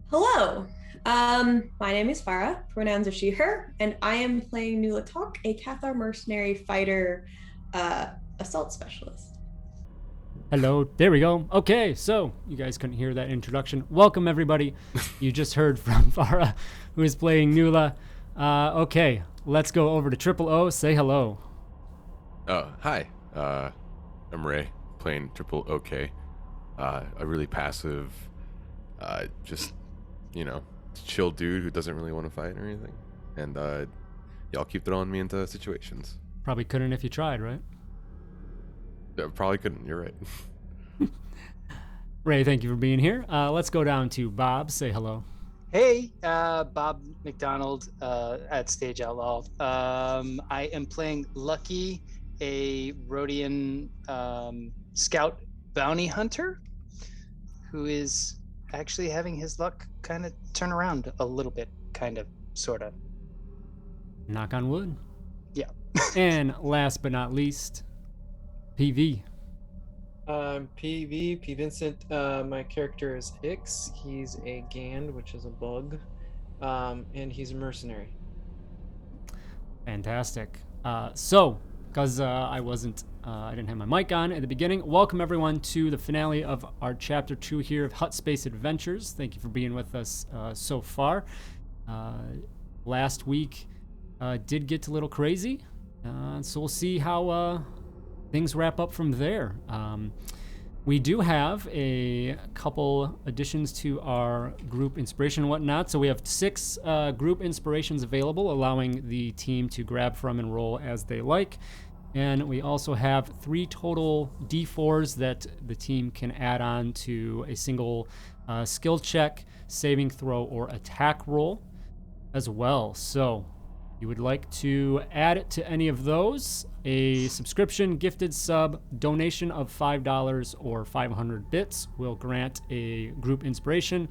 Hello. My name is Farah. Pronouns are she, her, and I am playing Nula Talk, a Cathar mercenary fighter uh, assault specialist. Hello, there we go. Okay, so you guys couldn't hear that introduction. Welcome, everybody. You just heard from Farah, who is playing Nula. Okay, let's go over to Triple O. Say hello. Hi. I'm Ray, playing Triple OK. A really passive, just, you know, chill dude who doesn't really want to fight or anything. And, y'all keep throwing me into situations. Probably couldn't if you tried, right? Probably couldn't, you're right. Ray, thank you for being here. Let's go down to Bob. Say hello. Hey, Bob McDonald at Stage Outlaw. I am playing Lucky, a Rhodian scout bounty hunter who is actually having his luck kind of turn around a little bit, kind of, sort of. Knock on wood. Yeah. And last but not least, PV. PV, P. Vincent. My character is Ix. He's a Gand, which is a bug, and he's a mercenary. Fantastic. So, because I didn't have my mic on at the beginning, welcome everyone to the finale of our Chapter 2 here of Hutt Space Adventures. Thank you for being with us so far. Last week did get a little crazy, so we'll see how things wrap up from there. We do have a couple additions to our group inspiration and whatnot. So we have 6 group inspirations available, allowing the team to grab from and roll as they like. And we also have 3 total D4s that the team can add on to a single skill check, saving throw, or attack roll as well. So you would like to add it to any of those, a subscription, gifted sub, donation of $5 or 500 bits will grant a group inspiration,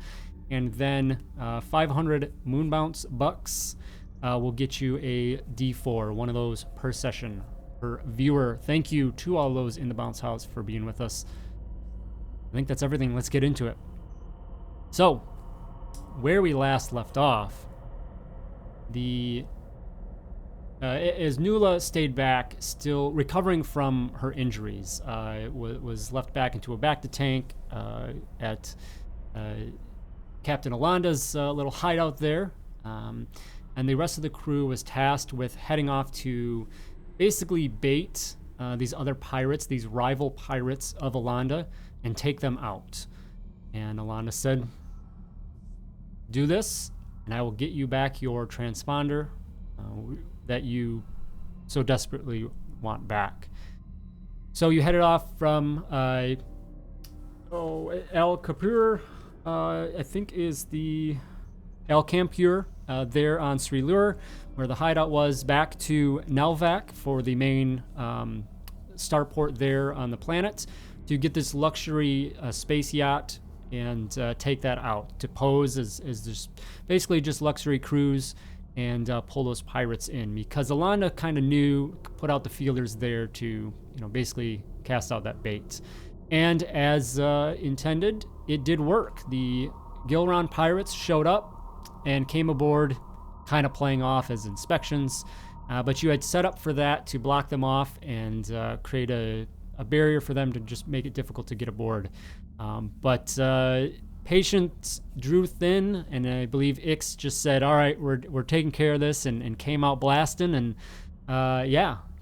and then 500 Moonbounce bucks will get you a D4, one of those per session, per viewer. Thank you to all those in the bounce house for being with us. I think that's everything. Let's get into it. So, where we last left off, as Nula stayed back, still recovering from her injuries, was left back into a back to tank at Captain Alanda's little hideout there, and the rest of the crew was tasked with heading off to basically bait these other pirates, these rival pirates of Alanda, and take them out. And Alanda said, "Do this, and I will get you back your transponder that you so desperately want back." So you headed off from El Capur, I think is the El Campur there on Sri Lure, where the hideout was, back to Nelvac for the main starport there on the planet to get this luxury space yacht and take that out to pose as just basically just luxury cruise and pull those pirates in, because Alana kind of put out the feelers there to, basically cast out that bait. And as intended, it did work. The Gilron pirates showed up and came aboard, kind of playing off as inspections, but you had set up for that to block them off and create a barrier for them to just make it difficult to get aboard. But patience drew thin, and I believe Ix just said, "All right, we're taking care of this," and came out blasting, and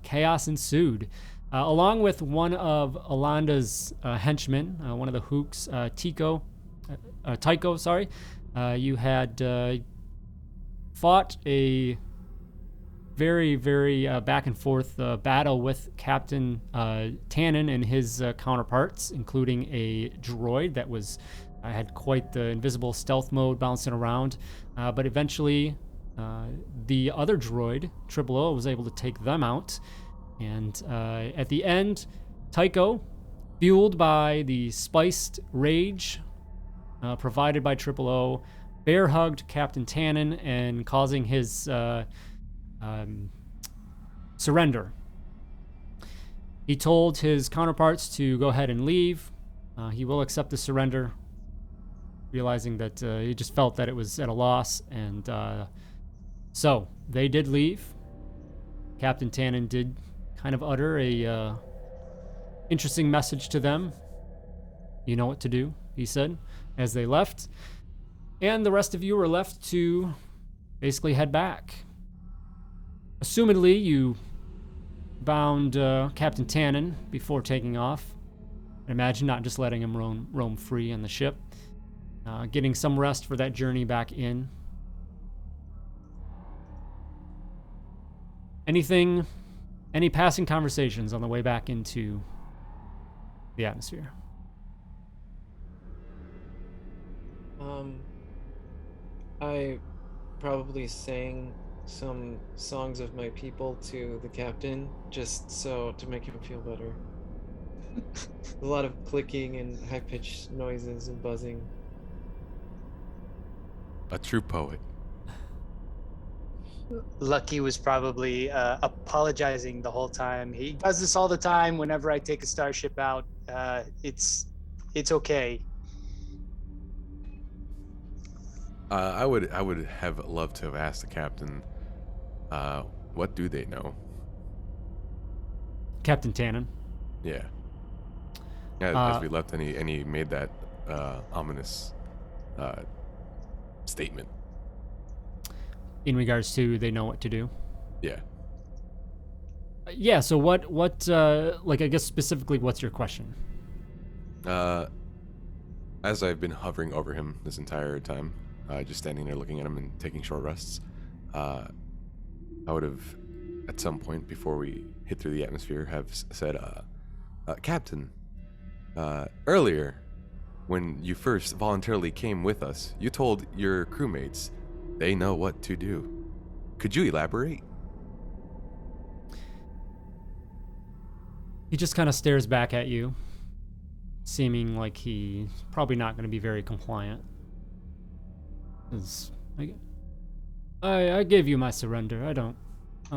chaos ensued. Along with one of Alanda's henchmen, one of the Hooks, Tycho, sorry, you had fought a very, very back and forth battle with Captain Tannen and his counterparts, including a droid that had quite the invisible stealth mode bouncing around. But eventually, the other droid, Triple O, was able to take them out. And at the end, Tycho, fueled by the spiced rage provided by Triple O, bear hugged Captain Tannen and causing his surrender. He told his counterparts to go ahead and leave. He will accept the surrender. realizing that he just felt that it was at a loss. And so they did leave. Captain Tannen did kind of utter a interesting message to them. You know what to do, he said, as they left. And the rest of you were left to basically head back. Assumedly, you bound Captain Tannen before taking off. I imagine not just letting him roam free on the ship. Getting some rest for that journey back in. Any passing conversations on the way back into the atmosphere? I probably sang some songs of my people to the captain, just so to make him feel better. A lot of clicking and high-pitched noises and buzzing. A true poet. Lucky was probably apologizing the whole time. He does this all the time whenever I take a starship out. It's okay. I would have loved to have asked the captain, what do they know? Captain Tannen. Yeah. As we left, and he made that ominous statement. In regards to they know what to do. Yeah. Yeah, so what like, I guess specifically, what's your question? As I've been hovering over him this entire time, just standing there looking at him and taking short rests, I would have, at some point before we hit through the atmosphere, have said, Captain, earlier, when you first voluntarily came with us, you told your crewmates they know what to do. Could you elaborate? He just kind of stares back at you, seeming like he's probably not going to be very compliant. I gave you my surrender. I don't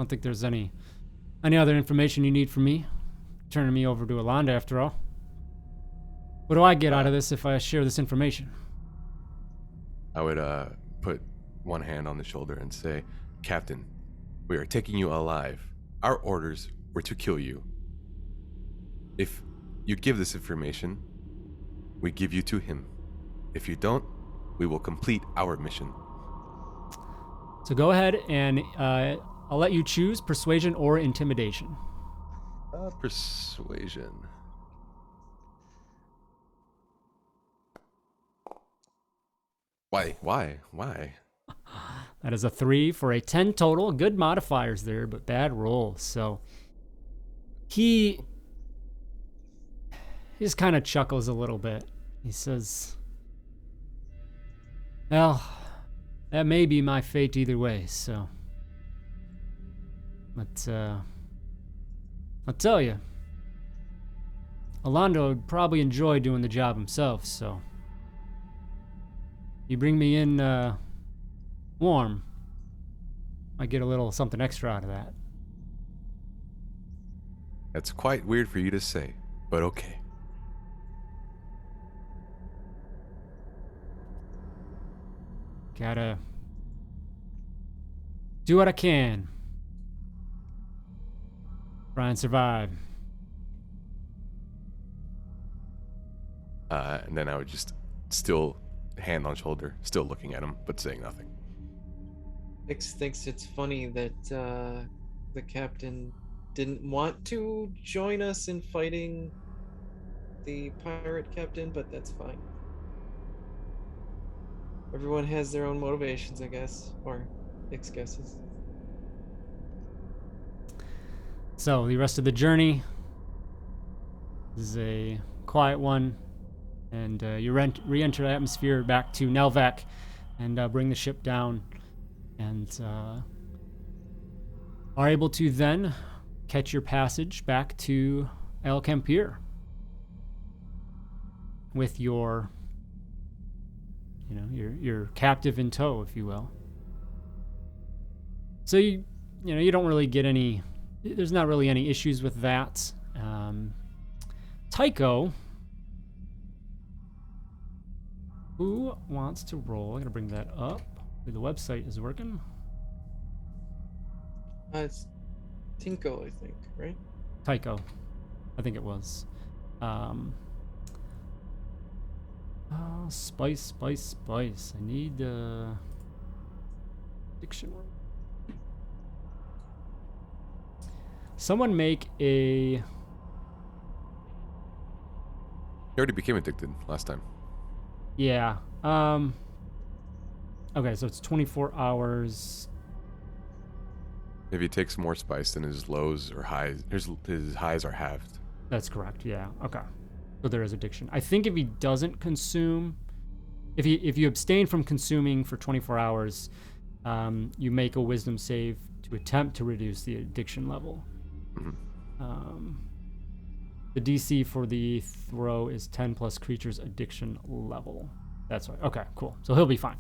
think there's any other information you need from me. Turning me over to Alonda, after all. What do I get out of this if I share this information? I would put one hand on the shoulder and say, Captain, we are taking you alive. Our orders were to kill you. If you give this information, we give you to him. If you don't, we will complete our mission. So go ahead and I'll let you choose persuasion or intimidation. Persuasion. Why? That is a 3 for a 10 total. Good modifiers there, but bad roll. So he just kind of chuckles a little bit. He says, well, that may be my fate either way, so. But, I'll tell you, Alonda would probably enjoy doing the job himself, so. You bring me in, warm. I get a little something extra out of that. That's quite weird for you to say, but okay. Gotta do what I can. Try and survive. And then I would just still hand on shoulder, still looking at him, but saying nothing. Ix thinks it's funny that the captain didn't want to join us in fighting the pirate captain, but that's fine. Everyone has their own motivations, I guess, or Ix guesses. So the rest of the journey is a quiet one, and you re-enter the atmosphere back to Nelvac and bring the ship down, and are able to then catch your passage back to El Campir with your, your captive in tow, if you will. So you don't really get any. There's not really any issues with that. Tycho, Who wants to roll? I'm gonna bring that up. The website is working. It's Tinko, I think, right? Tycho, I think it was. Spice. I need dictionary. Someone make a. He already became addicted last time. Yeah. Okay, so it's 24 hours. If he takes more spice, then his lows or highs, his highs are halved. That's correct. Yeah. Okay. So there is addiction. I think if he doesn't consume, if you abstain from consuming for 24 hours, you make a wisdom save to attempt to reduce the addiction level. Mm-hmm. The DC for the throw is 10 plus creature's addiction level. That's right. Okay, cool. So he'll be fine.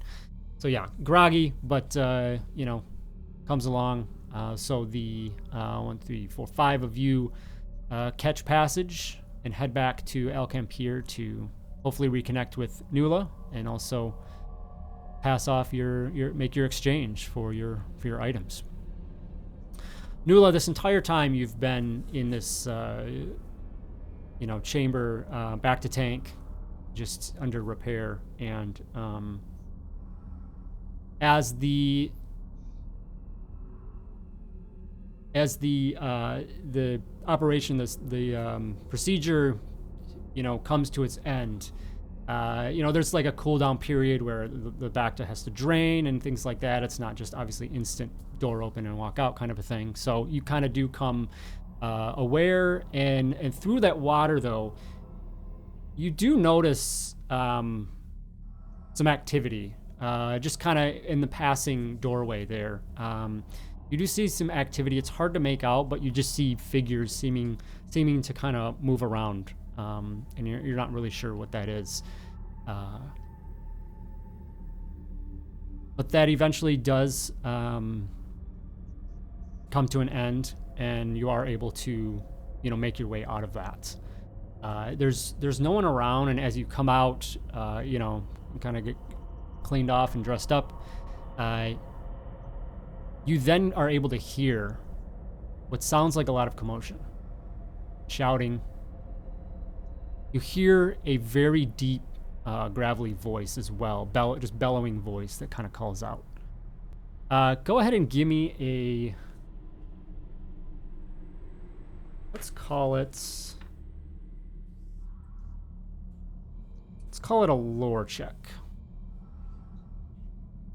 So yeah, groggy, but comes along. So the 1, 3, 4, 5 of you catch passage and head back to El Campir to hopefully reconnect with Nula and also pass off make your exchange for your items. Nula, this entire time you've been in this chamber back to tank, just under repair, and as the operation, the procedure, comes to its end. There's like a cooldown period where the Bacta has to drain and things like that. It's not just obviously instant door open and walk out kind of a thing. So you kind of do come aware, and through that water though, you do notice some activity, just kind of in the passing doorway there. You do see some activity. It's hard to make out, but you just see figures seeming to kind of move around, and you're not really sure what that is. But that eventually does come to an end, and you are able to, make your way out of that. There's no one around, and as you come out, kind of get cleaned off and dressed up, you then are able to hear what sounds like a lot of commotion, shouting. You hear a very deep, gravelly voice as well, just bellowing voice that kind of calls out. Go ahead and give me a. Let's call it a lore check.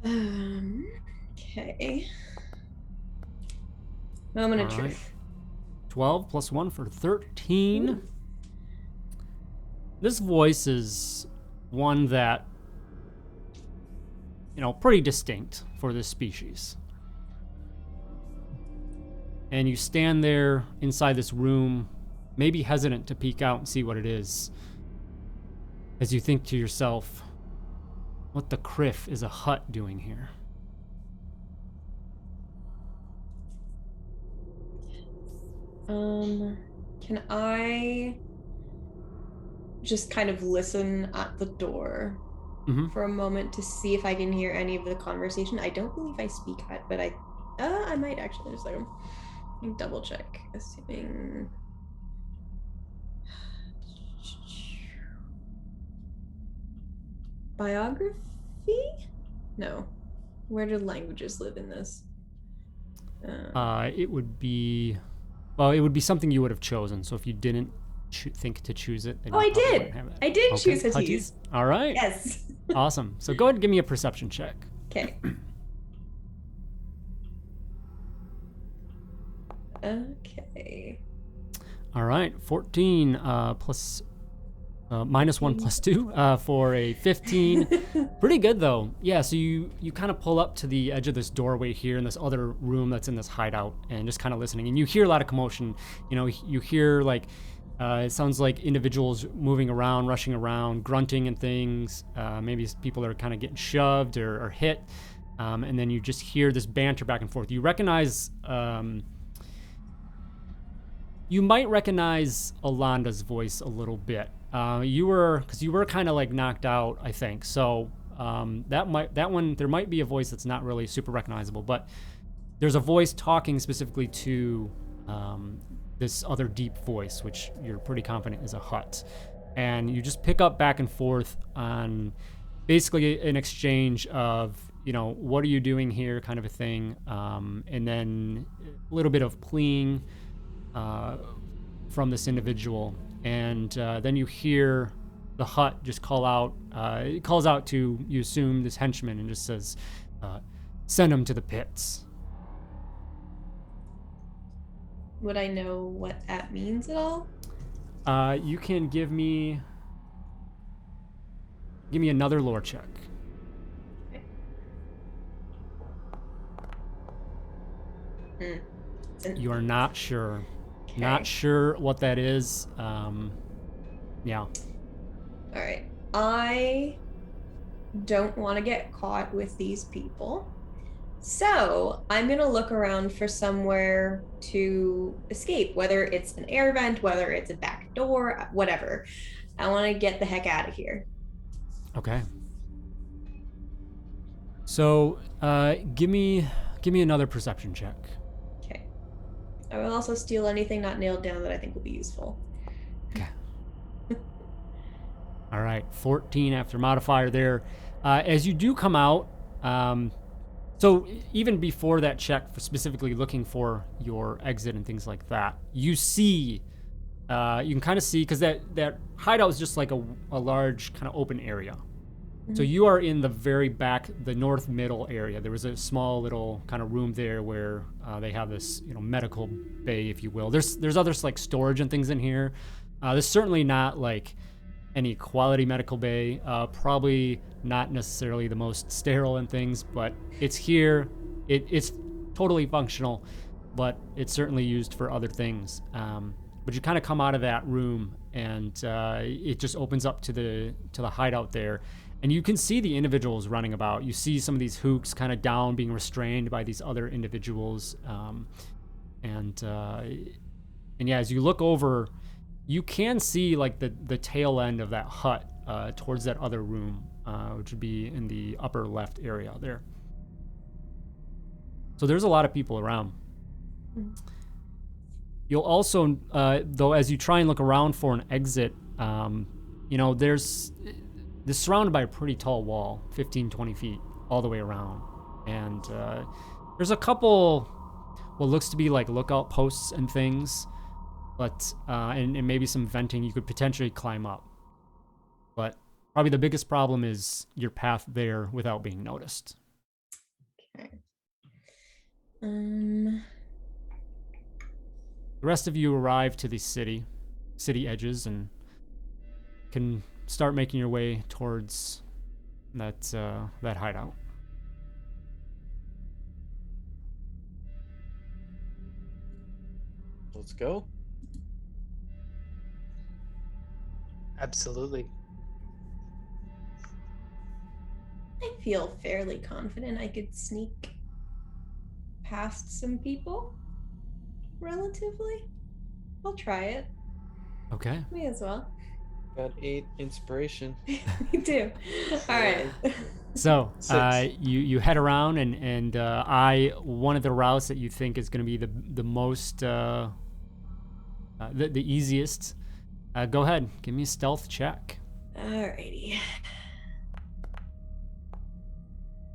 Okay. Moment of truth. 12 plus 1 for 13. Ooh. This voice is one that, pretty distinct for this species. And you stand there inside this room, maybe hesitant to peek out and see what it is, as you think to yourself, what the criff is a Hutt doing here? Can I just kind of listen at the door for a moment to see if I can hear any of the conversation? I don't believe I speak Hutt, but I might actually. Just like, double check, assuming. Biography? No. Where do languages live in this? It would be something you would have chosen. So if you didn't think to choose it, then I did. I did choose Huttese. All right. Yes. Awesome. So go ahead and give me a perception check. Okay. Okay. All right. 14 plus minus 1 plus 2 for a 15. Pretty good though. Yeah, so you kind of pull up to the edge of this doorway here in this other room that's in this hideout, and just kind of listening, and you hear a lot of commotion. You hear like it sounds like individuals moving around, rushing around, grunting and things. Maybe people are kind of getting shoved or hit, and then you just hear this banter back and forth. You recognize you might recognize Alanda's voice a little bit. You were kind of like knocked out, I think. So there might be a voice that's not really super recognizable, but there's a voice talking specifically to this other deep voice, which you're pretty confident is a Hutt. And you just pick up back and forth on basically an exchange of, what are you doing here kind of a thing. And then a little bit of pleading from this individual. And then you hear the Hutt just call out, it calls out to, you assume, this henchman and just says, send him to the pits. Would I know what that means at all? You can give me another lore check. Okay. You are not sure. Okay. Not sure what that is. Yeah. All right. I don't want to get caught with these people. So I'm going to look around for somewhere to escape, whether it's an air vent, whether it's a back door, whatever. I want to get the heck out of here. Okay. So give me another perception check. Okay. I will also steal anything not nailed down that I think will be useful. Okay. All right, 14 after modifier there. As you do come out, so even before that check for specifically looking for your exit and things like that, you see, you can kind of see, because that hideout is just like a large kind of open area. Mm-hmm. So you are in the very back, the north middle area. There was a small little kind of room there where they have this, medical bay, if you will. There's others like storage and things in here. There's certainly not like any quality medical bay, probably not necessarily the most sterile and things, but it's here. It's totally functional, but it's certainly used for other things. But you kind of come out of that room, and it just opens up to the hideout there, and you can see the individuals running about. You see some of these hooks kind of down, being restrained by these other individuals, and yeah, as you look over, you can see like the tail end of that hut towards that other room, which would be in the upper left area there. So there's a lot of people around. You'll also, though, as you try and look around for an exit, this is surrounded by a pretty tall wall, 15, 20 feet all the way around. And there's a couple what looks to be like lookout posts and things, but and maybe some venting you could potentially climb up. But probably the biggest problem is your path there without being noticed. Okay. The rest of you arrive to the city edges, and can start making your way towards that hideout. Let's go. Absolutely. I feel fairly confident I could sneak past some people. Relatively. I'll try it. Okay. May as well. Got 8 inspiration. Me too. All right. So you head around, and one of the routes that you think is going to be the most the easiest. Go ahead, give me a stealth check. Alrighty.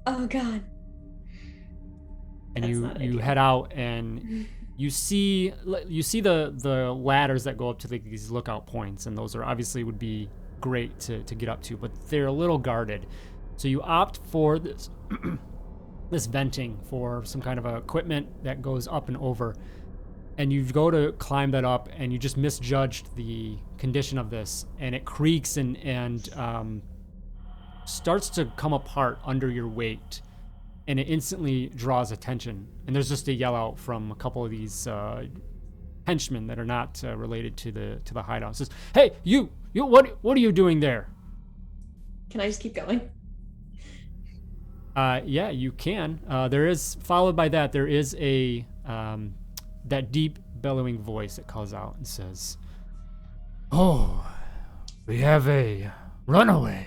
Oh God. And you head out, and you see the ladders that go up to these lookout points, and those are obviously would be great to get up to, but they're a little guarded. So you opt for this this venting for some kind of equipment that goes up and over, and you go to climb that up, and you just misjudged the condition of this, and it creaks and starts to come apart under your weight, and it instantly draws attention. And there's just a yell out from a couple of these henchmen that are not related to the hideout. It says, "Hey, you! What are you doing there?" Can I just keep going? Yeah, you can. There is, followed by that, there is a that deep bellowing voice that calls out and says, "Oh, We have a runaway.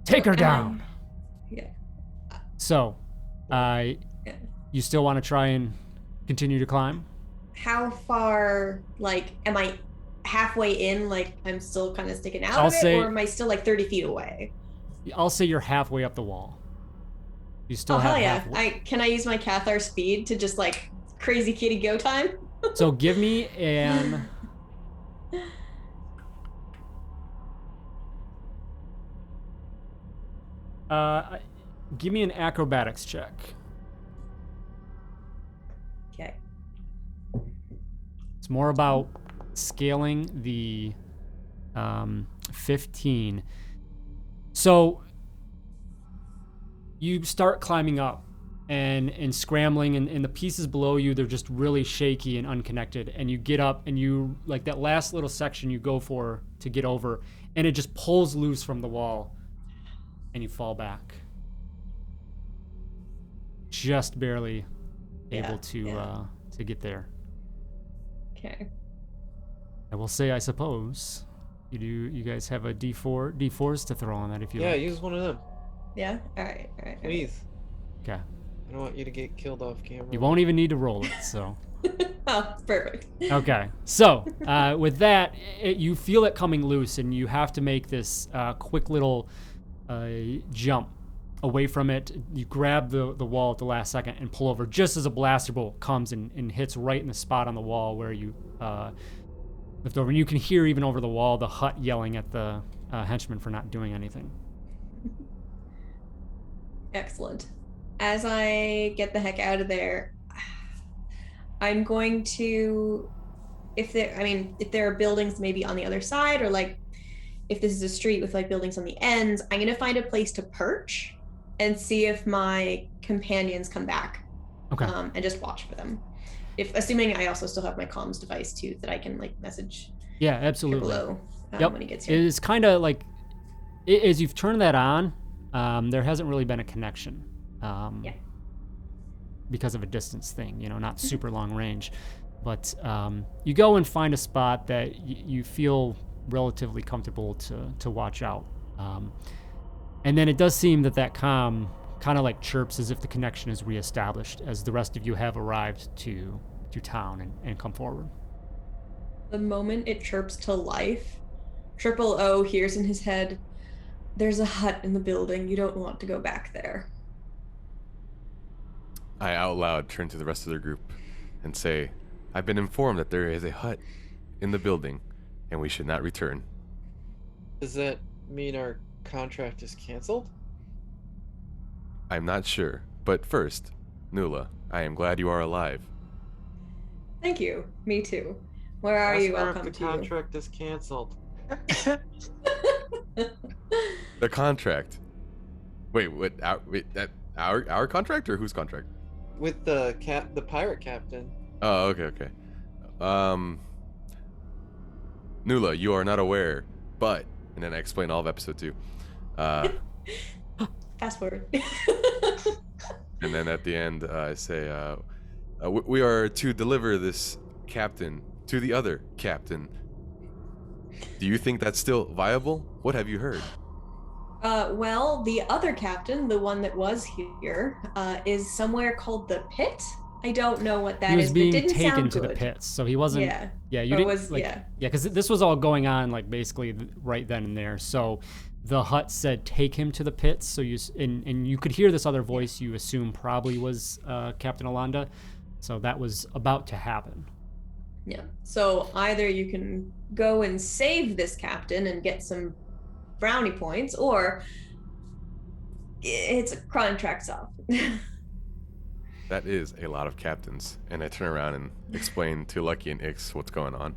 Take her down. Yeah. So, you still want to try and continue to climb? How far, like, am I halfway in, like I'm still kind of sticking out I'll of it, say- or am I still like 30 feet away? I'll say you're halfway up the wall. You still Oh, have hell yeah. halfway. Can I use my Cathar speed to just like crazy kitty go time? So give me an... give me an acrobatics check. Okay. It's more about scaling the 15. So you start climbing up and scrambling, and the pieces below you, they're just really shaky and unconnected. And you get up, and you, like that last little section you go for to get over, and it just pulls loose from the wall, and you fall back. Just barely able to get there. Okay. I will say, I suppose, you guys have a D4s to throw on that if you Yeah, like. use one of them, Yeah. All right. please. Okay. I don't want you to get killed off camera. You won't even need to roll it, so. Oh, perfect. Okay. So, with that, you feel it coming loose, and you have to make this quick little jump away from it. You grab the wall at the last second and pull over just as a blaster bolt comes and hits right in the spot on the wall where you lift over. And you can hear even over the wall the Hutt yelling at the henchman for not doing anything. Excellent. As I get the heck out of there, I'm going to, if there are buildings maybe on the other side, or like if this is a street with like buildings on the ends, I'm going to find a place to perch and see if my companions come back. Okay. And just watch for them. Assuming I also still have my comms device too, that I can like message. Yeah, absolutely. When he gets here. It's kind of like, as you've turned that on, there hasn't really been a connection. Because of a distance thing, not super long range. But you go and find a spot that you feel relatively comfortable to watch out. And then it does seem that comm kind of like chirps as if the connection is reestablished as the rest of you have arrived to town and come forward. The moment it chirps to life, Triple O hears in his head, "There's a Hutt in the building. You don't want to go back there." I out loud turn to the rest of the group and say, I've been informed that there is a Hutt in the building, and we should not return. Does that mean our contract is canceled? I'm not sure, but first, Nula, I am glad you are alive. Thank you. Me too. Where are Ask you? her I'll come if the to contract is canceled. you. The contract. Wait, what? Our contract or whose contract? With the pirate captain. Oh, okay. Nula, you are not aware, but, and then I explain all of episode 2. Fast forward. And then at the end, I say, we are to deliver this captain to the other captain. Do you think that's still viable? What have you heard? Well, the other captain, the one that was here, is somewhere called the Pit. I don't know what that is. He was being but didn't taken sound to the good. pits, so he wasn't. Yeah. Yeah, you Or didn't. was- like, yeah. because this was all going on like basically right then and there. So the Hutt said, "Take him to the pits." So and you could hear this other voice. You assume probably was Captain Alanda. So that was about to happen. Yeah. So either you can go and save this captain and get some brownie points, or it's a contract's off. That is a lot of captains. And I turn around and explain to Lucky and Ix what's going on.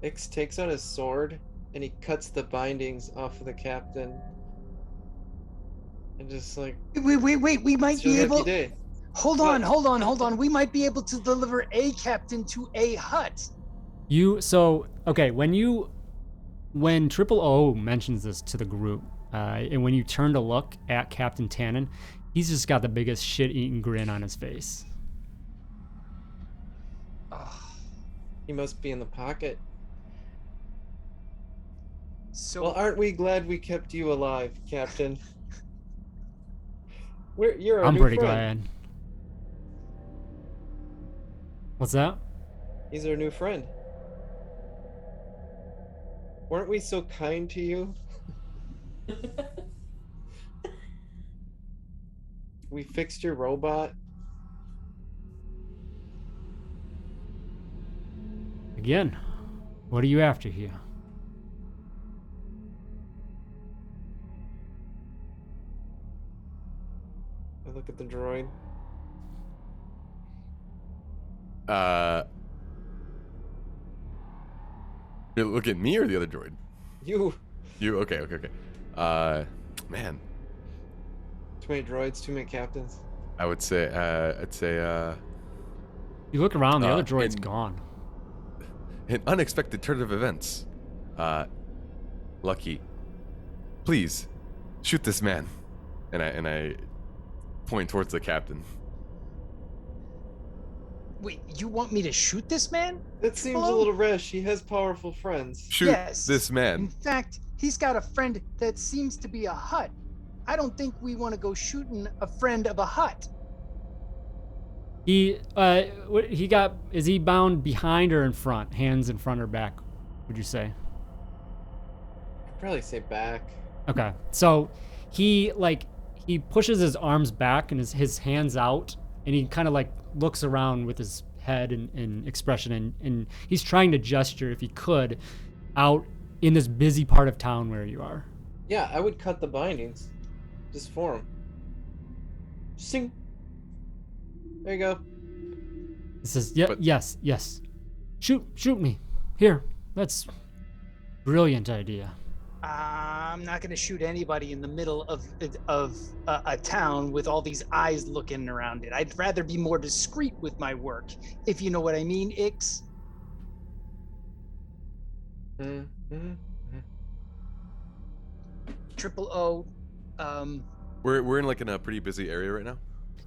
Ix takes out his sword and he cuts the bindings off of the captain. And just like, Wait. We might it's your be lucky able. day. Hold on. We might be able to deliver a captain to a Hutt. When Triple O mentions this to the group, and when you turn to look at Captain Tannen, he's just got the biggest shit-eating grin on his face. He must be in the pocket. So Well, aren't we glad we kept you alive, Captain? You're our I'm new pretty friend. glad. What's that? He's our new friend. Weren't we so kind to you? We fixed your robot. Again, what are you after here? I look at the droid. You look at me or the other droid? You. You okay? Man, Too many droids, too many captains. I would say, You look around, the other Uh, droid's in- gone. an unexpected turn of events. Lucky, please, shoot this man. And I point towards the captain. wait, you want me to shoot this man? That seems Hello? a little rash. He has powerful friends. Shoot Yes. this In man. fact, he's got a friend that seems to be a Hutt. I don't think we want to go shooting a friend of a Hutt. Is he bound behind or in front? Hands in front or back, would you say? I'd probably say back. Okay, so he pushes his arms back and his hands out, and he kind of like looks around with his head and expression, and he's trying to gesture, if he could, out in this busy part of town where you are. Yeah, I would cut the bindings. Just for him. Sing. There you go. He says, "Yeah, But- yes. Shoot me. Here. That's brilliant idea." I'm not going to shoot anybody in the middle of a town with all these eyes looking around it. I'd rather be more discreet with my work, if you know what I mean, Ix. Mm-hmm. Triple O. We're in like in a pretty busy area right now.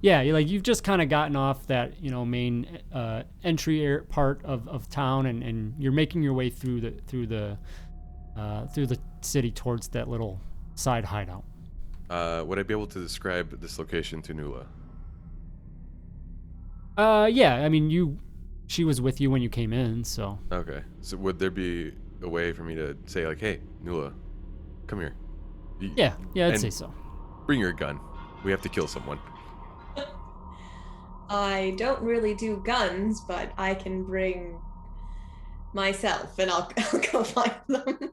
Yeah, you've just kind of gotten off that main entry part of town, and you're making your way through the city towards that little side hideout. Would I be able to describe this location to Nula? Yeah, I mean she was with you when you came in, so. Okay. So would there be a way for me to say like, "Hey, Nula, come here"? Yeah, I'd And say so. Bring your gun. We have to kill someone. I don't really do guns, but I can bring myself and I'll go find them.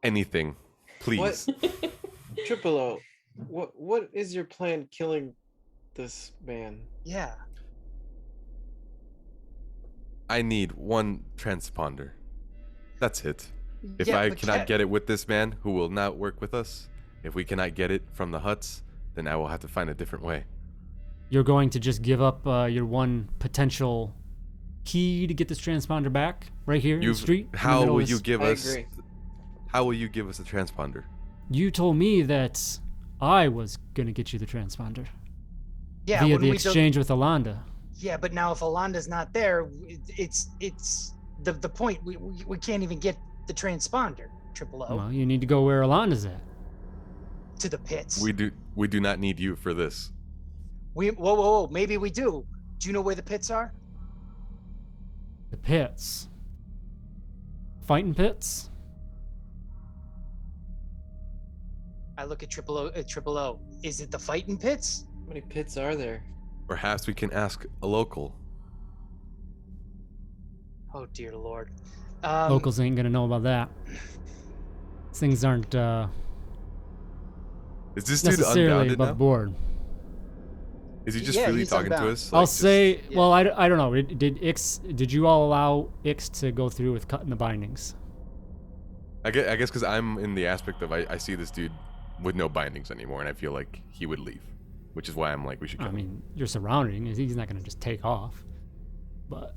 Anything, please. Triple O, what is your plan killing this man? Yeah. I need one transponder. That's it. If Yeah, I but cannot Cat- get it with this man, who will not work with us, if we cannot get it from the Hutts, then I will have to find a different way. You're going to just give up your one potential key to get this transponder back right here in the street? in the How middle will of you this- give I us? agree. How will you give us a transponder? You told me that I was going to get you the transponder Yeah, via when the we don't- exchange with Alanda. Yeah, but now if Alanda's not there, it's the point. We can't even get the transponder. Triple O Well, you need to go where Alanda's at. to the pits. We do not need you for this. Whoa, maybe we do. Do you know where the pits are? The pits. Fighting pits? I look at Triple O. Is it the fighting pits? How many pits are there? Perhaps we can ask a local. Oh dear Lord. Locals ain't going to know about that. Things aren't Is this dude necessarily unbounded above now? board. Is he just Yeah, really he's talking to unbound. us? I'll Like, just- say, yeah. well, I don't know. Did you all allow Ix to go through with cutting the bindings? I guess because I'm in the aspect of I see this dude with no bindings anymore, and I feel like he would leave, which is why I'm like we should kill I him. mean, you're surrounding. He's not going to just take off. But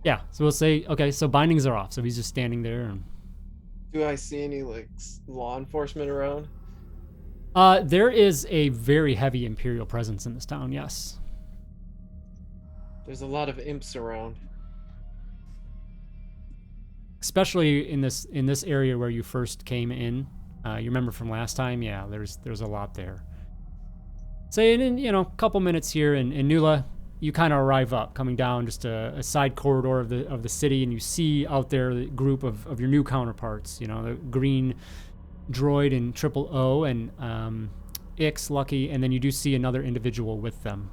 yeah, so we'll say, okay, so bindings are off. So he's just standing there. And Do I see any like law enforcement around? there is a very heavy Imperial presence in this town, yes. There's a lot of imps around. especially in this area where you first came in. You remember from last time? Yeah, there's a lot there. Say in a couple minutes here, and Nula, you kind of arrive up, coming down just a side corridor of the city, and you see out there the group of your new counterparts. The green droid and Triple O and Ix, Lucky, and then you do see another individual with them,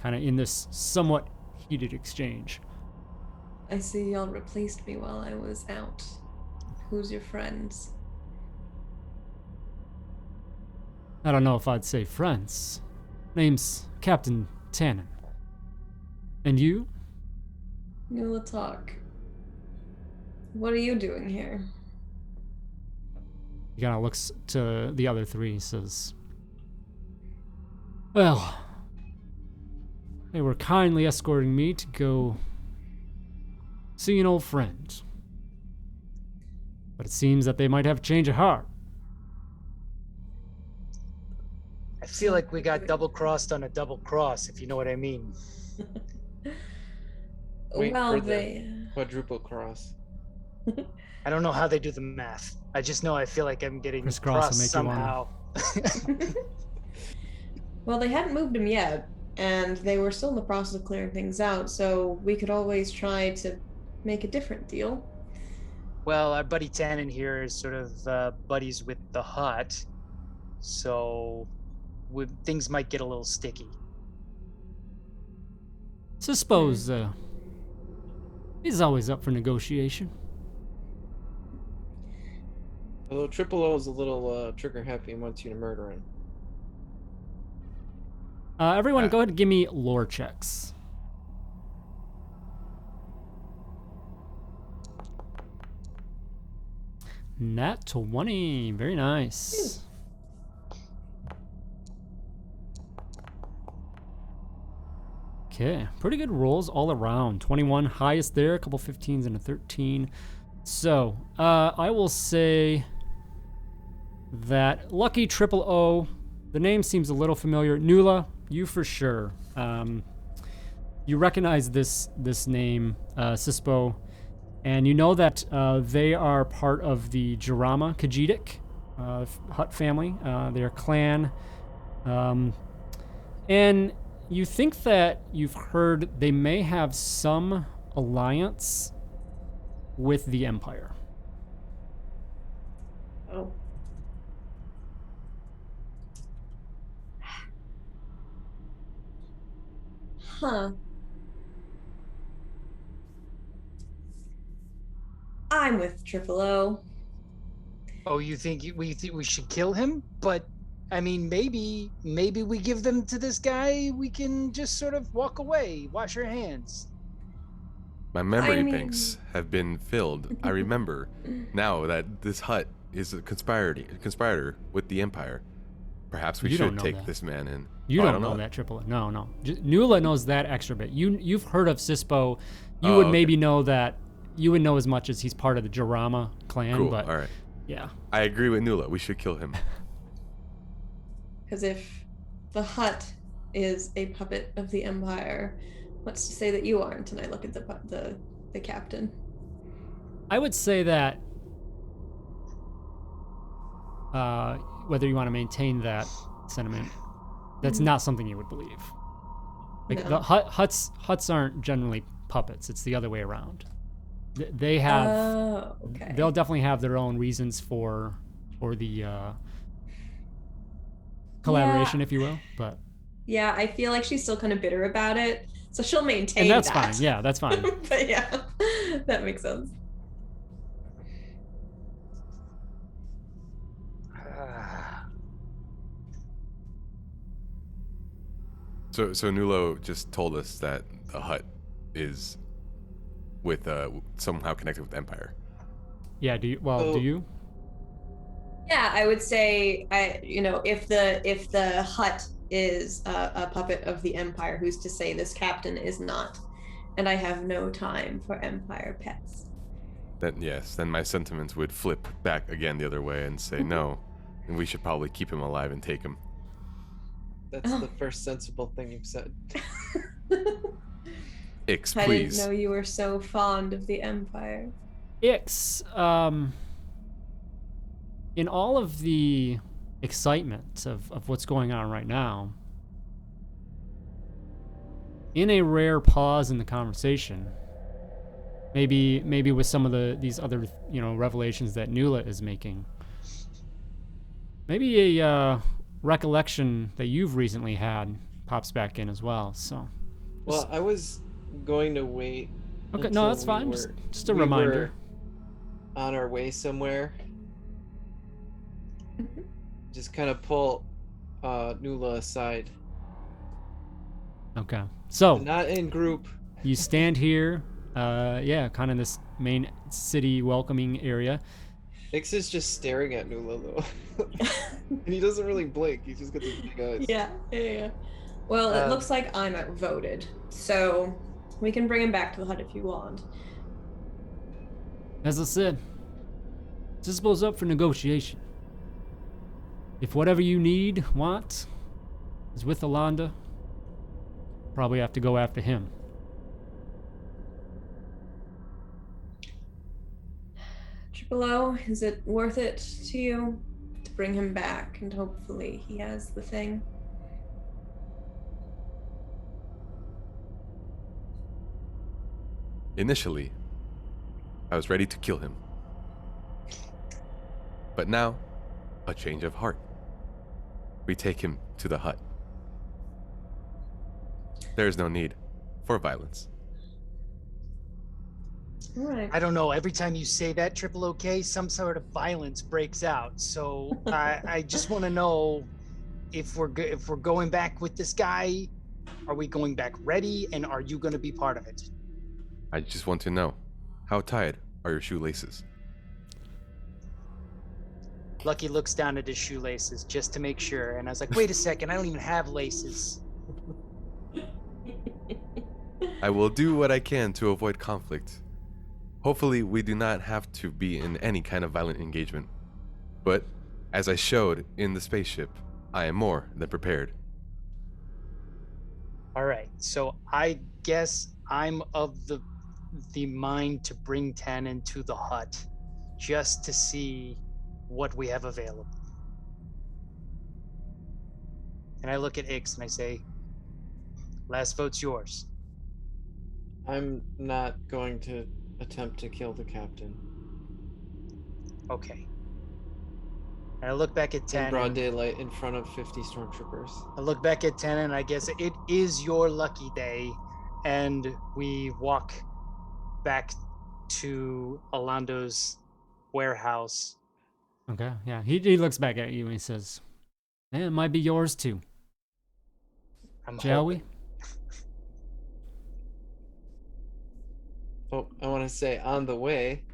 kind of in this somewhat heated exchange. I see y'all replaced me while I was out. Who's your friends? I don't know if I'd say friends. Name's Captain Tannen. And you? Nula talk. What are you doing here? He kind of looks to the other three, says, well, they were kindly escorting me to go see an old friend. But it seems that they might have a change of heart. I feel like we got double-crossed on a double cross, if you know what I mean. Wait well, for they... the quadruple cross. I don't know how they do the math. I just know I feel like I'm getting Crisscross will crossed make you somehow. Well, they hadn't moved him yet, and they were still in the process of clearing things out, so we could always try to make a different deal. Well, our buddy Tannen here is sort of buddies with the Hutt, so things might get a little sticky. Suppose he's always up for negotiation. Although Triple O is a little trigger happy and wants you to murder him. Everyone, go ahead and give me lore checks. Nat 20. Very nice. Okay, pretty good rolls all around. 21 highest there, a couple 15s and a 13. So, I will say that Lucky Triple O, the name seems a little familiar. Nula, you for sure. You recognize this name, Sispo, and you know that they are part of the Jarama Khajiitic Hutt family, their clan. And you think that you've heard they may have some alliance with the Empire. Oh. Huh. I'm with Triple O. Oh, you think we should kill him? But I mean, maybe we give them to this guy. We can just sort of walk away, wash our hands. My memory banks have been filled. I remember now that this Hutt is a conspirator with the Empire. Perhaps we should take this man in. You don't know that, Triple. No. Nula knows that extra bit. You've heard of Sispo. You would maybe know that. You would know as much as he's part of the Jarama clan. Cool. But all right. Yeah. I agree with Nula. We should kill him. Because if the Hutt is a puppet of the Empire, what's to say that you aren't? And I look at the captain. I would say that whether you want to maintain that sentiment, that's not something you would believe. Like the Hutts aren't generally puppets. It's the other way around. They have. Okay. They'll definitely have their own reasons for the collaboration, if you will. But yeah, I feel like she's still kind of bitter about it, so she'll maintain. And that's that. fine. Yeah, that's fine. But yeah, that makes sense. So Nulo just told us that the Hutt is with somehow connected with Empire. Yeah. Do you? Yeah, I would say if the Hutt is a puppet of the Empire, who's to say this captain is not? And I have no time for Empire pets. Then my sentiments would flip back again the other way and say no, and we should probably keep him alive and take him. That's the first sensible thing you've said. Ix, I please. didn't know you were so fond of the Empire. Ix, in all of the excitement of what's going on right now, in a rare pause in the conversation, maybe with some of these other revelations that Nula is making, maybe a recollection that you've recently had pops back in as well. So, Well, I was going to wait. Okay, until no, that's fine. Just a reminder. Were on our way somewhere. Just kind of pull Nula aside. Okay, so not in group. You stand here, kind of this main city welcoming area. Ix is just staring at Nula though, and he doesn't really blink. He's just got these big eyes. Yeah. Well, it looks like I'm outvoted, so we can bring him back to the hut if you want. As I said, this was up for negotiation. If whatever you want is with Alanda, probably have to go after him. Triple O, is it worth it to you to bring him back and hopefully he has the thing? Initially, I was ready to kill him. But now, a change of heart. We take him to the hut. There is no need for violence. All right. I don't know. Every time you say that, Triple OK, some sort of violence breaks out. So I just want to know if we're going back with this guy. Are we going back ready? And are you going to be part of it? I just want to know, how tied are your shoelaces? Lucky looks down at his shoelaces just to make sure. And I was like, wait a second, I don't even have laces. I will do what I can to avoid conflict. Hopefully, we do not have to be in any kind of violent engagement. But, as I showed in the spaceship, I am more than prepared. All right, so I guess I'm of the mind to bring Tannen to the hut just to see what we have available. And I look at Ix and I say, last vote's yours. I'm not going to attempt to kill the captain. Okay. And I look back at Tannen. In broad daylight in front of 50 stormtroopers. I look back at Tannen and I guess it is your lucky day. And we walk back to Alando's warehouse. Okay, yeah. He looks back at you and he says, it might be yours too. Shall we? Oh, I want to say on the way,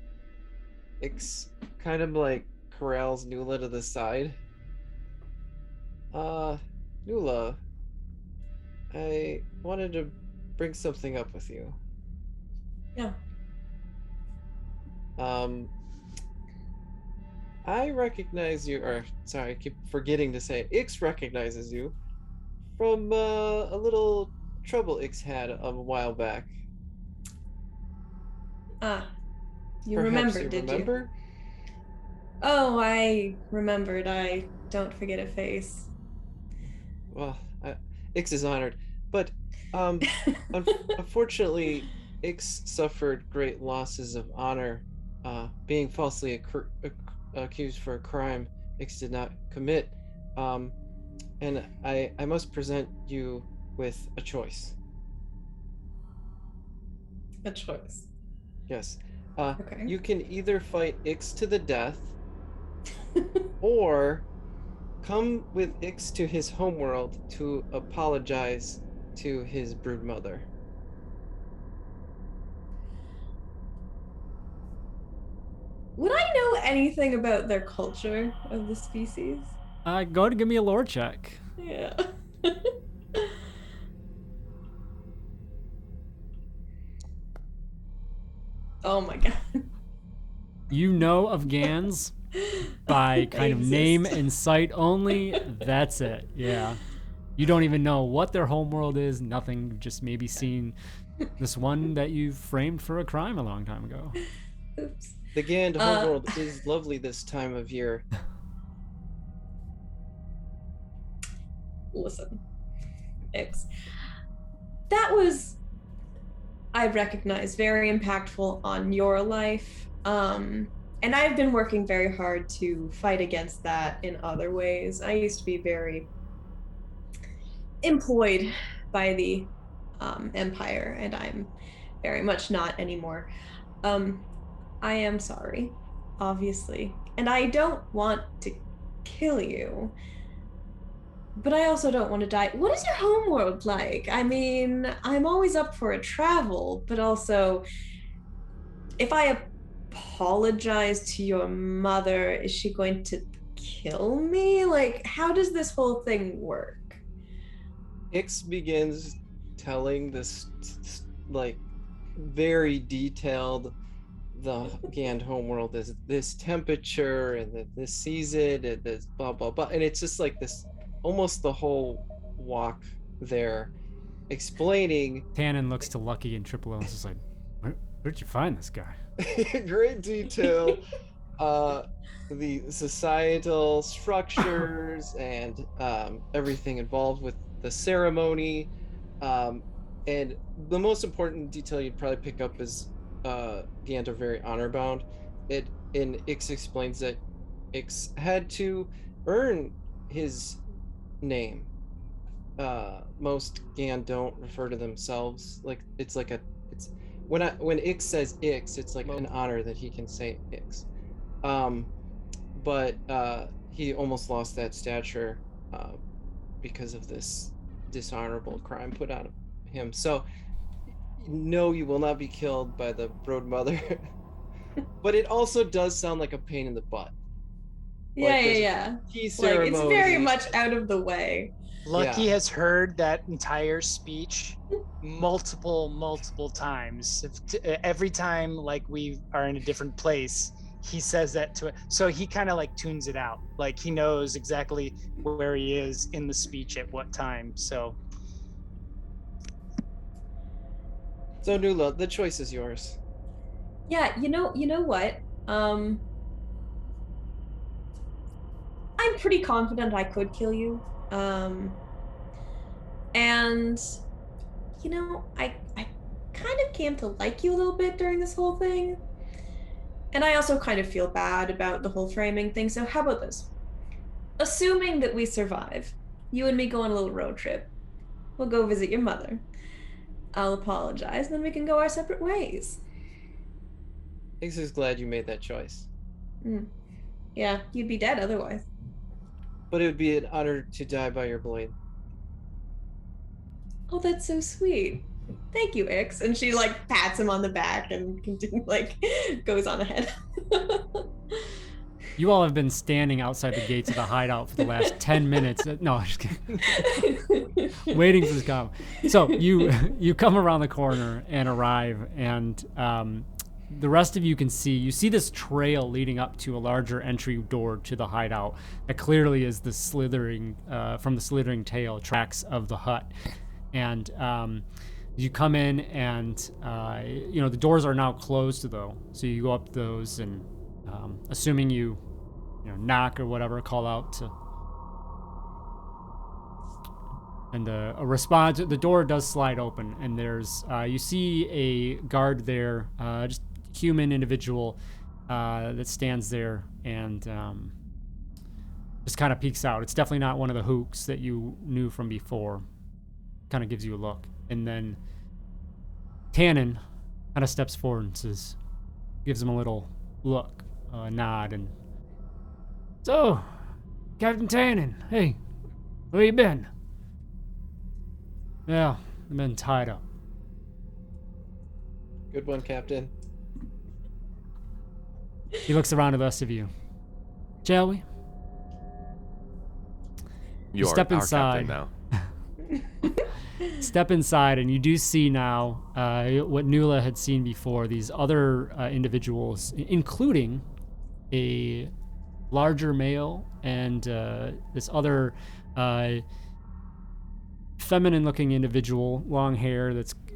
Ix kind of like corrals Nula to the side. Nula, I wanted to bring something up with you. Yeah. I recognize you, or sorry, I keep forgetting to say, Ix recognizes you from a little trouble Ix had a while back. You Perhaps remembered, did remember? you? Oh, I remembered. I don't forget a face. Well, Ix is honored, but unfortunately, Ix suffered great losses of honor, being falsely accused for a crime Ix did not commit, and I must present you with a choice. A choice. Yes. Okay. You can either fight Ix to the death, or come with Ix to his homeworld to apologize to his broodmother. Would I know anything about their culture of the species? Go ahead and give me a lore check. Yeah. Oh my god. You know of Gans by kind of name and sight only. That's it. Yeah. You don't even know what their homeworld is. Nothing. Just maybe seen this one that you framed for a crime a long time ago. Oops. The Gand homeworld is lovely this time of year. Listen, Ix. That was, I recognize, very impactful on your life. And I've been working very hard to fight against that in other ways. I used to be very employed by the Empire, and I'm very much not anymore. I am sorry, obviously, and I don't want to kill you, but I also don't want to die. What is your homeworld like? I mean, I'm always up for a travel, but also, if I apologize to your mother, is she going to kill me? Like, how does this whole thing work? Ix begins telling this like very detailed the Gand homeworld is this temperature and this season and this blah blah blah, and it's just like this almost the whole walk there explaining. Tannen looks to Lucky and Triple O and is like, where'd you find this guy? Great detail, the societal structures and everything involved with the ceremony, and the most important detail you'd probably pick up is Gand are very honor bound. Ix explains that Ix had to earn his name. Most Gand don't refer to themselves like it's like a it's when Ix says Ix, it's like an honor that he can say Ix. But he almost lost that stature because of this dishonorable crime put on him. So no, you will not be killed by the Brood Mother. But it also does sound like a pain in the butt. Yeah, yeah. Like, it's very much out of the way. Lucky has heard that entire speech multiple times. Every time like we are in a different place, he says that to it. So he kind of like tunes it out. Like he knows exactly where he is in the speech at what time. So Nula, the choice is yours. Yeah, you know what? I'm pretty confident I could kill you. And I kind of came to like you a little bit during this whole thing. And I also kind of feel bad about the whole framing thing. So how about this? Assuming that we survive, you and me go on a little road trip. We'll go visit your mother. I'll apologize, then we can go our separate ways. Ix is glad you made that choice. Yeah, you'd be dead otherwise. But it would be an honor to die by your blade. Oh, that's so sweet. Thank you, Ix. And she like pats him on the back and goes on ahead. You all have been standing outside the gates of the hideout for the last 10 minutes. No, I'm just kidding. Waiting for this comment. So you come around the corner and arrive, and the rest of you see this trail leading up to a larger entry door to the hideout that clearly is the slithering tail tracks of the Hutt. And you come in, and the doors are now closed though, so you go up those, and assuming you knock or whatever, call out to, and a response. The door does slide open, and there's you see a guard there, just human individual that stands there and just kind of peeks out. It's definitely not one of the hooks that you knew from before. Kind of gives you a look, and then Tannen kind of steps forward and gives him a little look, a nod, and so, Captain Tannen, hey, where you been? Yeah, I've been tied up. Good one, Captain. He looks around at the rest of you. Shall we? You step are inside. our captain now. Step inside, and you do see now what Nula had seen before. These other individuals, including a larger male and this other feminine-looking individual, long hair.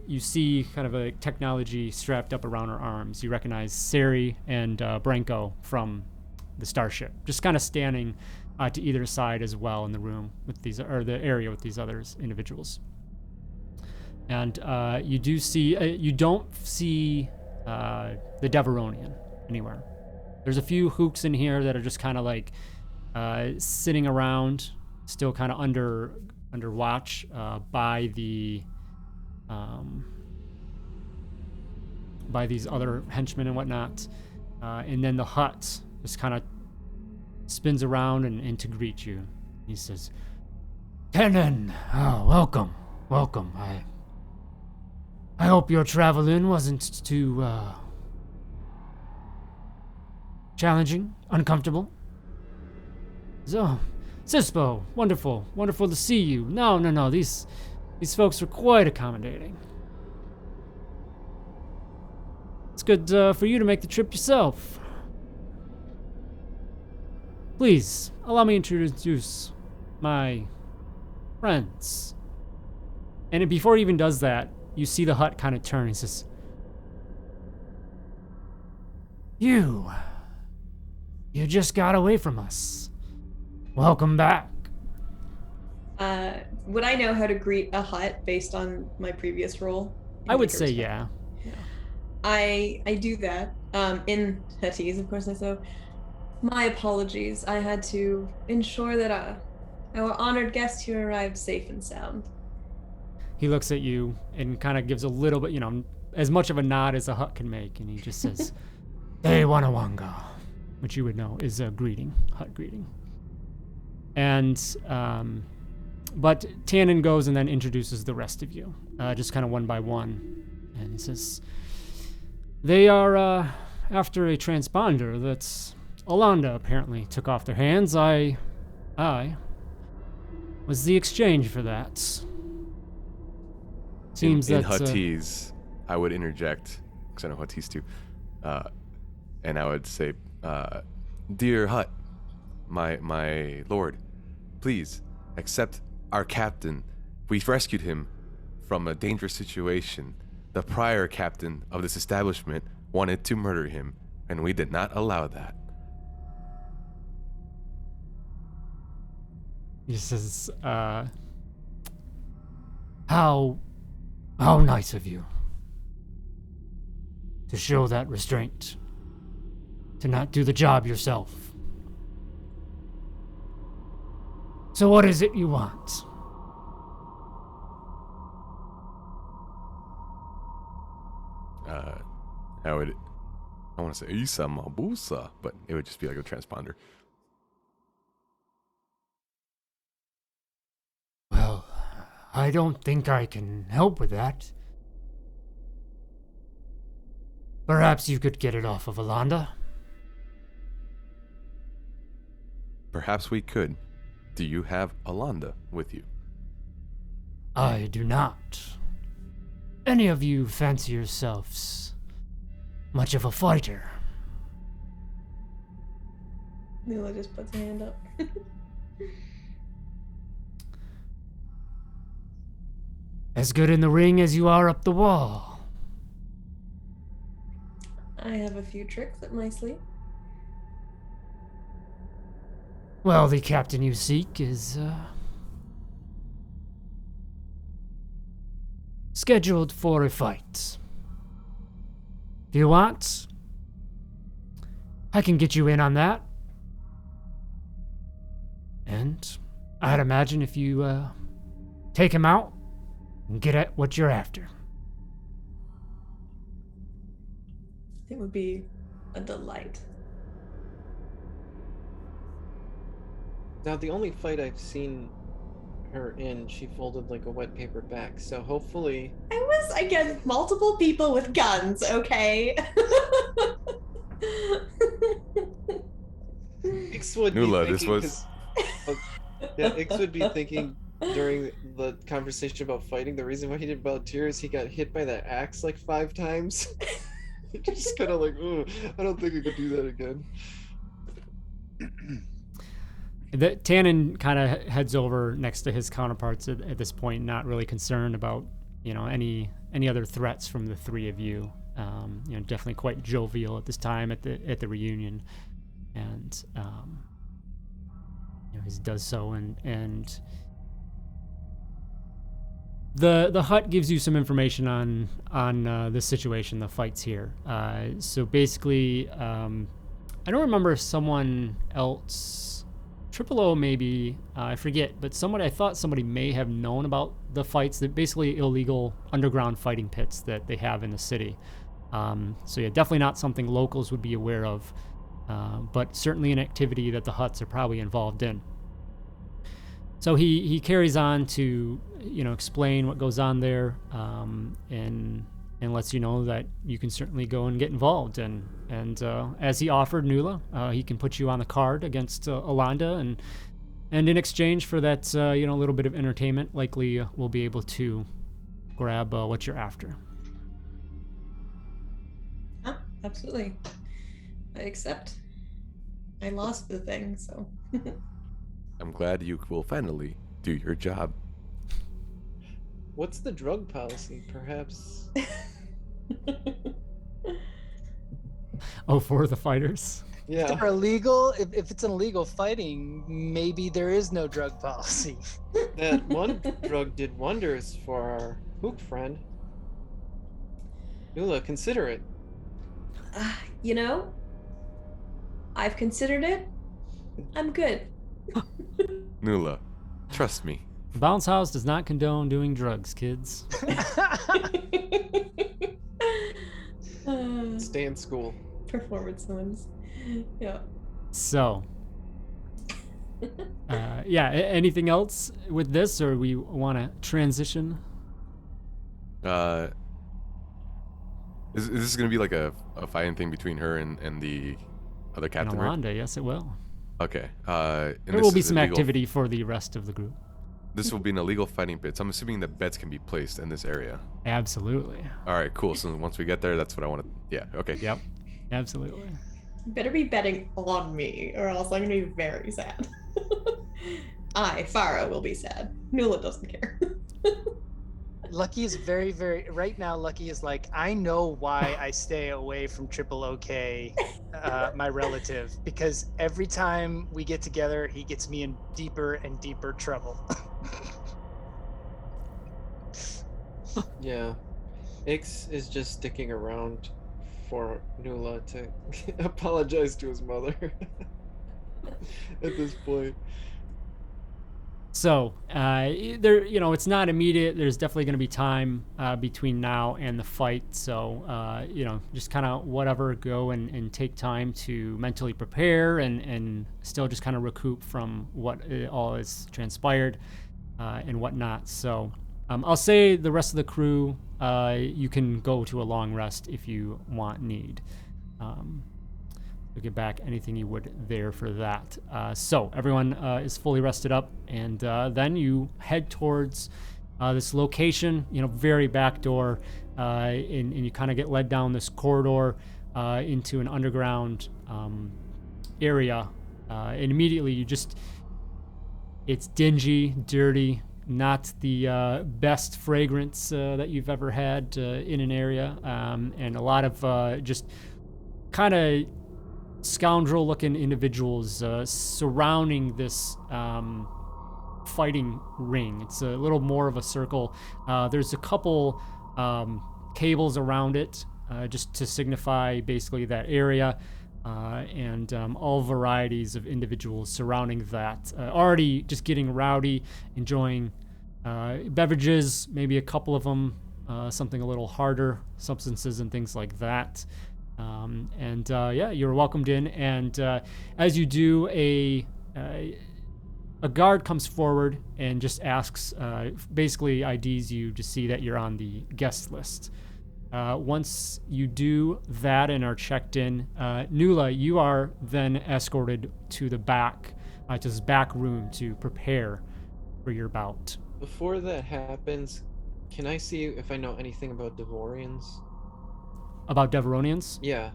You see kind of a technology strapped up around her arms. You recognize Sari and Branko from the starship, just kind of standing to either side as well in the room with these, or the area with these other individuals. And you don't see the Deveronian anywhere. There's a few hooks in here that are just kind of like sitting around, still kind of under watch by these other henchmen and whatnot. And then the Hutt just kind of spins around and to greet you. He says, "Kenan, welcome. I hope your travel in wasn't too challenging, uncomfortable. So, Sispo, wonderful to see you. No, these folks are quite accommodating. It's good for you to make the trip yourself. Please, allow me to introduce my friends." And before he even does that, you see the Hutt kind of turn and says, You just got away from us. Welcome back." Would I know how to greet a Hutt based on my previous role? I would say yeah. I do that. In Huttese, of course. So, my apologies. I had to ensure that our honored guest here arrived safe and sound. He looks at you and kind of gives a little bit, as much of a nod as a Hutt can make, and he just says, "Hey, Wanawanga," which you would know is a greeting, Hutt greeting. And, but Tannen goes and then introduces the rest of you, just kind of one by one. And he says, "They are, after a transponder that's Alanda apparently took off their hands. I was the exchange for that. Seems in that Huttese, I would interject, because I know Huttese too, and I would say, "Dear Hutt, my lord, please accept our captain. We've rescued him from a dangerous situation. The prior captain of this establishment wanted to murder him, and we did not allow that." He says, how nice of you to show that restraint, to not do the job yourself. So what is it you want?" I want to say Isa Mabusa, but it would just be like a transponder. Well, I don't think I can help with that. Perhaps you could get it off of Alanda? Perhaps we could. Do you have Alanda with you? I do not. Any of you fancy yourselves much of a fighter? Mila just puts a hand up. As good in the ring as you are up the wall. I have a few tricks up my sleeve. Well, the captain you seek is, scheduled for a fight. If you want, I can get you in on that. And I'd imagine if you, take him out and get at what you're after. It would be a delight. Now, the only fight I've seen her in, she folded like a wet paper back, so hopefully... I was against multiple people with guns, okay? Ix would Nula, be this thinking, was... yeah, Ix would be thinking during the conversation about fighting, the reason why he didn't volunteer is he got hit by that axe like 5 times. Just kind of like, oh, I don't think I could do that again. Tannen kind of heads over next to his counterparts at this point, not really concerned about any other threats from the three of you. Definitely quite jovial at this time at the reunion, and he does so, and the Hutt gives you some information on the situation, the fights here. So basically, I don't remember if someone else, Triple O maybe, I forget, but I thought somebody may have known about the fights, that basically illegal underground fighting pits that they have in the city. So yeah, definitely not something locals would be aware of, but certainly an activity that the Hutts are probably involved in. So he carries on to explain what goes on there, and lets you know that you can certainly go and get involved. And as he offered Nula, he can put you on the card against Alanda, and in exchange for that little bit of entertainment, likely we'll be able to grab what you're after. Yeah, absolutely. I accept. I lost the thing, so. I'm glad you will finally do your job. What's the drug policy? Perhaps. Oh, for the fighters? Yeah. If they're illegal, if it's an illegal fighting, maybe there is no drug policy. That one drug did wonders for our Hook friend. Nula, consider it. I've considered it. I'm good. Nula, trust me. Bounce House does not condone doing drugs, kids. Stay in school. Performance ones. Yeah. So, anything else with this, or we want to transition? Is this going to be like a fighting thing between her and the other And captain? Right? Alanda, yes, it will. Okay. There will be some activity for the rest of the group. This will be an illegal fighting pit. So I'm assuming that bets can be placed in this area. Absolutely. All right, cool. So once we get there, that's what I want to. Yeah. Okay. Yep. Absolutely. You better be betting on me, or else I'm gonna be very sad. Farah will be sad. Nula doesn't care. Lucky is very, very right now. Lucky is like, I know why I stay away from Triple OK, my relative, because every time we get together, he gets me in deeper and deeper trouble. Yeah. Ix is just sticking around for Nula to apologize to his mother at this point. So, it's not immediate. There's definitely going to be time between now and the fight. So, just kind of whatever, go and take time to mentally prepare and still just kind of recoup from what all is transpired and whatnot. So, I'll say the rest of the crew, you can go to a long rest if you need. Get back anything you would there for that. So everyone is fully rested up, and then you head towards this location, very back door, and you kind of get led down this corridor into an underground area, and immediately it's dingy, dirty, not the best fragrance that you've ever had in an area, and a lot of just kind of scoundrel-looking individuals surrounding this fighting ring. It's a little more of a circle. There's a couple cables around it just to signify basically that area, and all varieties of individuals surrounding that, already just getting rowdy, enjoying beverages, maybe a couple of them, something a little harder, substances and things like that. You're welcomed in, and as you do, a guard comes forward and just asks, basically IDs you to see that you're on the guest list. Once you do that and are checked in, Nula, you are then escorted to the back, to this back room to prepare for your bout. Before that happens, can I see if I know anything about Devorians? About Deveronians? Yeah.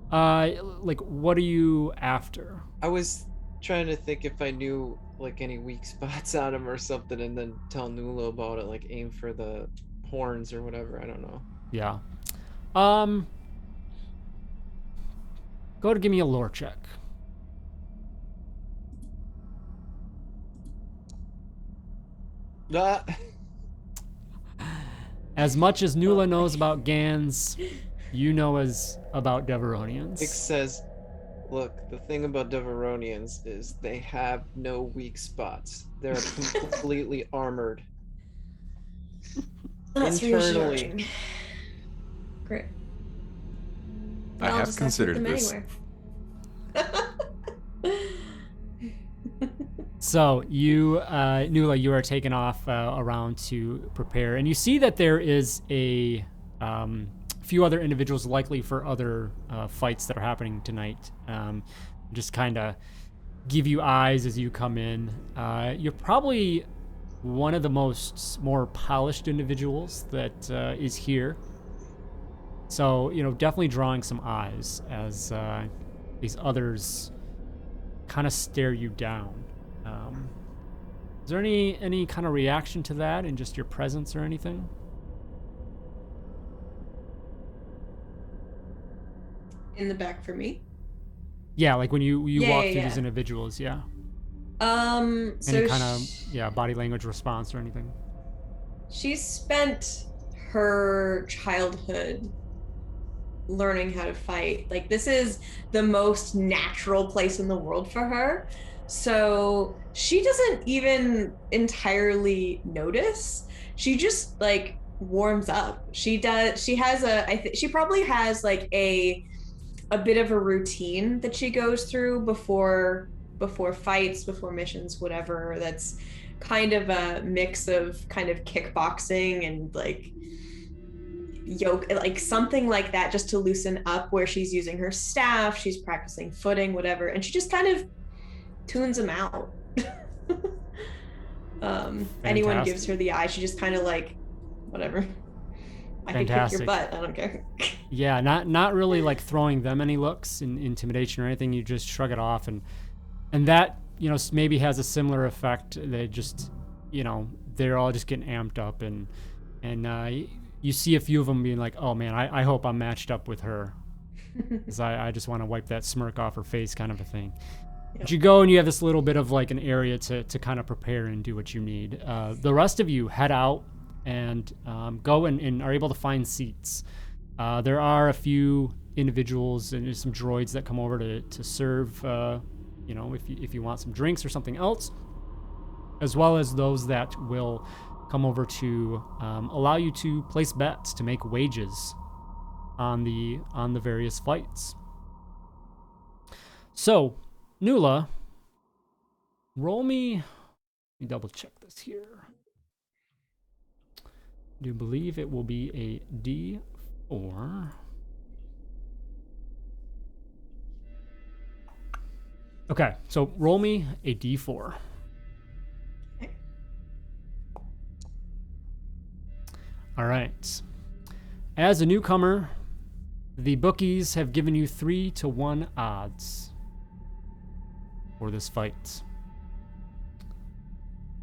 What are you after? I was trying to think if I knew like any weak spots on him or something, and then tell Nula about it, like aim for the horns or whatever. I don't know. Yeah. Go to give me a lore check. Ah. As much as Nula knows about Gans, you know about Deveronians. It says, look, the thing about Deveronians is they have no weak spots. They're completely armored. That's Internally. reassuring. Great. I I'll have just considered put them this. anywhere. So you, Nula, you are taken off around to prepare, and you see that there is a few other individuals likely for other fights that are happening tonight. Just kind of give you eyes as you come in. You're probably one of the more polished individuals that is here. So, definitely drawing some eyes as these others kind of stare you down. Is there any kind of reaction to that in just your presence or anything? In the back for me? Yeah, like when you walk through yeah. these individuals, yeah. So Any kind of body language response or anything? She spent her childhood learning how to fight. Like, this is the most natural place in the world for her. So she doesn't even entirely notice. She just like warms up. She probably has like a bit of a routine that she goes through before fights, before missions, whatever. That's kind of a mix of kind of kickboxing and like yoke, like something like that, just to loosen up, where she's using her staff, she's practicing footing, whatever, and she just kind of tunes them out. Anyone gives her the eye, she just kind of like, whatever. I could kick your butt, I don't care. Yeah, not really like throwing them any looks in intimidation or anything. You just shrug it off, and that maybe has a similar effect. They just they're all just getting amped up, and you see a few of them being like, oh man, I hope I'm matched up with her, because I just want to wipe that smirk off her face, kind of a thing. Yep. But you go and you have this little bit of like an area to kind of prepare and do what you need. The rest of you head out and go and are able to find seats. There are a few individuals and some droids that come over to serve, if you want some drinks or something else, as well as those that will come over to allow you to place bets, to make wagers on the various fights. So, Nula, roll me. Let me double check this here. I do believe it will be a D4. Okay, so roll me a D4. All right. As a newcomer, the bookies have given you 3-1 odds for this fight.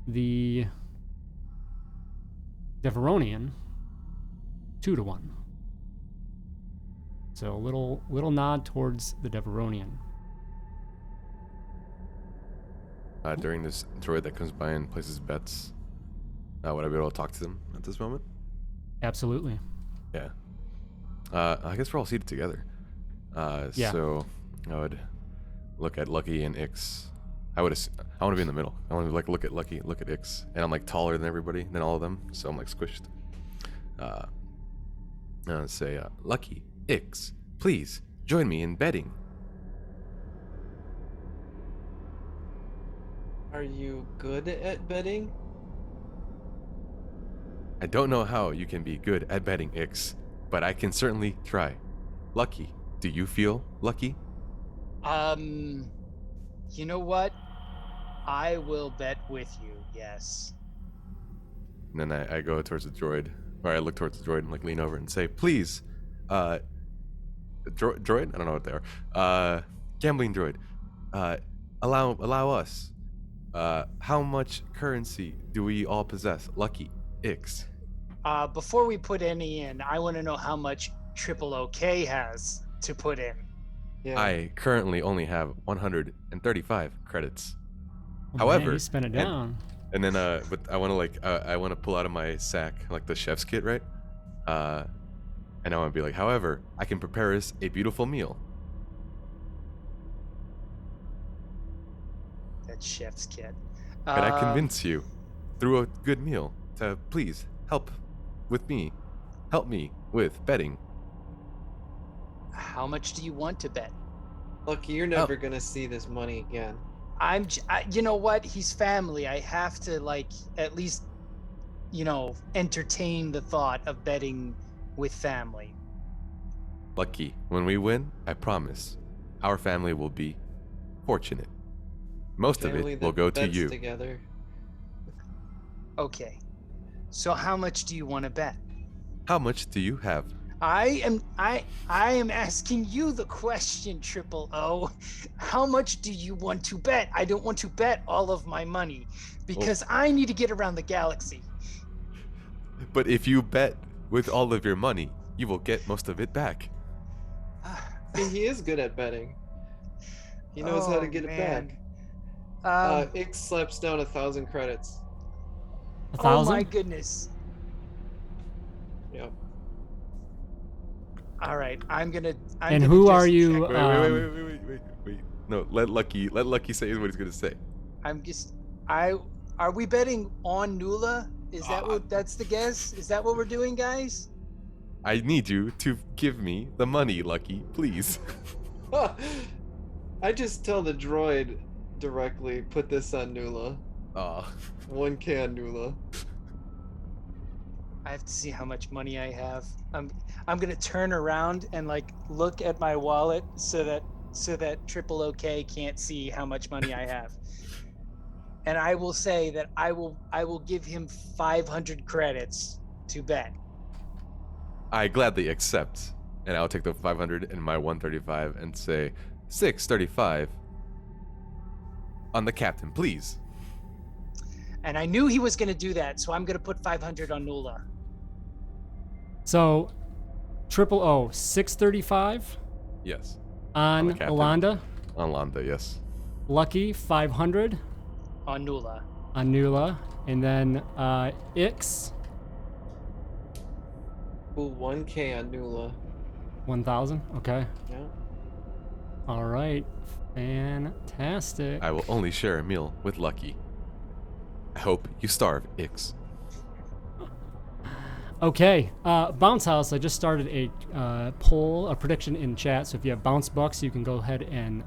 The Deveronian, 2-1. So a little nod towards the Deveronian. During this droid that comes by and places bets, would I be able to talk to them at this moment? Absolutely. Yeah. I guess we're all seated together. Yeah. So I would look at Lucky and Ix. I want to be in the middle. I want to like look at Lucky, look at Ix, and I'm like taller than everybody, than all of them, so I'm like squished. And I'd say, Lucky, Ix, please join me in betting. Are you good at betting? I don't know how you can be good at betting, Ix, but I can certainly try. Lucky, do you feel lucky? You know what? I will bet with you, yes. And then I go towards the droid, or I look towards the droid and like lean over and say, please, droid? I don't know what they are. Gambling droid. allow us. How much currency do we all possess? Lucky, Ix. Before we put any in, I want to know how much Triple OK has to put in. Yeah. I currently only have 135 credits. Oh, However, man, you spent it down. And then, but I want to pull out of my sack like the chef's kit, right? And I want to be like, however, I can prepare us a beautiful meal. That chef's kit. Can I convince you through a good meal to please help me with betting? How much do you want to bet? Lucky, you're never gonna see this money again. You know what? He's family. I have to at least, entertain the thought of betting with family. Lucky, when we win, I promise, our family will be fortunate. Most of Family it will that go to bets you. Together. Okay. So how much do you want to bet? How much do you have? I am asking you the question, Triple O. How much do you want to bet? I don't want to bet all of my money because I need to get around the galaxy. But if you bet with all of your money, you will get most of it back. See, he is good at betting. He knows how to get it back. Ix slaps down 1,000 credits. 1,000? Oh my goodness. Yep. All right, I'm gonna who are just you? Wait. No, let Lucky say what he's gonna say. Are we betting on Nula? Is that that's the guess? Is that what we're doing, guys? I need you to give me the money, Lucky, please. I just tell the droid directly, put this on Nula. 1K on Nula. I have to see how much money I have. I'm gonna turn around and look at my wallet so that Triple OK can't see how much money I have. And I will say that I will give him 500 credits to bet. I gladly accept, and I'll take the 500 and my 135 and say 635 on the captain, please. And I knew he was gonna do that, so I'm gonna put 500 on Nula. So, Triple O, 635 Yes. on the captain. Alanda. On Landa, yes. Lucky, 500 On Nula. on Nula. And then Ix, Ooh, 1K on Nula. 1,000. Okay. Yeah. All right. Fantastic. I will only share a meal with Lucky. I hope you starve, Ix. Okay, Bounce House, I just started a poll, a prediction in chat, so if you have Bounce Bucks, you can go ahead and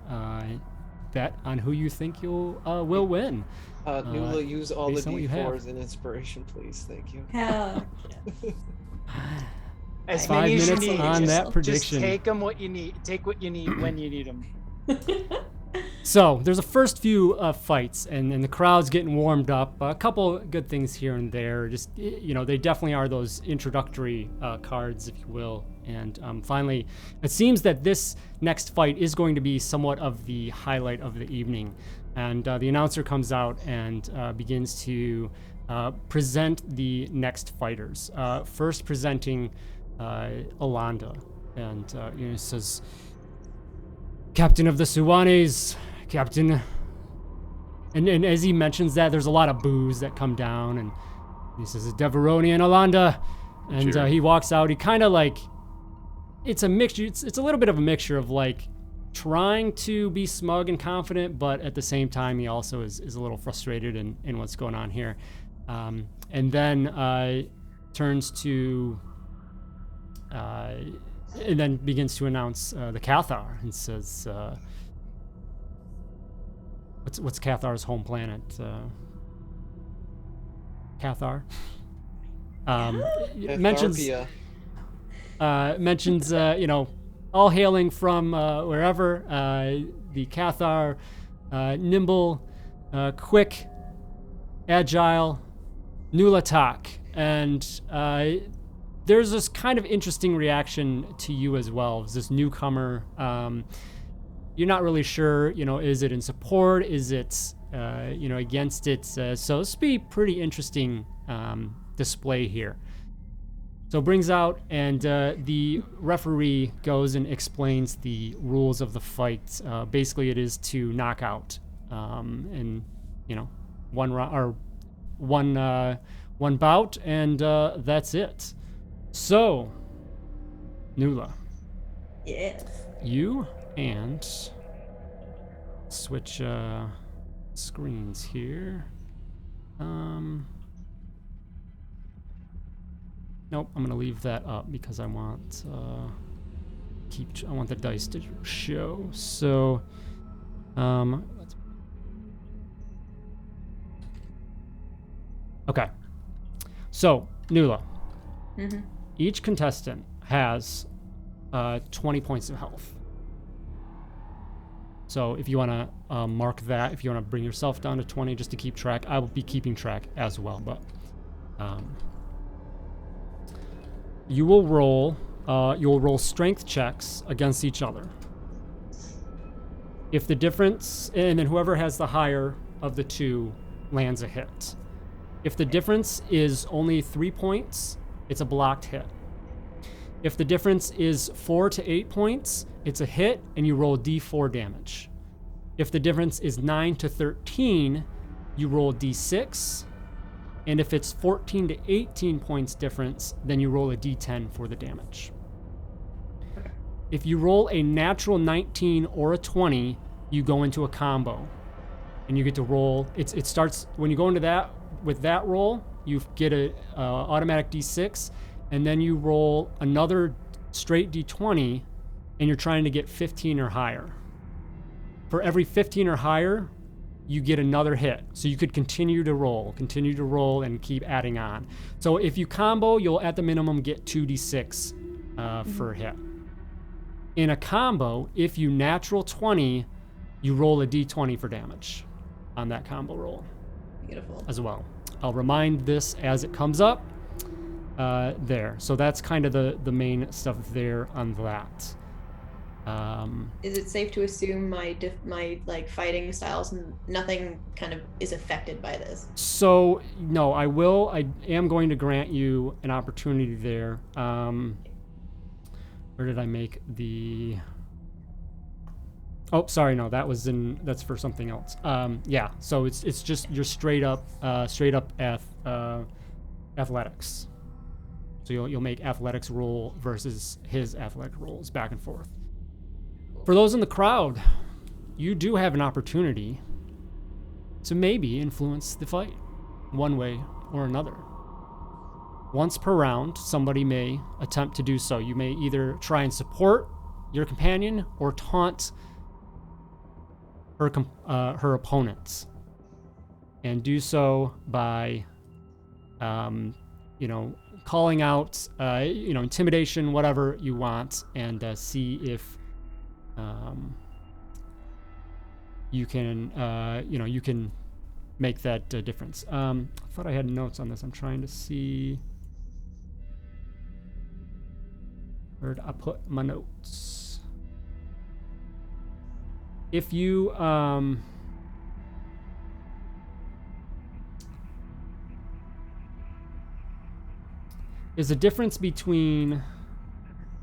bet on who you think will win. Nula, use all the based on what you have. D4s in inspiration, please. Thank you. Hell. As 5 many as you minutes need. on Just- that prediction. Just take them what you need. Take what you need when you need them. So there's a first few fights, and the crowd's getting warmed up. A couple good things here and there. Just they definitely are those introductory cards, if you will. And finally, it seems that this next fight is going to be somewhat of the highlight of the evening. And the announcer comes out and begins to present the next fighters. First presenting Alanda, and says, "Captain of the Suwanes, Captain." And as he mentions that, there's a lot of boos that come down, and he says, "Deveroni and Alanda," and he walks out. He kind of it's a mixture. It's a little bit of a mixture of trying to be smug and confident, but at the same time, he also is a little frustrated in what's going on here. And then turns to and then begins to announce the Cathar and says, "What's Cathar's home planet? Cathar." Mentions all hailing from wherever, the Cathar, nimble, quick, agile, Nulatak, and there's this kind of interesting reaction to you as well as this newcomer. you're not really sure, is it in support? Is it, against it? So this would be pretty interesting display here. So brings out, and the referee goes and explains the rules of the fight. Basically, it is to knock out, in one round or one bout, and that's it. So, Nula. Yes. You and switch screens here. Nope, I'm gonna leave that up because I want I want the dice to show. So, okay. So, Nula. Mm-hmm. Each contestant has 20 points of health. So if you want to mark that, if you want to bring yourself down to 20 just to keep track, I will be keeping track as well. But you will roll strength checks against each other. If the difference, and then whoever has the higher of the two lands a hit. If the difference is only 3 points, it's a blocked hit. If the difference is 4 to 8 points, it's a hit and you roll D4 damage. If the difference is 9 to 13, you roll D6. And if it's 14 to 18 points difference, then you roll a D10 for the damage. If you roll a natural 19 or a 20, you go into a combo. And you get to roll, it starts, when you go into that, with that roll, you get a automatic D6, and then you roll another straight D20, and you're trying to get 15 or higher. For every 15 or higher, you get another hit. So you could continue to roll, and keep adding on. So if you combo, you'll at the minimum get 2d6 for a hit. In a combo, if you natural 20, you roll a d20 for damage on that combo roll. Beautiful. As well. I'll remind this as it comes up there. So that's kind of the main stuff there on that. Is it safe to assume my like fighting styles and nothing kind of is affected by this? So no, I am going to grant you an opportunity there. Where did I make the? Oh, sorry, no, that's for something else. Yeah, so it's just your straight up athletics. So you'll make athletics roll versus his athletic rolls back and forth. For those in the crowd, you do have an opportunity to maybe influence the fight one way or another. Once per round, somebody may attempt to do so. You may either try and support your companion or taunt her opponents, and do so by, calling out, intimidation, whatever you want, and see if you can make that difference. I thought I had notes on this. I'm trying to see. Where did I put my notes? If you is a difference between,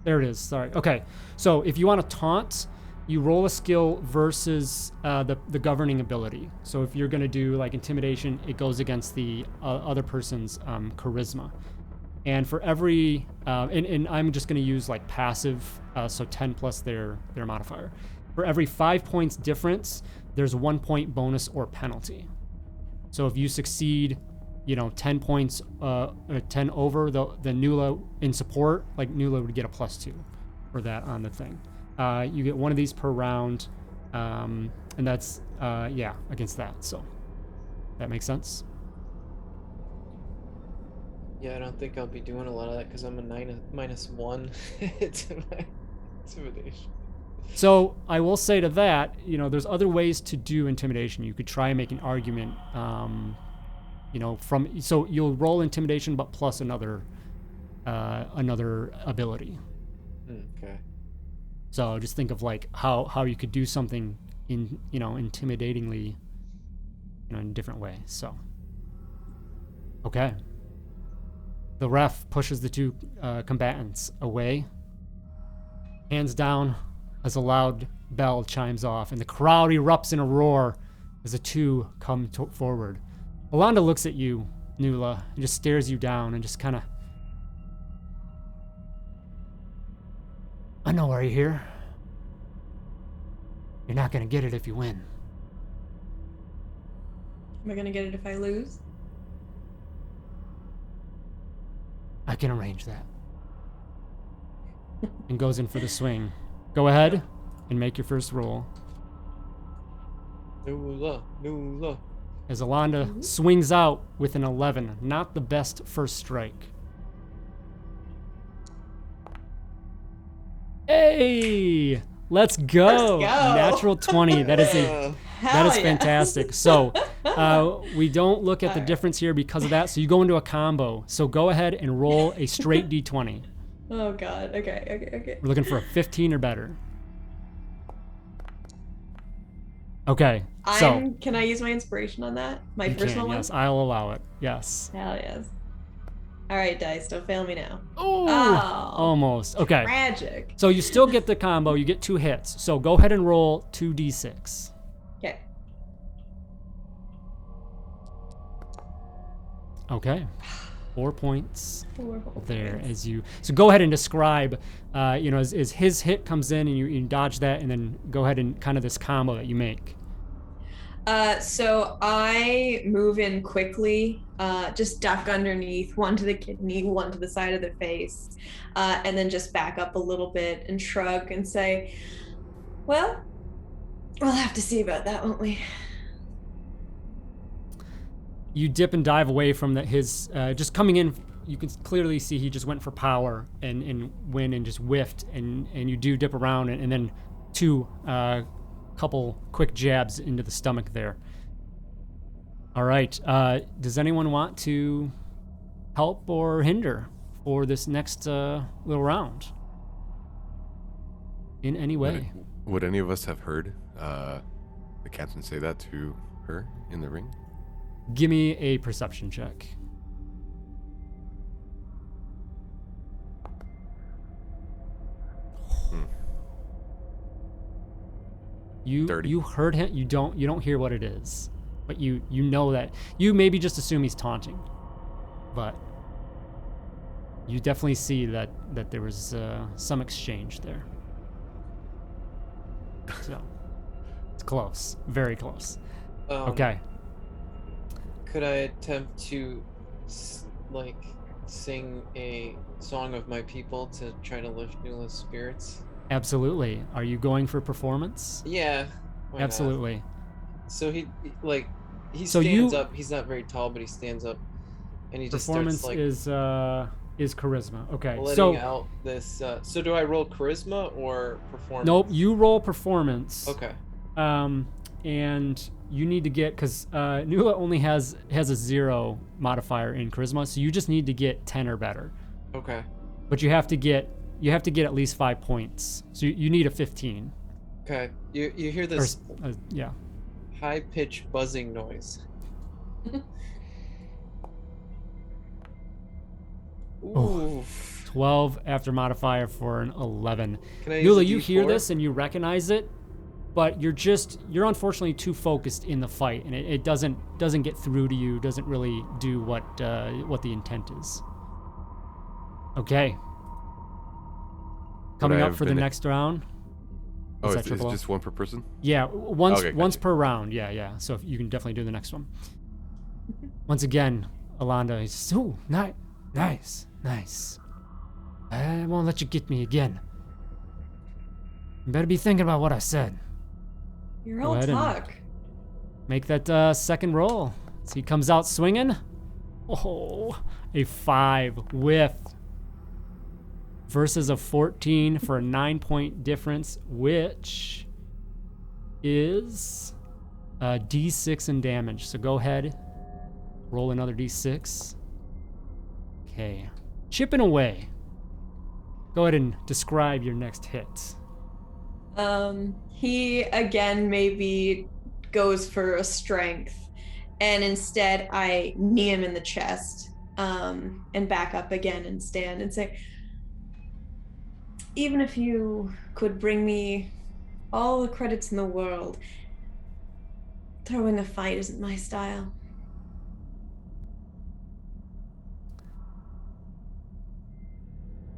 there it is, sorry. Okay, so if you want to taunt, you roll a skill versus the governing ability. So if you're going to do like intimidation, it goes against the other person's charisma. And for every, and I'm just going to use like passive, so 10 plus their modifier. For every 5 points difference, there's 1 point bonus or penalty. So if you succeed, 10 points, 10 over the Nula in support, like Nula would get a +2 for that on the thing. You get one of these per round, and that's, against that. So that makes sense? Yeah, I don't think I'll be doing a lot of that because I'm a -1 to my intimidation. So I will say to that, there's other ways to do intimidation. You could try and make an argument, so you'll roll intimidation, but plus another ability. Okay. So just think of like how you could do something intimidatingly, in a different way. So, okay. The ref pushes the two combatants away. Hands down as a loud bell chimes off, and the crowd erupts in a roar as the two come forward. Alonda looks at you, Nula, and just stares you down and just kind of... I know why you're here. You're not going to get it if you win. Am I gonna get it if I lose? I can arrange that. And goes in for the swing. Go ahead and make your first roll. Nula. As Alonda swings out with an 11. Not the best first strike. Hey! Let's go! Natural 20. That is fantastic. So we don't look at the difference here because of that. So you go into a combo. So go ahead and roll a straight D20. Oh God. Okay. We're looking for a 15 or better. Okay. So can I use my inspiration on that? My personal one? Yes, I'll allow it. Yes. Hell yes. All right, dice, don't fail me now. Oh, almost. Okay. Tragic. So you still get the combo. You get 2 hits. So go ahead and roll 2d6. Okay. Okay. 4 points 4 whole there points. as you. So go ahead and describe, as his hit comes in and you dodge that, and then go ahead and kind of this combo that you make. So I move in quickly, just duck underneath, one to the kidney, one to the side of the face, and then just back up a little bit and shrug and say, well, we'll have to see about that, won't we? You dip and dive away from his just coming in. You can clearly see he just went for power and went and just whiffed, and you do dip around and then 2 couple quick jabs into the stomach there. All right. Does anyone want to help or hinder for this next little round in any way? Would any of us have heard the captain say that to her in the ring? Give me a perception check. You heard him. You don't hear what it is, but you know that you maybe just assume he's taunting, but you definitely see that there was some exchange there. So it's close, very close. Okay. Could I attempt to sing a song of my people to try to lift Nula's spirits? Absolutely. Are you going for performance? Yeah. Why Absolutely. not? So he stands up. He's not very tall, but he stands up, and he just performance starts is charisma. Okay. Letting out this. So do I roll charisma or performance? Nope. You roll performance. Okay. And you need to get, because Nula only has a 0 modifier in charisma, so you just need to get 10 or better. Okay. But you have to get at least 5 points. So you need a 15. Okay. You hear this yeah. high-pitched buzzing noise. Ooh. 12 after modifier for an 11. Nula, you hear this and you recognize it, but you're unfortunately too focused in the fight, and it doesn't get through to you, doesn't really do what the intent is. Okay. Coming up for the next round. Oh, is it just one per person? Yeah, once gotcha. per round. Yeah. So you can definitely do the next one. Once again, Alonda is, ooh, nice. I won't let you get me again. You better be thinking about what I said. You're all talk. Make that second roll. So he comes out swinging. Oh, a 5 whiff. Versus a 14 for a 9-point difference, which is a D6 in damage. So go ahead, roll another D6. Okay, chipping away. Go ahead and describe your next hit. He again maybe goes for a strength, and instead I knee him in the chest, and back up again and stand and say, even if you could bring me all the credits in the world, throwing a fight isn't my style.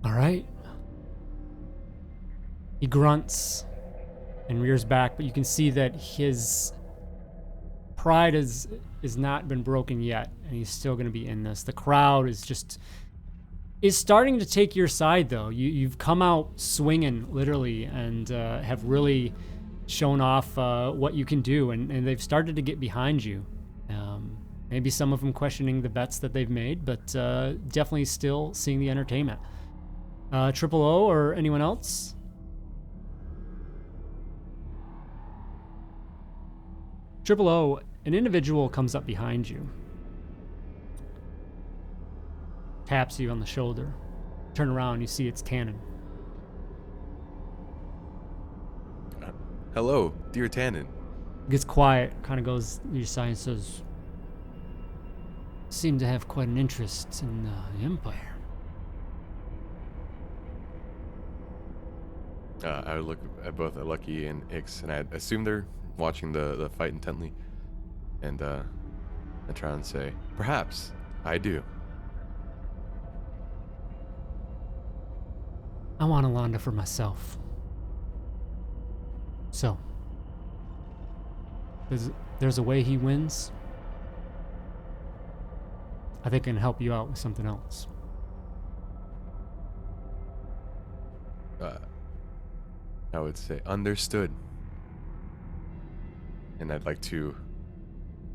All right. He grunts and rears back, but you can see that his pride is not been broken yet, and he's still going to be in this. The crowd is starting to take your side, though. You've come out swinging, literally, and have really shown off what you can do, and they've started to get behind you. Maybe some of them questioning the bets that they've made, but definitely still seeing the entertainment. Triple O or anyone else? Triple O, an individual comes up behind you, taps you on the shoulder. Turn around, you see it's Tannen. Hello, dear Tannen. Gets quiet, kind of goes to your side and says, seem to have quite an interest in the Empire. I would look at both Lucky and Ix, and I assume they're watching the fight intently. And I try and say, perhaps I do. I want Alonda for myself. So, there's a way he wins. I think I can help you out with something else. I would say understood. And I'd like to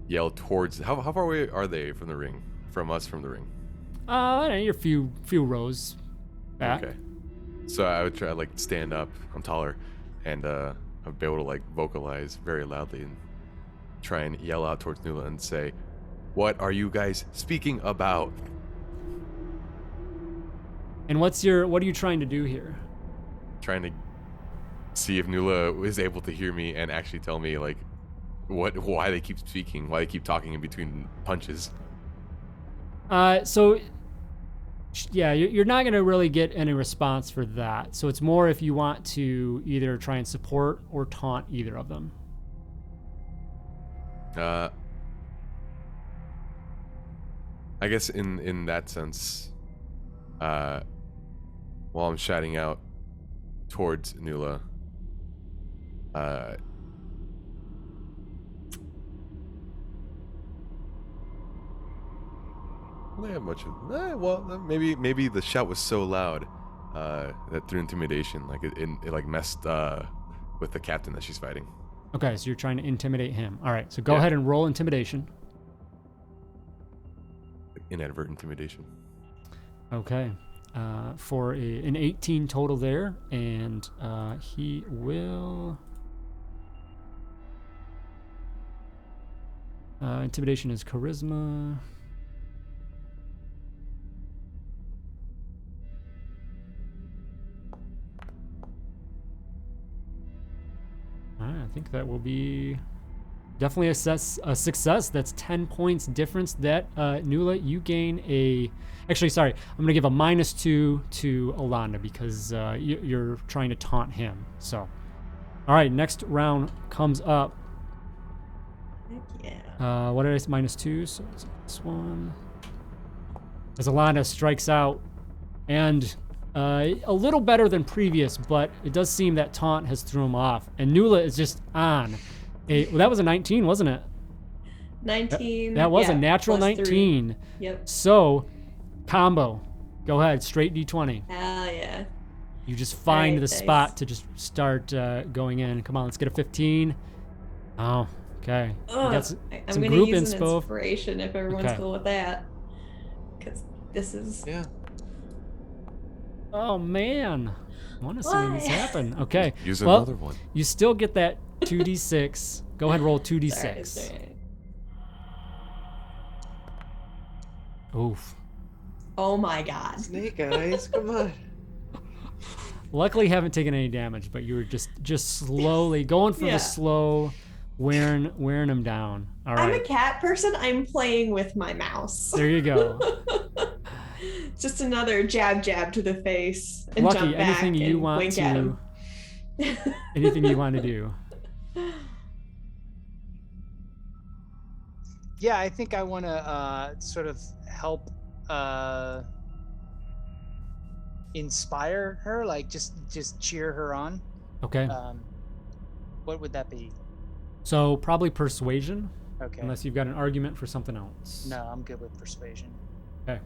yell towards. How far away are they from the ring? From us, from the ring? I don't know, you're a few rows back. Okay. So I would try to stand up. I'm taller, and I'd be able to vocalize very loudly and try and yell out towards Nula and say, "What are you guys speaking about?" And what are you trying to do here? Trying to see if Nula is able to hear me and actually tell me why they keep speaking, why they keep talking in between punches. So yeah, you're not going to really get any response for that. So it's more if you want to either try and support or taunt either of them. I guess in that sense, while I'm shouting out towards Nula, I don't have much of. Well, maybe the shout was so loud that through intimidation, it messed with the captain that she's fighting. Okay, so you're trying to intimidate him. All right, so go ahead and roll intimidation. Inadvertent intimidation. Okay, for an 18 total there, and he will. Intimidation is charisma. I think that will be definitely a success. That's 10 points difference. That Nula, you gain a. Actually, sorry, I'm gonna give a -2 to Alonda because you're trying to taunt him. So, all right, next round comes up. Heck yeah. What did I say? -2. So it's this one. As Alonda strikes out, and a little better than previous, but it does seem that taunt has threw him off. And Nula is just on. Well, that was a 19, wasn't it? 19. That was a natural +3. 19. Yep. So, combo. Go ahead, straight D20. Hell yeah. You just find Alright, the thanks. spot to just start going in. Come on, let's get a 15. Oh, okay. We got I'm some gonna group use an inspo. inspiration if everyone's Okay. cool with that. Because this is. Yeah. Oh, man. I want to see this Why? happen. Okay. Use Well, another one. You still get that 2d6. Go ahead and roll 2d6. Sorry. Oof. Oh my god. Snake eyes, come on. Luckily, haven't taken any damage, but you were just slowly going for the slow, wearing them down. All right. I'm a cat person. I'm playing with my mouse. There you go. Just another jab to the face and Lucky, jump back anything you and want wink at him. Anything you want to do. Yeah, I think I want to sort of help inspire her, like just cheer her on. Okay. What would that be? So probably persuasion. Okay. Unless you've got an argument for something else. No, I'm good with persuasion. Okay.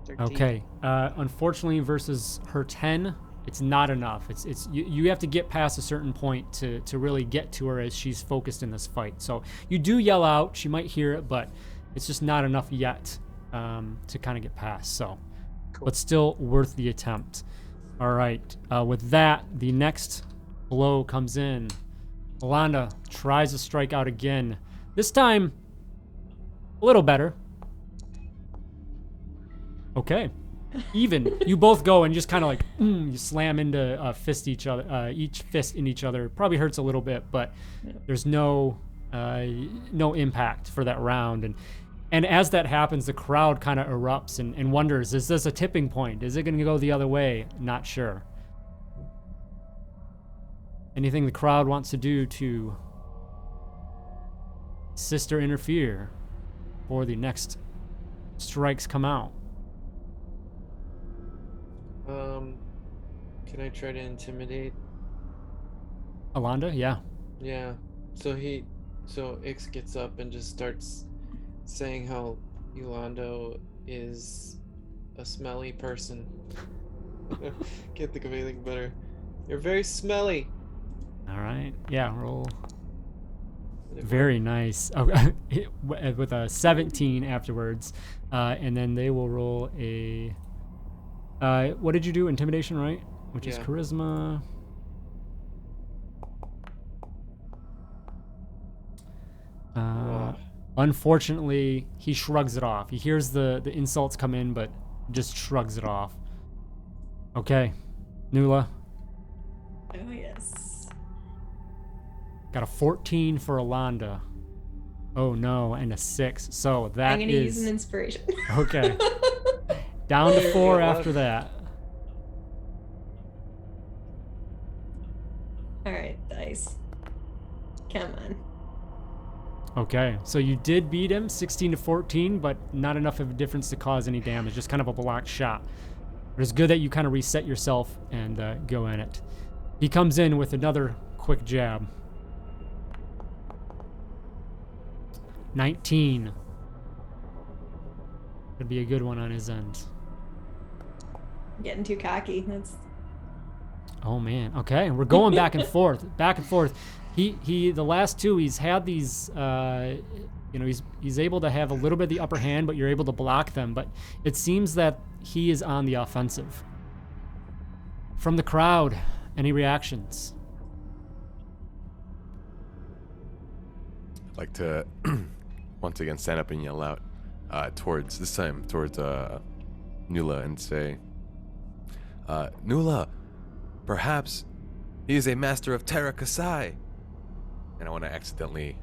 13. Okay. Unfortunately, versus her 10, it's not enough. It's you have to get past a certain point to really get to her as she's focused in this fight. So you do yell out. She might hear it, but it's just not enough yet to kind of get past. So, Cool. but still worth the attempt. All right. With that, the next blow comes in. Alanda tries to strike out again. This time, a little better. Okay. Even. You both go and just kind of like, you slam into each fist in each other. Probably hurts a little bit, but there's no impact for that round. And as that happens, the crowd kind of erupts and wonders, is this a tipping point? Is it going to go the other way? Not sure. Anything the crowd wants to do to assist or interfere before the next strikes come out? Can I try to intimidate? Alanda? Yeah. Yeah. So Ix gets up and just starts saying how Yolando is a smelly person. Can't think of anything better. You're very smelly. All right. Yeah, roll. Very nice. Oh, with a 17 afterwards. And then they will roll a... what did you do? Intimidation, right? Which is charisma. Unfortunately, he shrugs it off. He hears the insults come in, but just shrugs it off. Okay. Nula. Oh, yes. Got a 14 for Alanda. Oh, no, and a 6. So that I'm going to use an inspiration. Okay. Down to 4 after that. All right, dice. Come on. Okay, so you did beat him, 16 to 14, but not enough of a difference to cause any damage. Just kind of a blocked shot. But it's good that you kind of reset yourself and go in it. He comes in with another quick jab. 19. Could be a good one on his end. Getting too cocky. That's... Oh man. Okay, we're going back and forth, back and forth. He the last two he's had these he's able to have a little bit of the upper hand, but you're able to block them. But it seems that he is on the offensive. From the crowd, any reactions? I'd like to once again stand up and yell out towards Nula and say, Nula, perhaps he is a master of Terra Kasai. And I want to accidentally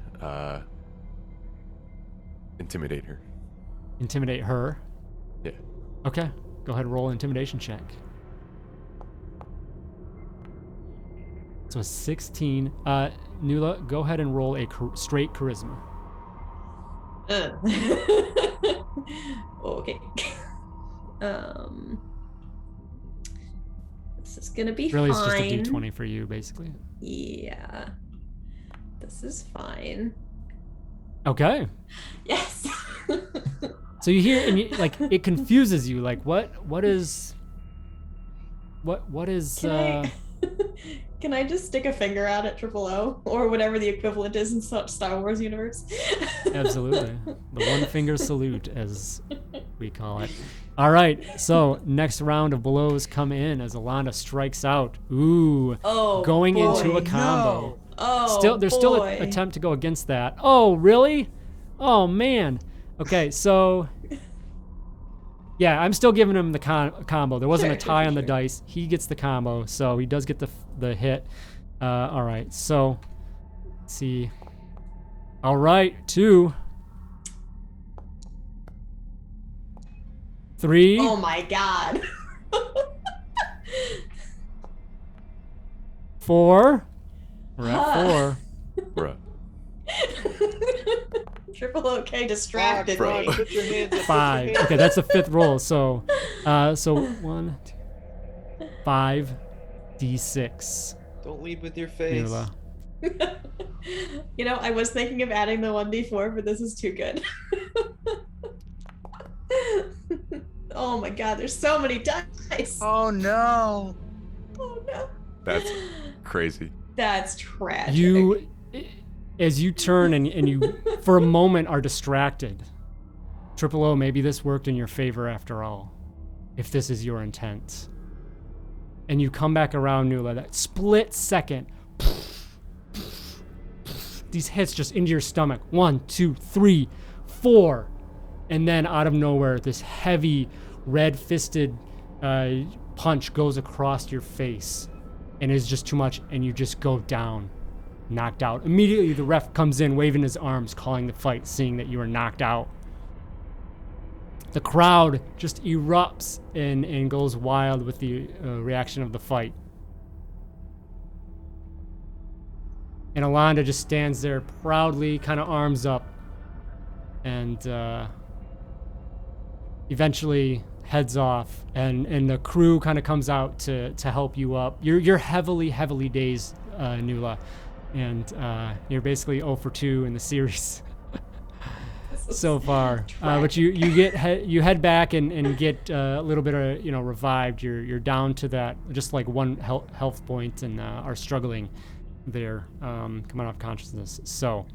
intimidate her. Intimidate her? Yeah. Okay, go ahead and roll an intimidation check. So a 16. Nula, go ahead and roll a straight charisma. Okay. This is gonna be really, fine. It's just a d20 for you, basically. Yeah. This is fine. Okay. Yes. So you hear, and it confuses you. Like, what is? Can I just stick a finger out at O or whatever the equivalent is in Star Wars universe? Absolutely. The one finger salute, as we call it. All right. So next round of blows come in as Alanda strikes out. Ooh. Oh, going boy, into a combo. No. Oh, there's still an attempt to go against that. Oh, really? Oh man. Okay, so Yeah, I'm still giving him the combo. There wasn't a tie on the Sure. dice. He gets the combo, so he does get the hit. All right, so let's see. All right, 2, 3, Oh my god. 4. We're at 4. Bruh. Triple OK distracted Bro. me. Put your hands up. 5. Okay, that's the 5th roll. So 1, 2, 5, D6. Don't lead with your face. Nula. You know, I was thinking of adding the 1d4, but this is too good. Oh my god, there's so many dice. Oh no. Oh no. That's crazy. That's tragic. You, as you turn and you, for a moment, are distracted. Triple O, maybe this worked in your favor after all, if this is your intent. And you come back around, Nula, that split second. These hits just into your stomach. 1, 2, 3, 4. And then out of nowhere, this heavy, red-fisted punch goes across your face. And is just too much, and you just go down, knocked out. Immediately, the ref comes in, waving his arms, calling the fight, seeing that you are knocked out. The crowd just erupts and goes wild with the reaction of the fight. And Alonda just stands there proudly, kind of arms up, and eventually heads off, and the crew kind of comes out to help you up. You're heavily dazed, Nula, and you're basically 0 for 2 in the series so far. But you head back and get a little bit of revived. You're down to that just like 1 health point and are struggling there, coming off consciousness. So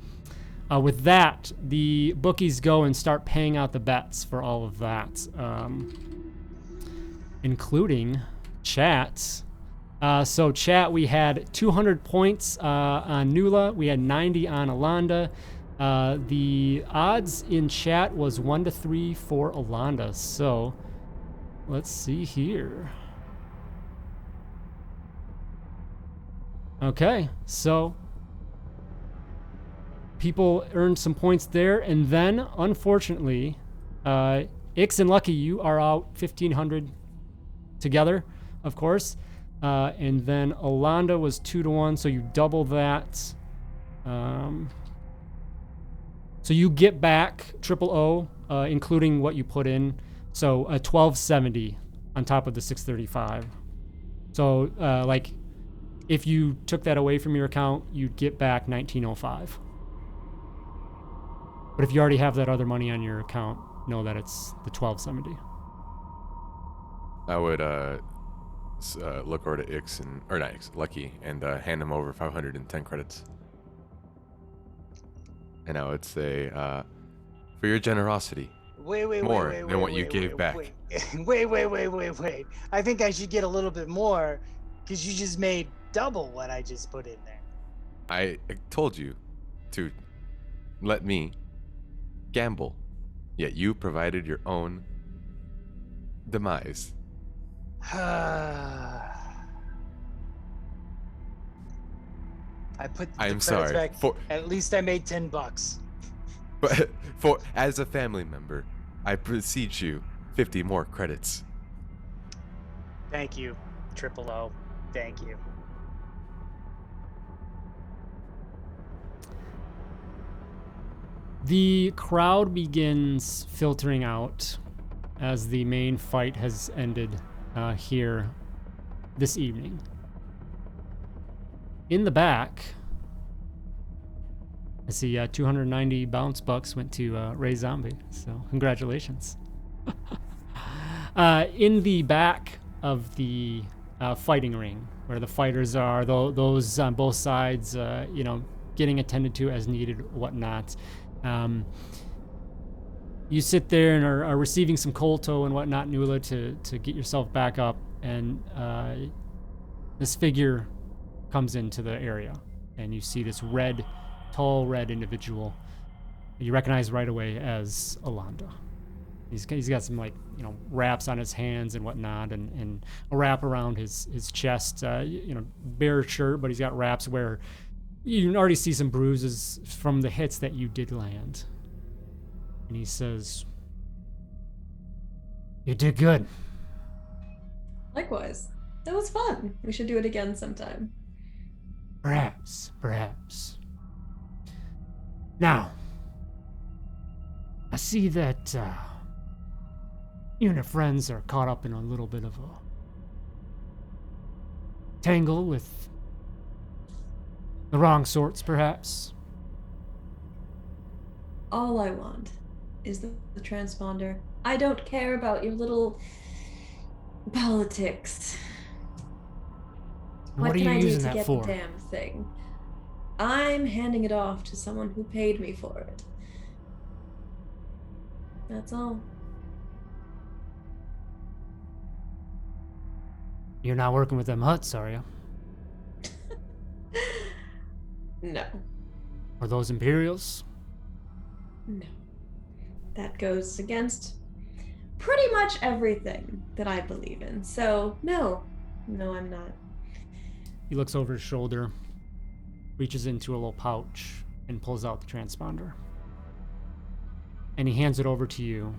with that, the bookies go and start paying out the bets for all of that, including chat. So chat, we had 200 points on Nula. We had 90 on Alonda. The odds in chat was 1-3 for Alonda. So let's see here. Okay, so people earned some points there, and then unfortunately, Ix and Lucky, you are out 1,500 together, of course, and then Alonda was 2-1, so you double that. So you get back triple O, including what you put in, so 1,270 on top of the 635. So like, if you took that away from your account, you'd get back 1,905. But if you already have that other money on your account, know that it's the 1,270. I would look over to Ix or not Ix, Lucky, and hand him over 510 credits. And I would say, for your generosity, Wait, more wait, than what wait, you gave wait, back. Wait. I think I should get a little bit more because you just made double what I just put in there. I told you to let me gamble, yet you provided your own demise. I put the I'm credits sorry. back. At least I made $10. But as a family member, I beseech you 50 more credits. Thank you, Triple O. Thank you. The crowd begins filtering out as the main fight has ended here this evening. In the back, I see 290 bounce bucks went to Ray Zombie, so congratulations. In the back of the fighting ring, where the fighters are, those on both sides, getting attended to as needed, whatnot. You sit there and are receiving some colto and whatnot, Nula, to get yourself back up, and this figure comes into the area, and you see this tall red individual you recognize right away as Alonda. He's got some like wraps on his hands and whatnot, and a wrap around his chest. Bare shirt, but he's got wraps where you can already see some bruises from the hits that you did land. And he says, "You did good." Likewise. That was fun. We should do it again sometime. Perhaps. Now, I see that you and your friends are caught up in a little bit of a tangle with the wrong sorts, perhaps. All I want is the transponder. I don't care about your little politics. What are can you I do using to that get for? the damn thing? I'm handing it off to someone who paid me for it. That's all. You're not working with them Hutts, are you? No. Or those Imperials? No. That goes against pretty much everything that I believe in. So, no. No, I'm not. He looks over his shoulder, reaches into a little pouch, and pulls out the transponder. And he hands it over to you.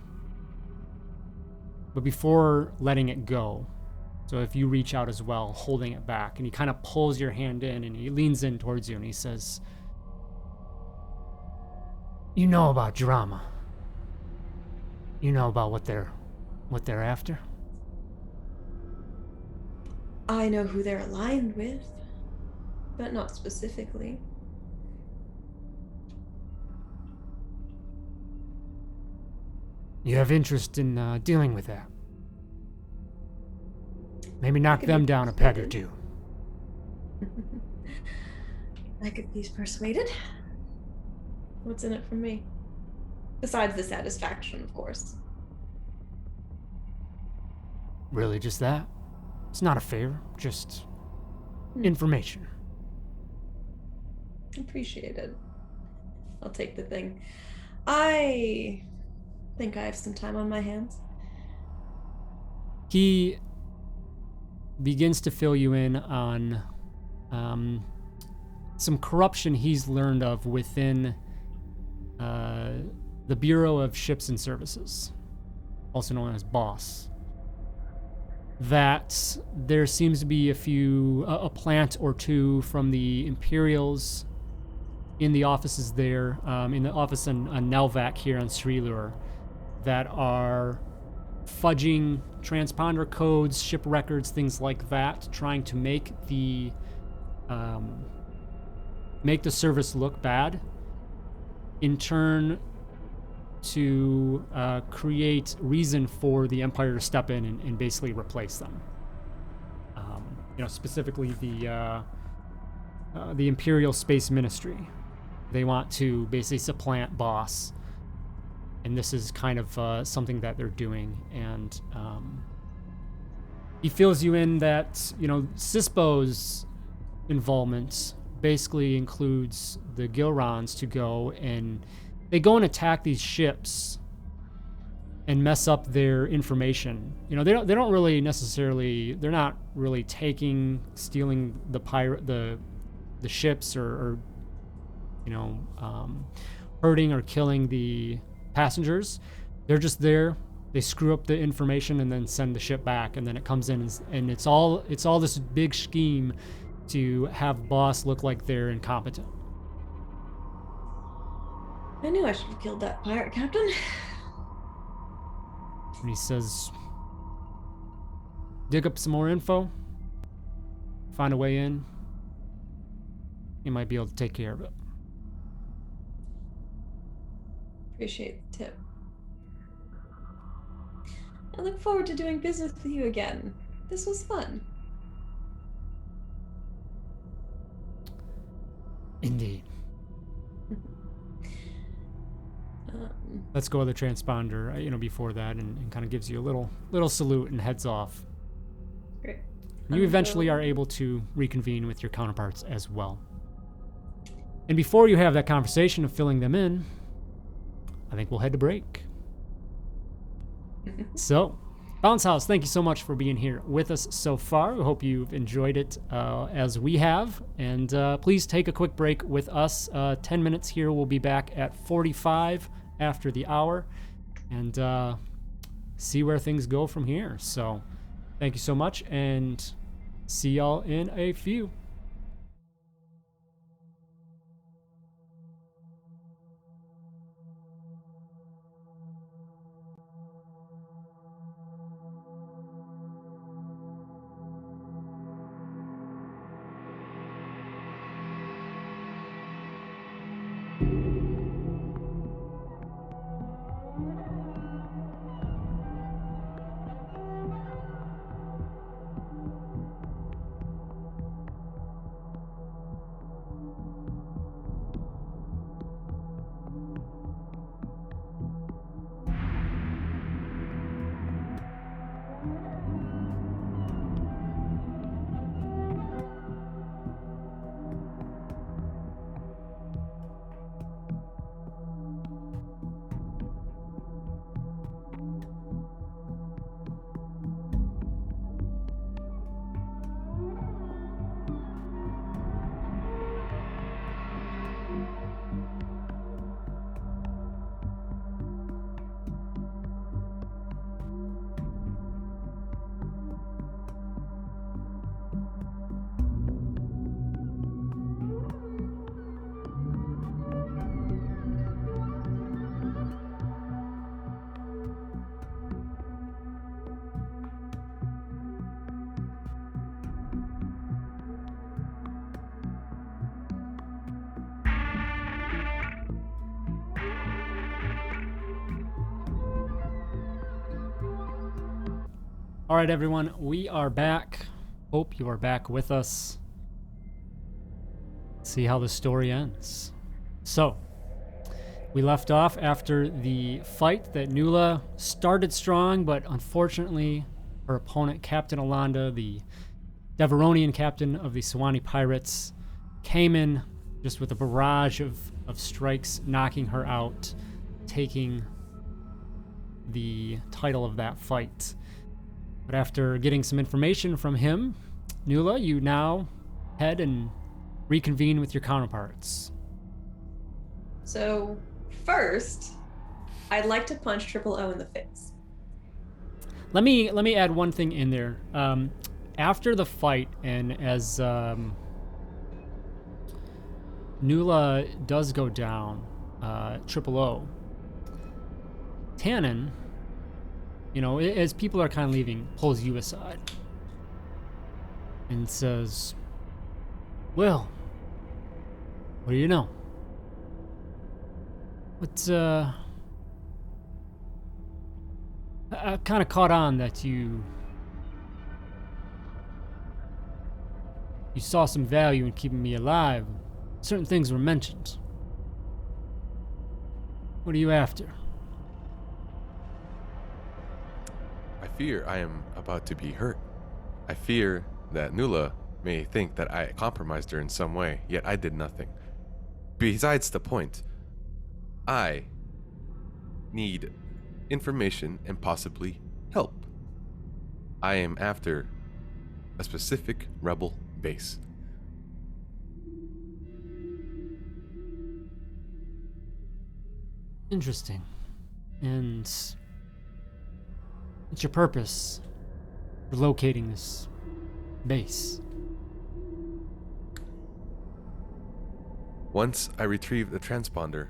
But before letting it go, so if you reach out as well, holding it back, and he kind of pulls your hand in, and he leans in towards you, and he says, "You know about drama. You know about what they're after." I know who they're aligned with, but not specifically. You have interest in dealing with that. Maybe knock them down a peg or two. I could be persuaded. What's in it for me? Besides the satisfaction, of course. Really, just that? It's not a favor, just information. Appreciated. I'll take the thing. I think I have some time on my hands. He begins to fill you in on some corruption he's learned of within the Bureau of Ships and Services, also known as BOSS. That there seems to be a plant or two from the Imperials in the offices there, in the office on Nelvac here on Srilur, that are fudging transponder codes, ship records, things like that, trying to make the service look bad, in turn to create reason for the Empire to step in and basically replace them. Specifically the Imperial Space Ministry. They want to basically supplant BOSS, and this is kind of something that they're doing. And he fills you in that Cispo's involvement basically includes the Gilrons to go and attack these ships and mess up their information. They don't really necessarily, they're not really stealing the ships or hurting or killing the passengers. They're just there. They screw up the information and then send the ship back, and then it comes in and it's all this big scheme to have BOSS look like they're incompetent. I knew I should have killed that pirate captain. And he says, dig up some more info, find a way in. You might be able to take care of it. Appreciate the tip. I look forward to doing business with you again. This was fun. Indeed. Let's go with the transponder, before that, and kind of gives you a little salute and heads off. Great. You eventually are able to reconvene with your counterparts as well. And before you have that conversation of filling them in, I think we'll head to break. So, Bounce House, thank you so much for being here with us so far. We hope you've enjoyed it as we have. And please take a quick break with us. 10 minutes here. We'll be back at 45 after the hour and see where things go from here. So, thank you so much and see y'all in a few. All right, everyone, we are back. Hope you are back with us. Let's see how the story ends. So, we left off after the fight that Nula started strong, but unfortunately, her opponent, Captain Alanda, the Deveronian captain of the Sawani pirates, came in just with a barrage of strikes, knocking her out, taking the title of that fight. But after getting some information from him, Nula, you now head and reconvene with your counterparts. So, first, I'd like to punch Triple O in the face. Let me add one thing in there. After the fight, and as Nula does go down, Triple O, Tannen, you know, as people are kind of leaving, pulls you aside and says, "Well, what do you know? But I kind of caught on that you saw some value in keeping me alive. Certain things were mentioned. What are you after?" I fear I am about to be hurt. I fear that Nula may think that I compromised her in some way, yet I did nothing. Besides the point, I need information and possibly help. I am after a specific rebel base. Interesting. And what's your purpose for locating this base? Once I retrieve the transponder,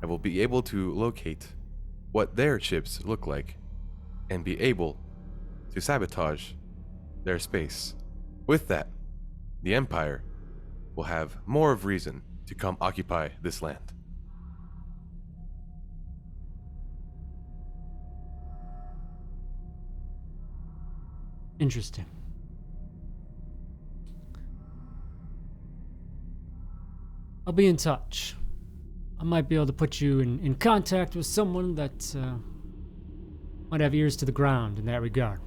I will be able to locate what their ships look like and be able to sabotage their space. With that, the Empire will have more of reason to come occupy this land. Interesting. I'll be in touch. I might be able to put you in contact with someone that might have ears to the ground in that regard.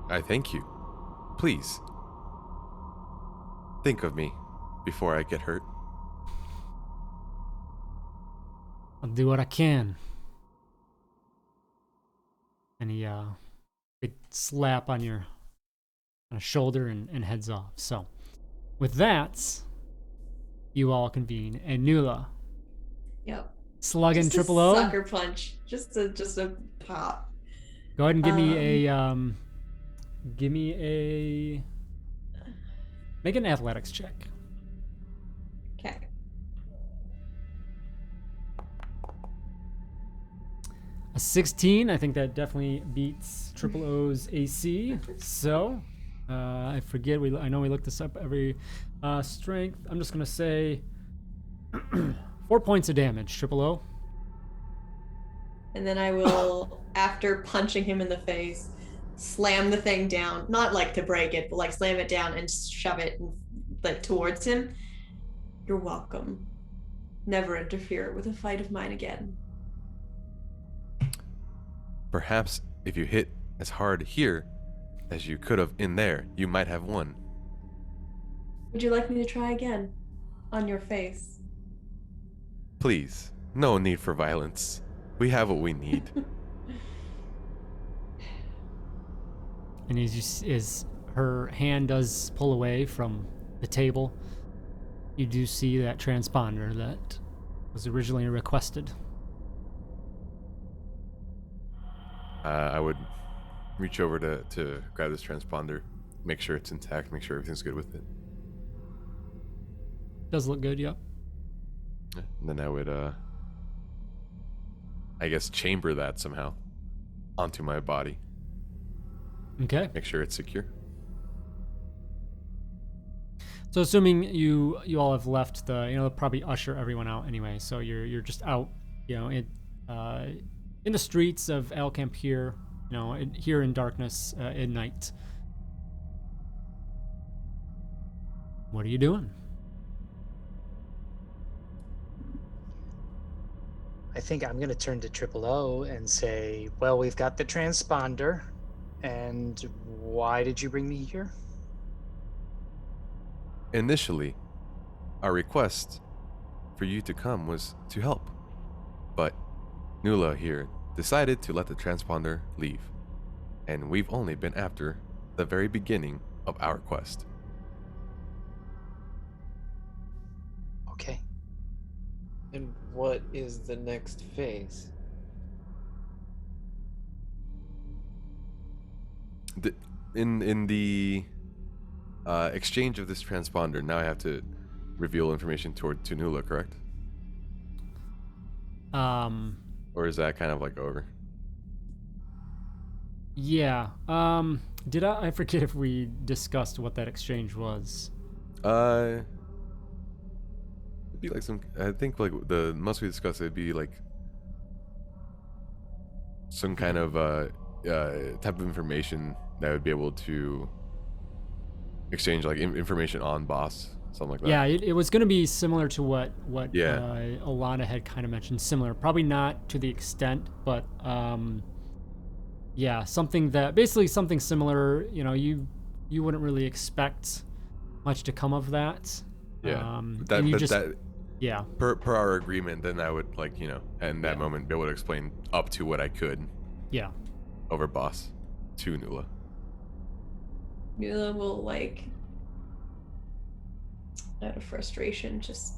I thank you. Please, think of me before I get hurt. I'll do what I can. And he big slap on your shoulder and heads off. So with that, you all convene. And Nula, Yep. slugging Just a triple O. sucker punch. Just a pop. Go ahead and give me a make an athletics check. Okay. A 16, I think that definitely beats Triple O's AC. So, I forget, I know we look this up every strength. I'm just going to say 4 points of damage, Triple O. And then I will, after punching him in the face, slam the thing down. Not like to break it, but like slam it down and shove it like towards him. You're welcome. Never interfere with a fight of mine again. Perhaps if you hit as hard here as you could have in there, you might have won. Would you like me to try again? On your face. Please, no need for violence. We have what we need. And as her hand does pull away from the table, you do see that transponder that was originally requested. I would reach over to grab this transponder, make sure it's intact, make sure everything's good with it. Does look good, yep. And then I would, I guess, chamber that somehow onto my body. Okay. Make sure it's secure. So assuming you all have left they'll probably usher everyone out anyway. So you're just out, in the streets of Al Camp here, here in darkness at night. What are you doing? I think I'm going to turn to Triple O and say, well, we've got the transponder. And why did you bring me here? Initially, our request for you to come was to help. But Nula here decided to let the transponder leave. And we've only been after the very beginning of our quest. Okay. And what is the next phase? In the exchange of this transponder, now I have to reveal information to Nula, correct? Or is that kind of like over? Yeah. Did I forget if we discussed what that exchange was? It'd be like I think like the most we discussed, it'd be like some kind of type of information that would be able to exchange, like information on boss, something like that. Yeah, it was going to be similar to what Yeah. Alana had kind of mentioned. Similar, probably not to the extent, but yeah, something similar. You wouldn't really expect much to come of that. Yeah. Yeah. Per our agreement, then I would in that moment be able to explain up to what I could. Yeah. Over boss to Nula. Nula will out of frustration just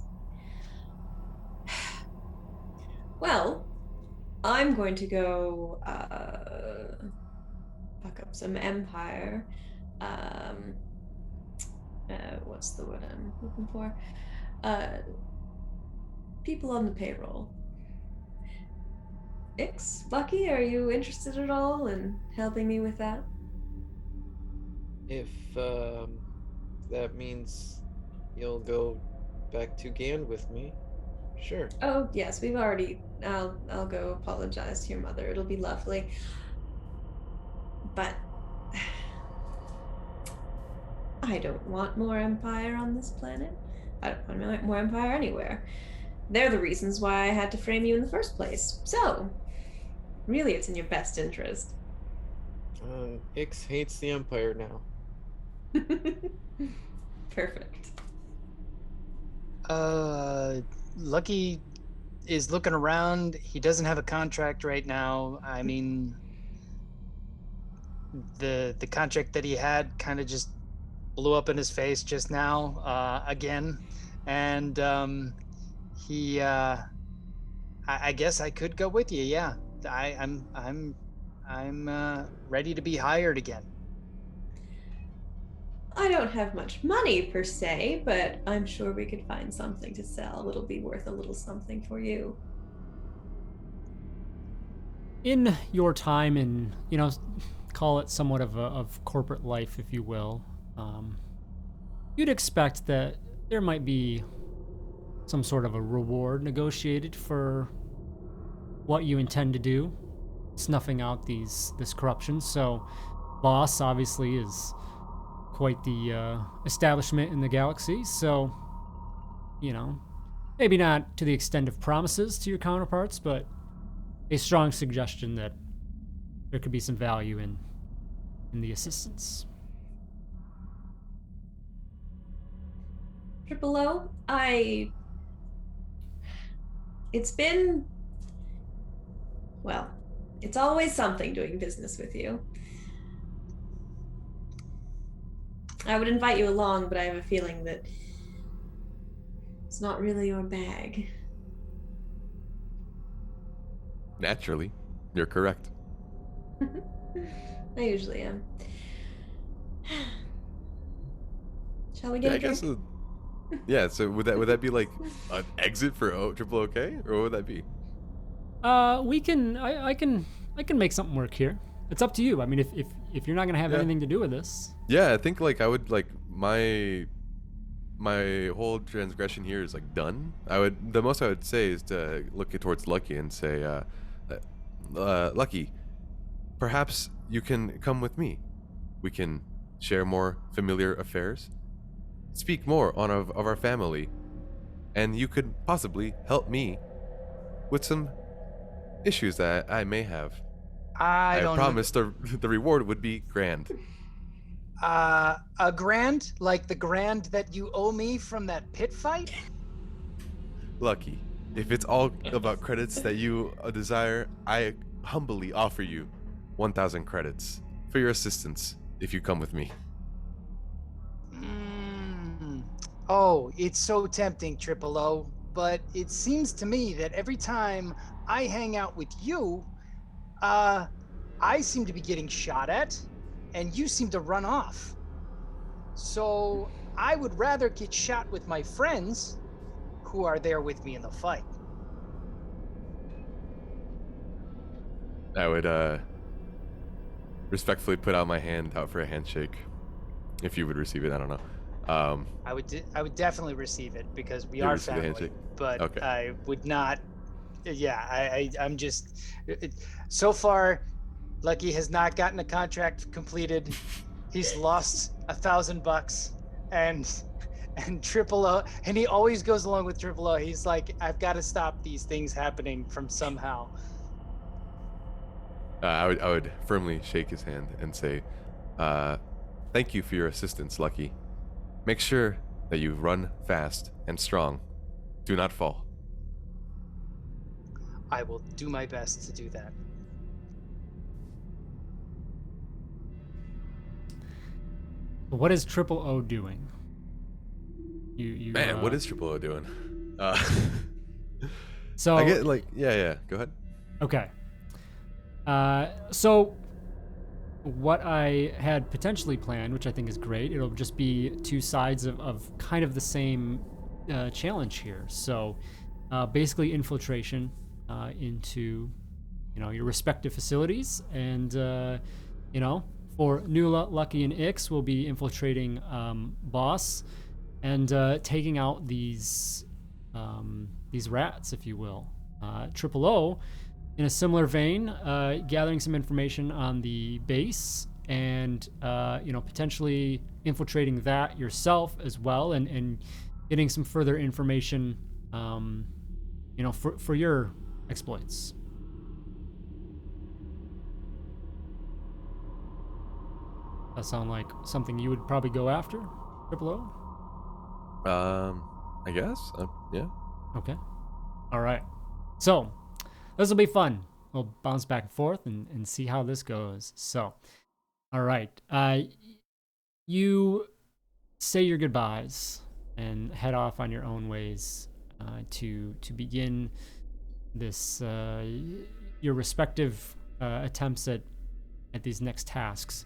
well, I'm going to go fuck up some empire. What's the word I'm looking for? People on the payroll. Lucky, are you interested at all in helping me with that? If that means you'll go back to Gan with me, sure. Oh yes, we've already. I'll go apologize to your mother. It'll be lovely. But I don't want more empire on this planet. I don't want more empire anywhere. They're the reasons why I had to frame you in the first place. So, really, it's in your best interest. Ix hates the Empire now. Perfect. Lucky is looking around. He doesn't have a contract right now. I mean, the contract that he had kind of just blew up in his face just now again, and he I guess I could go with you. Yeah, I'm ready to be hired again. I don't have much money per se, but I'm sure we could find something to sell. It'll be worth a little something for you. In your time in, call it somewhat of corporate life, if you will, you'd expect that there might be some sort of a reward negotiated for what you intend to do, snuffing out this corruption. So, Boss obviously is quite the establishment in the galaxy. So, maybe not to the extent of promises to your counterparts, but a strong suggestion that there could be some value in the assistance. Triple O, it's been, well, it's always something doing business with you. I would invite you along, but I have a feeling that it's not really your bag. Naturally, you're correct. I usually am. Shall we Yeah, get I a guess. drink? Yeah. So would that be like an exit for Triple OK, or what would that be? We can. I can make something work here. It's up to you. I mean, if you're not gonna have anything to do with this. Yeah, I think like I would like my whole transgression here is like done. The most I would say is to look towards Lucky and say, Lucky, perhaps you can come with me. We can share more familiar affairs, speak more on of our family, and you could possibly help me with some issues that I may have. I don't promise the reward would be grand. A grand, like the grand that you owe me from that pit fight? Lucky, if it's all about credits that you desire, I humbly offer you 1,000 credits for your assistance if you come with me. Oh, it's so tempting, Triple O, but it seems to me that every time I hang out with you, I seem to be getting shot at, and you seem to run off. So I would rather get shot with my friends who are there with me in the fight. I would respectfully put out my hand out for a handshake, if you would receive it. I don't know. I would definitely receive it because we are family. But okay. I would not. Yeah, I'm just. So far, Lucky has not gotten a contract completed. He's lost $1,000, and Triple O, and he always goes along with Triple O. He's like, I've got to stop these things happening from somehow. I would firmly shake his hand and say, thank you for your assistance, Lucky. Make sure that you run fast and strong. Do not fall. I will do my best to do that. What is Triple O doing? Man, what is Triple O doing? So I get like, yeah. Go ahead. Okay. So what I had potentially planned, which I think is great, it'll just be two sides of kind of the same challenge here. So basically infiltration into your respective facilities, and for Nula, Lucky, and Ix, we'll be infiltrating Boss and taking out these rats, if you will. Triple O, in a similar vein, gathering some information on the base and potentially infiltrating that yourself as well, and getting some further information for your exploits. That sound like something you would probably go after, Triple O? I guess. Yeah. Okay. All right. So this will be fun. We'll bounce back and forth and see how this goes. So, All right. You say your goodbyes and head off on your own ways to begin this your respective attempts at these next tasks.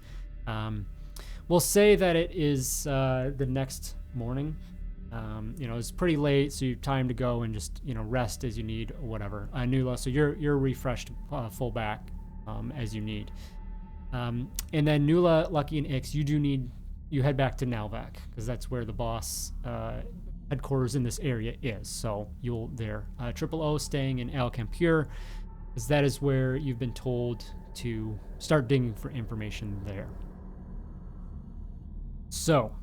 We'll say that it is the next morning. It's pretty late, so you have time to go and just rest as you need or whatever. Nula, so you're refreshed full back as you need. And then Nula, Lucky, and Ix, you head back to Nalvac because that's where the boss headquarters in this area is. So you'll there. Triple O staying in Al Campure, because that is where you've been told to start digging for information there. So,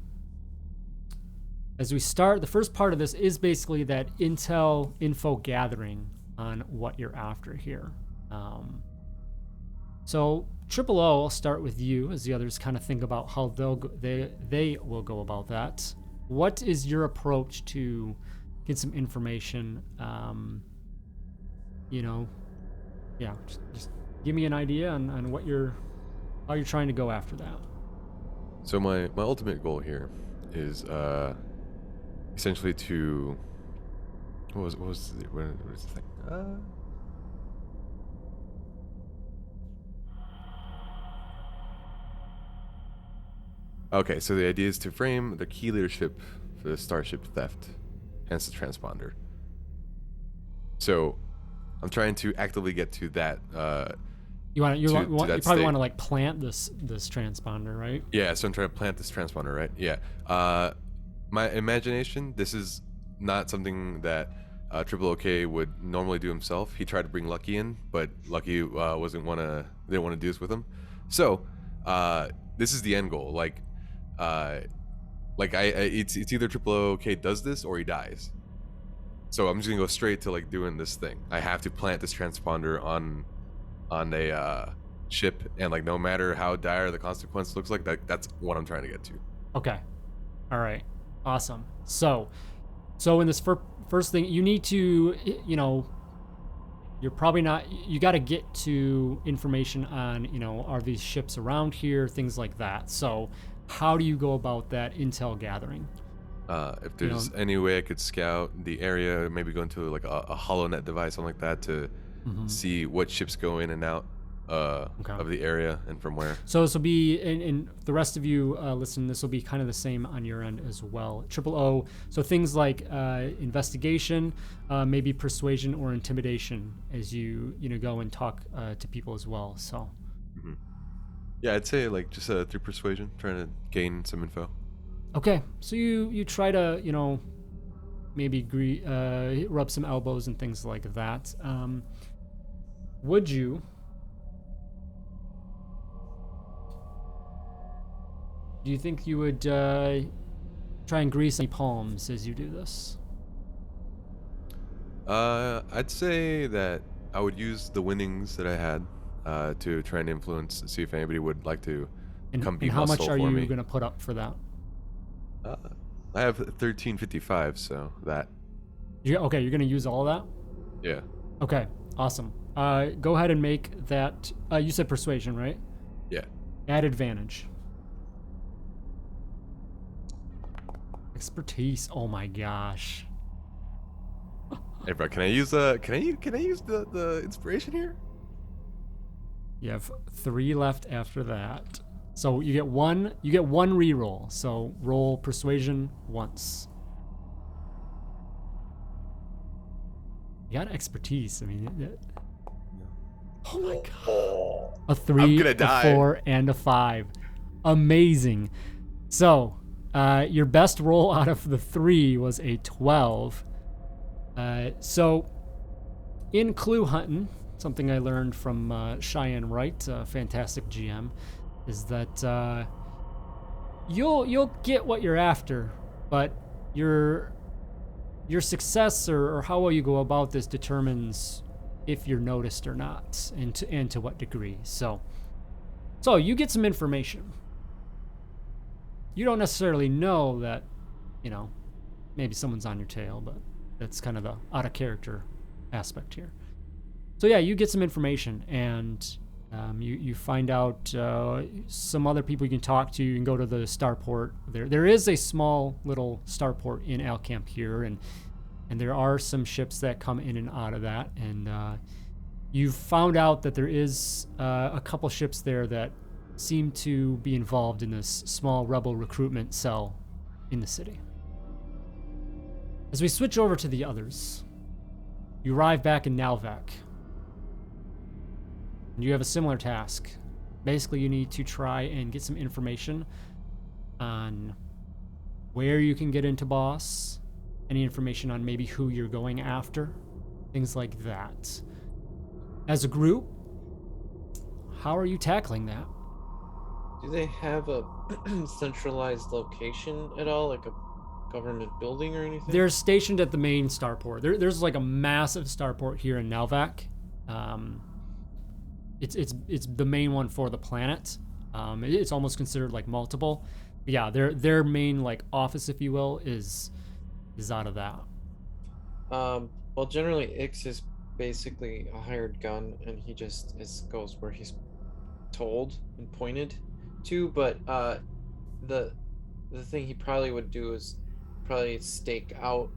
as we start, the first part of this is basically that info gathering on what you're after here. So Triple O, I'll start with you as the others kind of think about how they will go about that. What is your approach to get some information? Just give me an idea on how you're trying to go after that. So my ultimate goal here is essentially to what was the thing? Okay, so the idea is to frame the key leadership for the starship theft, hence the transponder. So I'm trying to actively get to that. You probably want to like plant this transponder, right? Yeah, so I'm trying to plant this transponder, right? Yeah. My imagination, this is not something that Triple OK would normally do himself. He tried to bring Lucky in, but Lucky didn't want to do this with him. So this is the end goal. It's either Triple OK does this or he dies. So I'm just gonna go straight to like doing this thing. I have to plant this transponder on a ship, and like no matter how dire the consequence looks like, that's what I'm trying to get to. Okay. All right. Awesome. So in this first thing, you need to, you're probably not, you got to get to information on, are these ships around here, things like that. So how do you go about that intel gathering? If there's any way I could scout the area, maybe go into like a HoloNet device, something like that, to see what ships go in and out of the area and from where. So this will be, and the rest of you listen, this will be kind of the same on your end as well. Triple O, so things like investigation, maybe persuasion or intimidation as you go and talk to people as well. So. Mm-hmm. Yeah, I'd say like just through persuasion, trying to gain some info. Okay, so you try to maybe rub some elbows and things like that. Would you? Do you think you would try and grease any palms as you do this? I'd say that I would use the winnings that I had to try and influence, see if anybody would like to come be muscle for me. And how much are you going to put up for that? I have 1355, so that. Okay, you're going to use all of that? Yeah. Okay, awesome. Go ahead and make that. You said persuasion, right? Yeah. Add advantage. Expertise. Oh my gosh. Hey bro, can I use the inspiration here? You have 3 left after that. So you get one reroll. So roll persuasion once. You got expertise. I mean, oh my god. A 3, a 4, and a 5. Amazing. So your best roll out of the 3 was a 12. So in clue hunting, something I learned from Cheyenne Wright, a fantastic GM, is that you'll get what you're after, but your success or how well you go about this determines if you're noticed or not, and to what degree. So you get some information. You don't necessarily know that, maybe someone's on your tail, but that's kind of the out of character aspect here. So yeah, you get some information, and You find out some other people you can talk to. You can go to the starport. There is a small little starport in Alcamp here, and there are some ships that come in and out of that. And you've found out that there is a couple ships there that seem to be involved in this small rebel recruitment cell in the city. As we switch over to the others, you arrive back in Nalvac. And you have a similar task. Basically, you need to try and get some information on where you can get into Boss, any information on maybe who you're going after, things like that. As a group, how are you tackling that? Do they have a centralized location at all, like a government building or anything? They're stationed at the main starport. There's like a massive starport here in Nalvac. It's the main one for the planet. It's almost considered like multiple. But yeah, their main like office, if you will, is out of that. Well, generally Ix is basically a hired gun, and he just goes where he's told and pointed to. But the thing he probably would do is probably stake out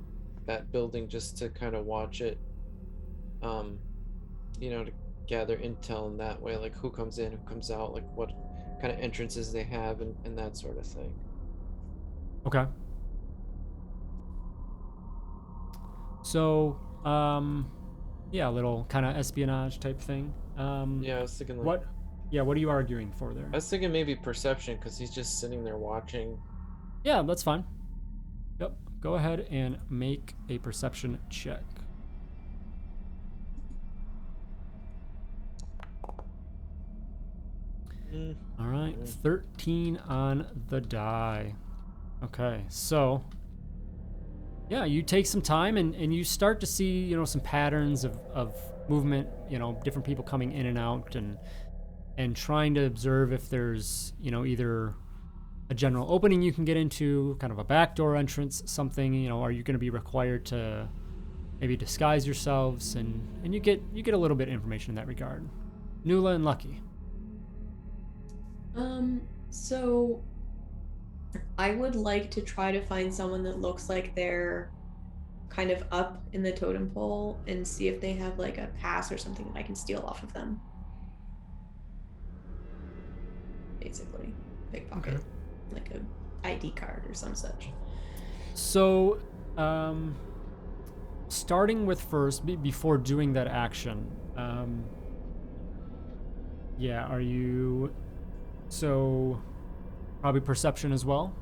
that building just to kind of watch it. To gather intel in that way, like who comes in, who comes out, like what kind of entrances they have, and that sort of thing. Okay. So, yeah, a little kind of espionage type thing. Yeah, I was thinking like, what are you arguing for there? I was thinking maybe perception, because he's just sitting there watching. Yeah, that's fine. Yep. Go ahead and make a perception check. All right, 13 on the die. Okay, so yeah, you take some time and you start to see, some patterns of movement, different people coming in and out, and trying to observe if there's, either a general opening you can get into, kind of a backdoor entrance, something, are you going to be required to maybe disguise yourselves, and you get a little bit of information in that regard. Nula and Lucky. So I would like to try to find someone that looks like they're kind of up in the totem pole and see if they have like a pass or something that I can steal off of them. Basically, pickpocket, Okay. like a ID card or some such. So, starting with first, before doing that action, yeah, are you... So, probably perception as well?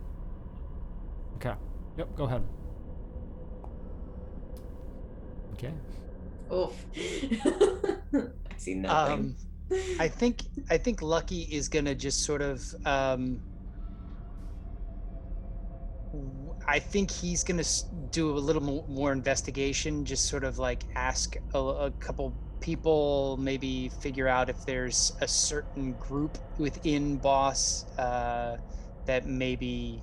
Okay. Yep, go ahead. Okay. Oof. I see nothing. I think Lucky is gonna just sort of I think he's gonna do a little more investigation, just sort of like ask a couple people, maybe figure out if there's a certain group within Boss that maybe,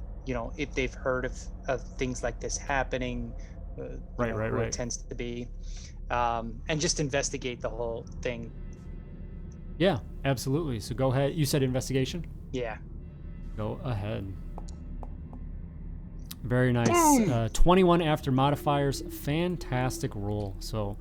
if they've heard of things like this happening, Right. who it tends to be, and just investigate the whole thing. Yeah, absolutely. So go ahead. You said investigation? Yeah. Go ahead. Very nice. 21 after modifiers. Fantastic roll. So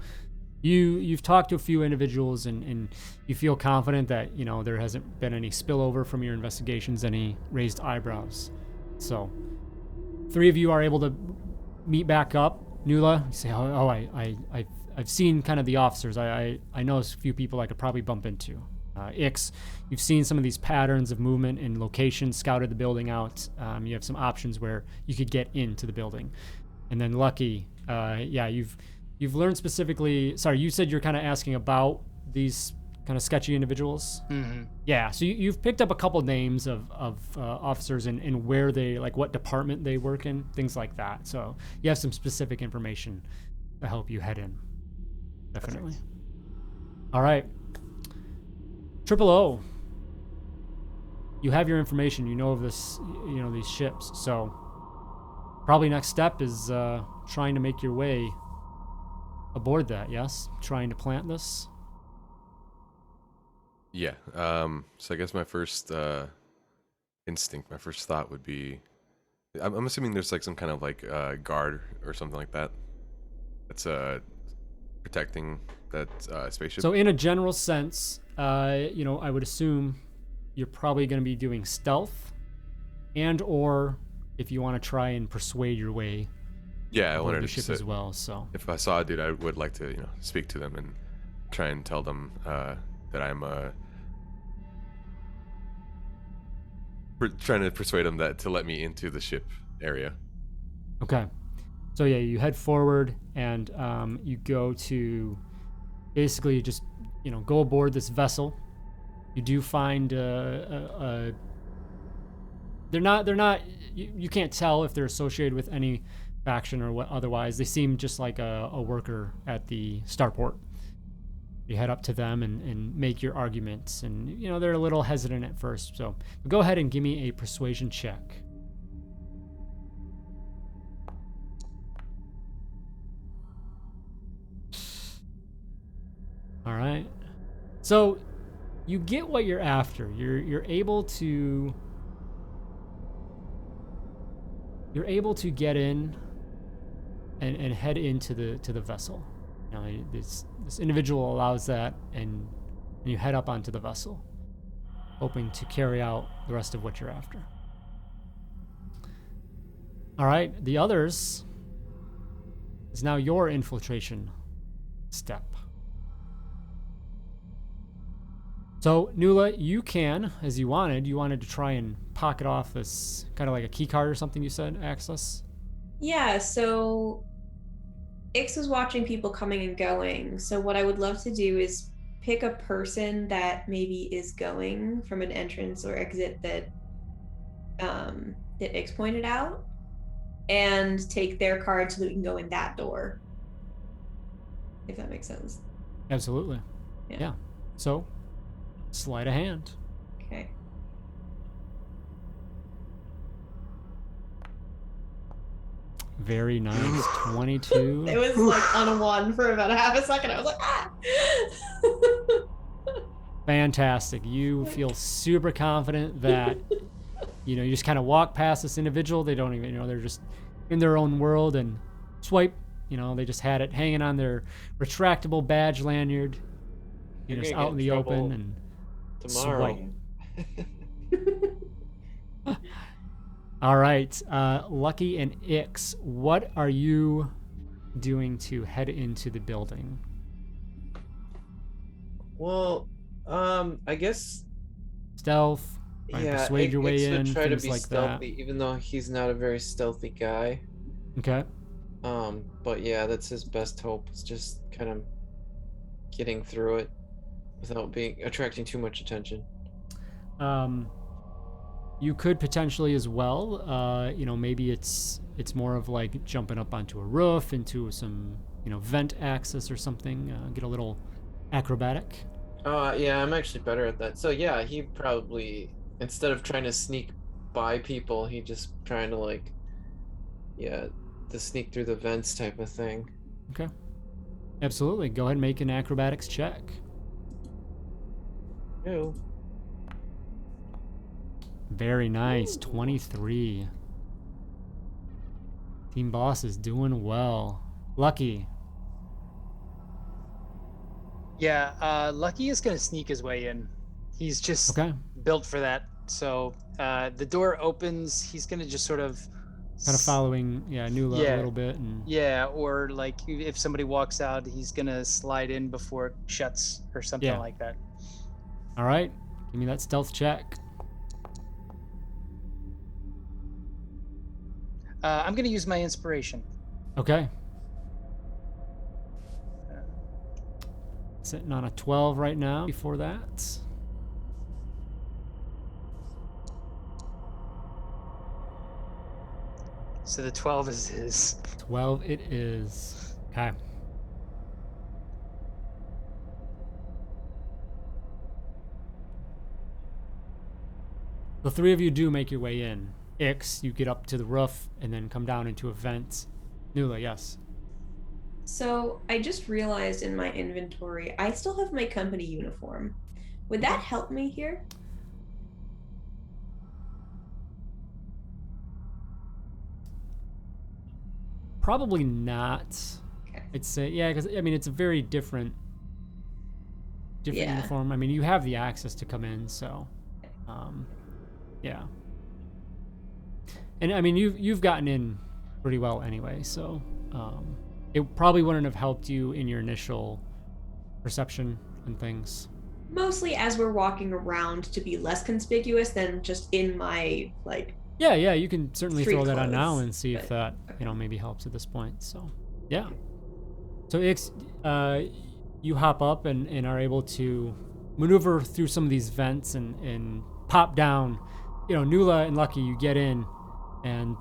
you've talked to a few individuals and you feel confident that, there hasn't been any spillover from your investigations, any raised eyebrows. So 3 of you are able to meet back up. Nula, you say, I've seen kind of the officers. I know a few people I could probably bump into. Ix, you've seen some of these patterns of movement and location, scouted the building out. You have some options where you could get into the building. And then Lucky, you've learned specifically. Sorry, you said you're kind of asking about these kind of sketchy individuals. Mm-hmm. Yeah, so you've picked up a couple names of officers and where they, like what department they work in, things like that. So you have some specific information to help you head in. Definitely. Perfect. All right. Triple O. You have your information. You know of this. These ships. So probably next step is trying to make your way aboard that. Yes, trying to plant this. Yeah. So I guess my first instinct, my first thought would be, I'm assuming there's like some kind of like guard or something like that. That's protecting that spaceship. So in a general sense, I would assume you're probably going to be doing stealth, and or if you want to try and persuade your way Yeah, I aboard wanted the to ship as well. So if I saw a dude, I would like to, speak to them and try and tell them that I'm trying to persuade them that to let me into the ship area. okay. So yeah, you head forward and you go to basically just go aboard this vessel. You do find they're not you can't tell if they're associated with any faction or what otherwise. They seem just like a worker at the starport. You head up to them and make your arguments, and they're a little hesitant at first. So go ahead and give me a persuasion check. All right. So you get what you're after. You're able to get in and head into the vessel. This individual allows that, and you head up onto the vessel, hoping to carry out the rest of what you're after. All right, the others is now your infiltration step. So, Nula, you can, as you wanted to try and pocket off this kind of like a key card or something you said, access? Yeah, so Ix was watching people coming and going. So what I would love to do is pick a person that maybe is going from an entrance or exit that Ix pointed out, and take their card so that we can go in that door. If that makes sense. Absolutely. Yeah. So, sleight of hand. Okay. Very nice. 22. It was like on a 1 for about a half a second. I was like, ah! Fantastic. You feel super confident that, you just kind of walk past this individual. They don't even, they're just in their own world, and swipe, they just had it hanging on their retractable badge lanyard, just out in the open, and tomorrow. Swipe. All right, Lucky and Ix, what are you doing to head into the building? Well, I guess stealth. Persuade your way in. Try to things be like stealthy, that. even though he's not a very stealthy guy. Okay. But yeah, that's his best hope. It's just kind of getting through it without attracting too much attention. You could potentially as well, maybe it's more of like jumping up onto a roof, into some, vent access or something, get a little acrobatic. Yeah, I'm actually better at that. So yeah, he probably, instead of trying to sneak by people, he just trying to the sneak through the vents type of thing. Okay. Absolutely. Go ahead and make an acrobatics check. Ew. Very nice. 23. Team Boss is doing well. Lucky. Yeah, Lucky is going to sneak his way in. He's just built for that. So the door opens. He's going to just sort of... kind of following, Nula a little bit. And... yeah, or like if somebody walks out, he's going to slide in before it shuts or something like that. All right. Give me that stealth check. I'm going to use my inspiration. Okay. Sitting on a 12 right now before that. So the 12 is his. 12 it is. Okay. The three of you do make your way in. Ix, you get up to the roof and then come down into a vent. Nula, yes. So I just realized in my inventory, I still have my company uniform. Would that help me here? Probably not. Okay. I'd say, yeah, because I mean, it's a very different Yeah. uniform. I mean, you have the access to come in, so, yeah. And I mean, you've gotten in pretty well anyway, so it probably wouldn't have helped you in your initial perception and things. Mostly as we're walking around to be less conspicuous than just in my like. Yeah, you can certainly Street throw that on now clothes, and see if that okay. maybe helps at this point. So, yeah. So you hop up and are able to maneuver through some of these vents and pop down. Nula and Lucky, you get in and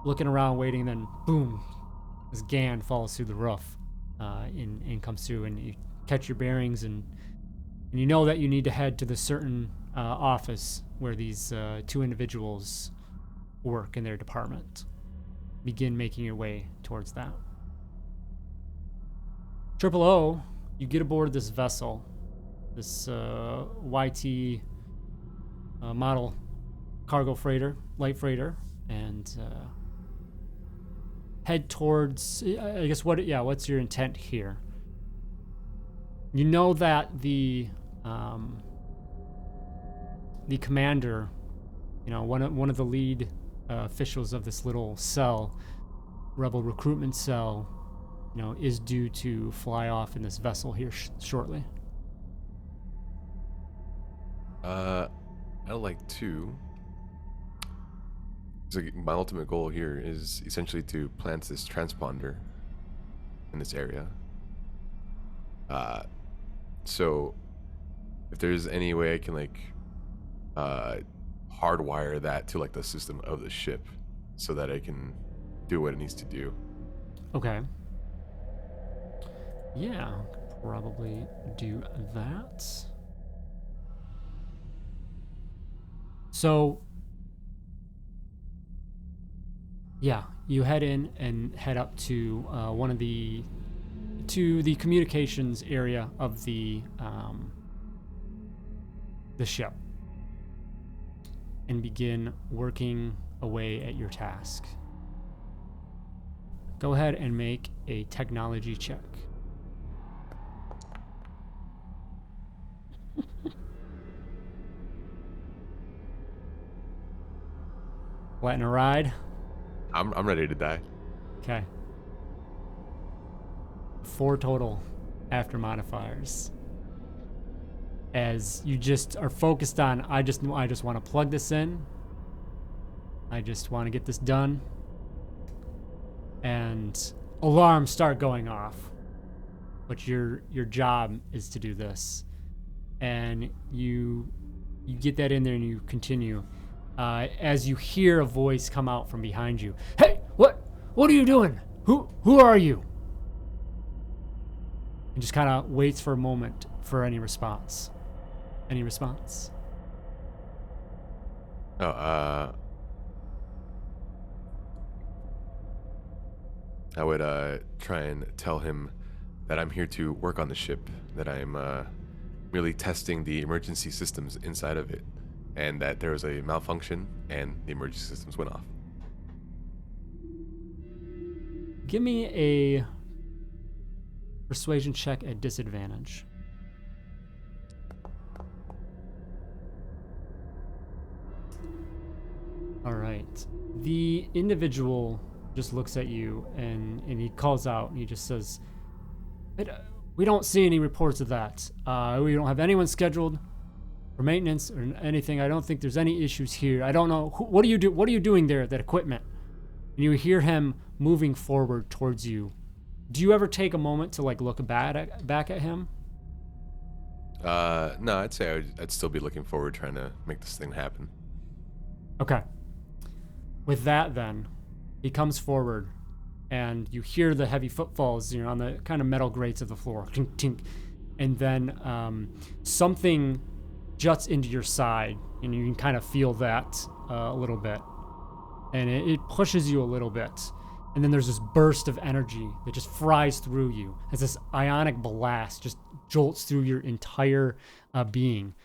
looking around, waiting, then boom, this Gan falls through the roof and comes through, and you catch your bearings and you know that you need to head to the certain office where these two individuals work in their department. Begin making your way towards that. Triple O, you get aboard this vessel, this YT model cargo freighter, light freighter, and head towards, I guess, what's your intent here? You know that the commander, one of the lead officials of this little cell, rebel recruitment cell, is due to fly off in this vessel here shortly. I'd like to. So my ultimate goal here is essentially to plant this transponder in this area. So if there's any way I can hardwire that to the system of the ship so that I can do what it needs to do. Okay. Yeah, probably do that. So, yeah, you head in and head up to the communications area of the ship and begin working away at your task. Go ahead and make a technology check. Letting a ride? I'm ready to die. Okay. 4 total after modifiers. As you just are focused on, I just want to plug this in. I just want to get this done. And alarms start going off. But your job is to do this. And you get that in there and you continue. As you hear a voice come out from behind you. Hey, what are you doing? Who are you? And just kind of waits for a moment for any response. Any response? I would try and tell him that I'm here to work on the ship, that I'm merely testing the emergency systems inside of it, and that there was a malfunction and the emergency systems went off. Give me a persuasion check at disadvantage. All right. The individual just looks at you and he calls out and he just says, we don't see any reports of that. We don't have anyone scheduled for maintenance or anything. I don't think there's any issues here. I don't know. What do you do? What are you doing there at that equipment? And you hear him moving forward towards you. Do you ever take a moment to look back at him? No, I'd say I'd still be looking forward trying to make this thing happen. Okay. With that, then, he comes forward, and you hear the heavy footfalls, on the kind of metal grates of the floor, tink, tink, and then something juts into your side, and you can kind of feel that a little bit, and it pushes you a little bit, And then there's this burst of energy that just fries through you as this ionic blast just jolts through your entire being.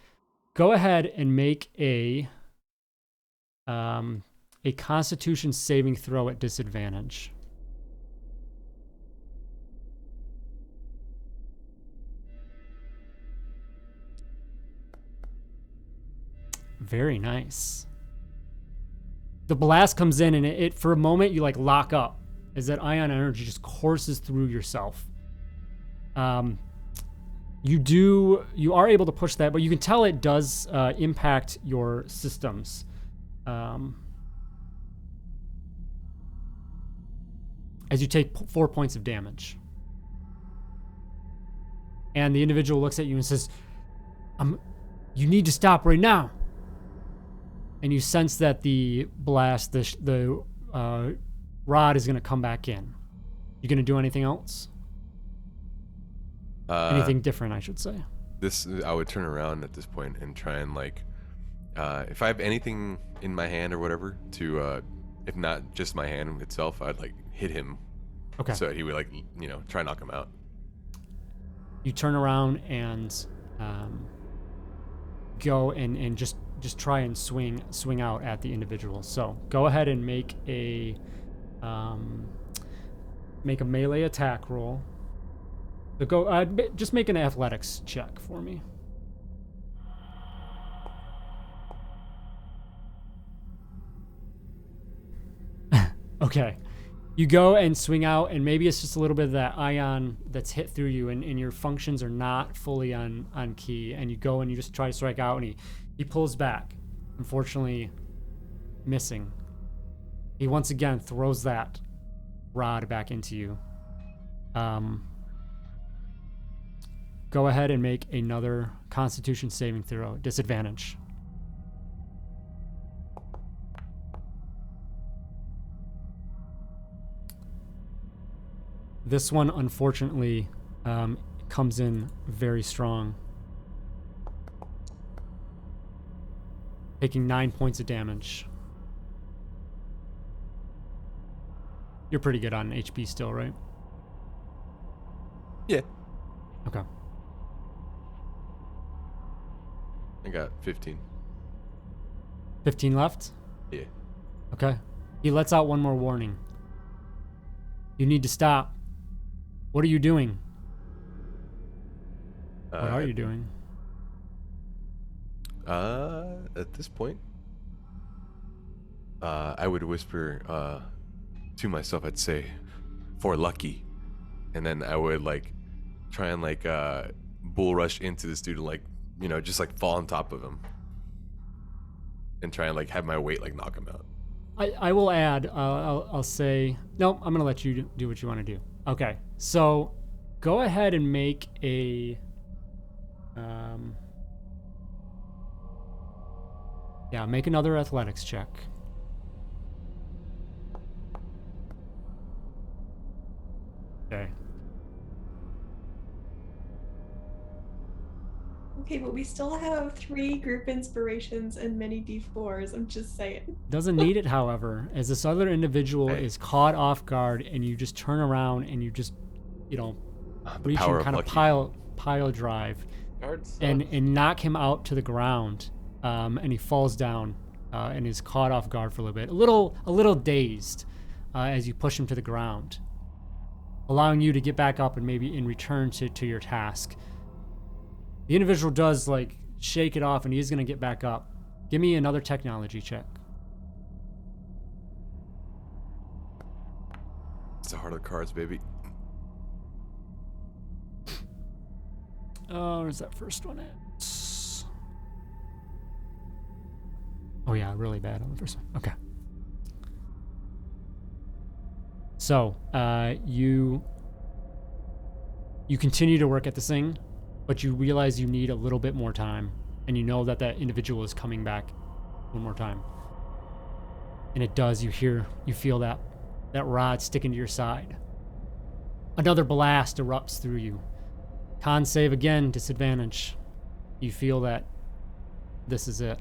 Go ahead and make a Constitution saving throw at disadvantage. Very nice. The blast comes in and it for a moment you like lock up as that ion energy just courses through yourself. You are able to push that, but you can tell it does impact your systems. As you take 4 points of damage. And the individual looks at you and says, you need to stop right now. And you sense that the blast, the rod is going to come back in. You going to do anything else? Anything different, I should say. I would turn around at this point and try and like, if I have anything in my hand or whatever to, if not just my hand itself, I'd like hit him. Okay. So he would like, try and knock him out. You turn around and go and just try and swing out at the individual. So go ahead and make a melee attack roll. So go just make an athletics check for me. Okay. You go and swing out, and maybe it's just a little bit of that ion that's hit through you, and your functions are not fully on key, and you go and you just try to strike out, and he pulls back, unfortunately missing. He once again throws that rod back into you. Go ahead and make another Constitution saving throw, disadvantage. This one, unfortunately, comes in very strong. Taking 9 points of damage. You're pretty good on HP still, right? Yeah. Okay. I got 15. 15 left? Yeah. Okay. He lets out one more warning. You need to stop. What are you doing? What are you doing? At this point, I would whisper to myself, I'd say, for lucky. And then I would like try and like bull rush into this dude and like, just like fall on top of him. And try and like have my weight like knock him out. I will add, I'll say, no, I'm going to let you do what you want to do. Okay, so go ahead and make a, make another athletics check. Okay. Okay, but we still have 3 group inspirations and many D4s. I'm just saying. Doesn't need it, however, as this other individual is caught off guard, and you just turn around and you just, reach and kind of pile drive, and knock him out to the ground, and he falls down and is caught off guard for a little bit, a little dazed as you push him to the ground, allowing you to get back up and maybe in return to your task. The individual does like shake it off and he is going to get back up. Give me another technology check. It's the heart of the cards, baby. Where's that first one at? Oh yeah, really bad on the first one. Okay. So, you continue to work at this thing, but you realize you need a little bit more time, and you know that individual is coming back one more time. And it does, you feel that rod sticking to your side. Another blast erupts through you. Con save again, disadvantage. You feel that this is it.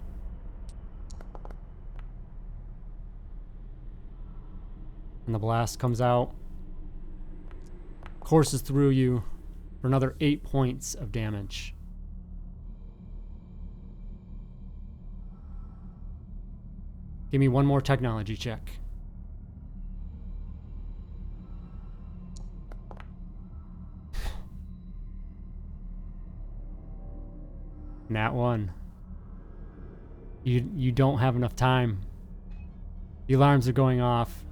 And the blast comes out, courses through you for another 8 points of damage. Give me one more technology check. Nat 1. You don't have enough time. The alarms are going off.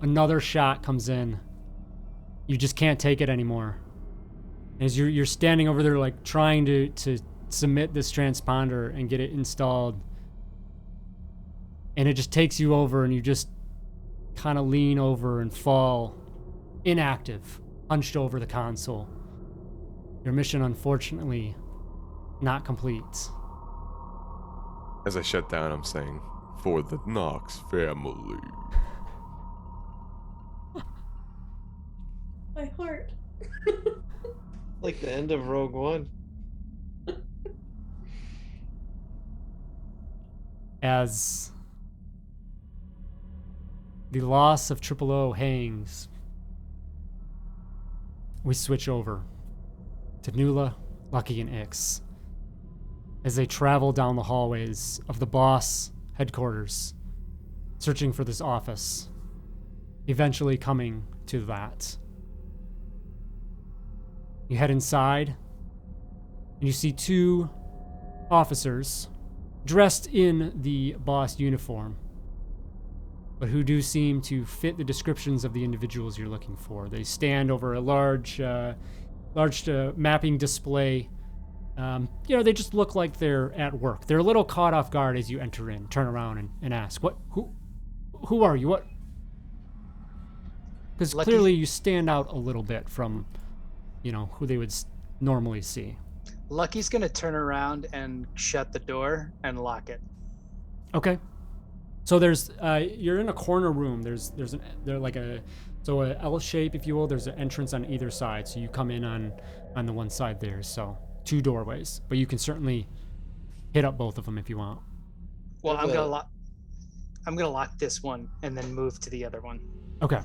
Another shot comes in. You just can't take it anymore. As you're standing over there, like trying to submit this transponder and get it installed, and it just takes you over, and you just kind of lean over and fall inactive, hunched over the console. Your mission, unfortunately, not complete. As I shut down, I'm saying, for the Knox family. My heart. Like the end of Rogue One. As the loss of Triple O hangs, we switch over to Nula, Lucky, and Ix as they travel down the hallways of the boss headquarters, searching for this office, eventually coming to that. You head inside, and you see 2 officers dressed in the boss uniform, but who do seem to fit the descriptions of the individuals you're looking for. They stand over a large mapping display. They just look like they're at work. They're a little caught off guard as you enter in, turn around and ask, who are you? What? Because clearly you stand out a little bit from, who they would normally see. Lucky's gonna turn around and shut the door and lock it. Okay. So there's you're in a corner room. There's an a L shape, if you will. There's an entrance on either side. So you come in on the one side there. So 2 doorways, but you can certainly hit up both of them if you want. Well, I'm gonna lock this one and then move to the other one. Okay.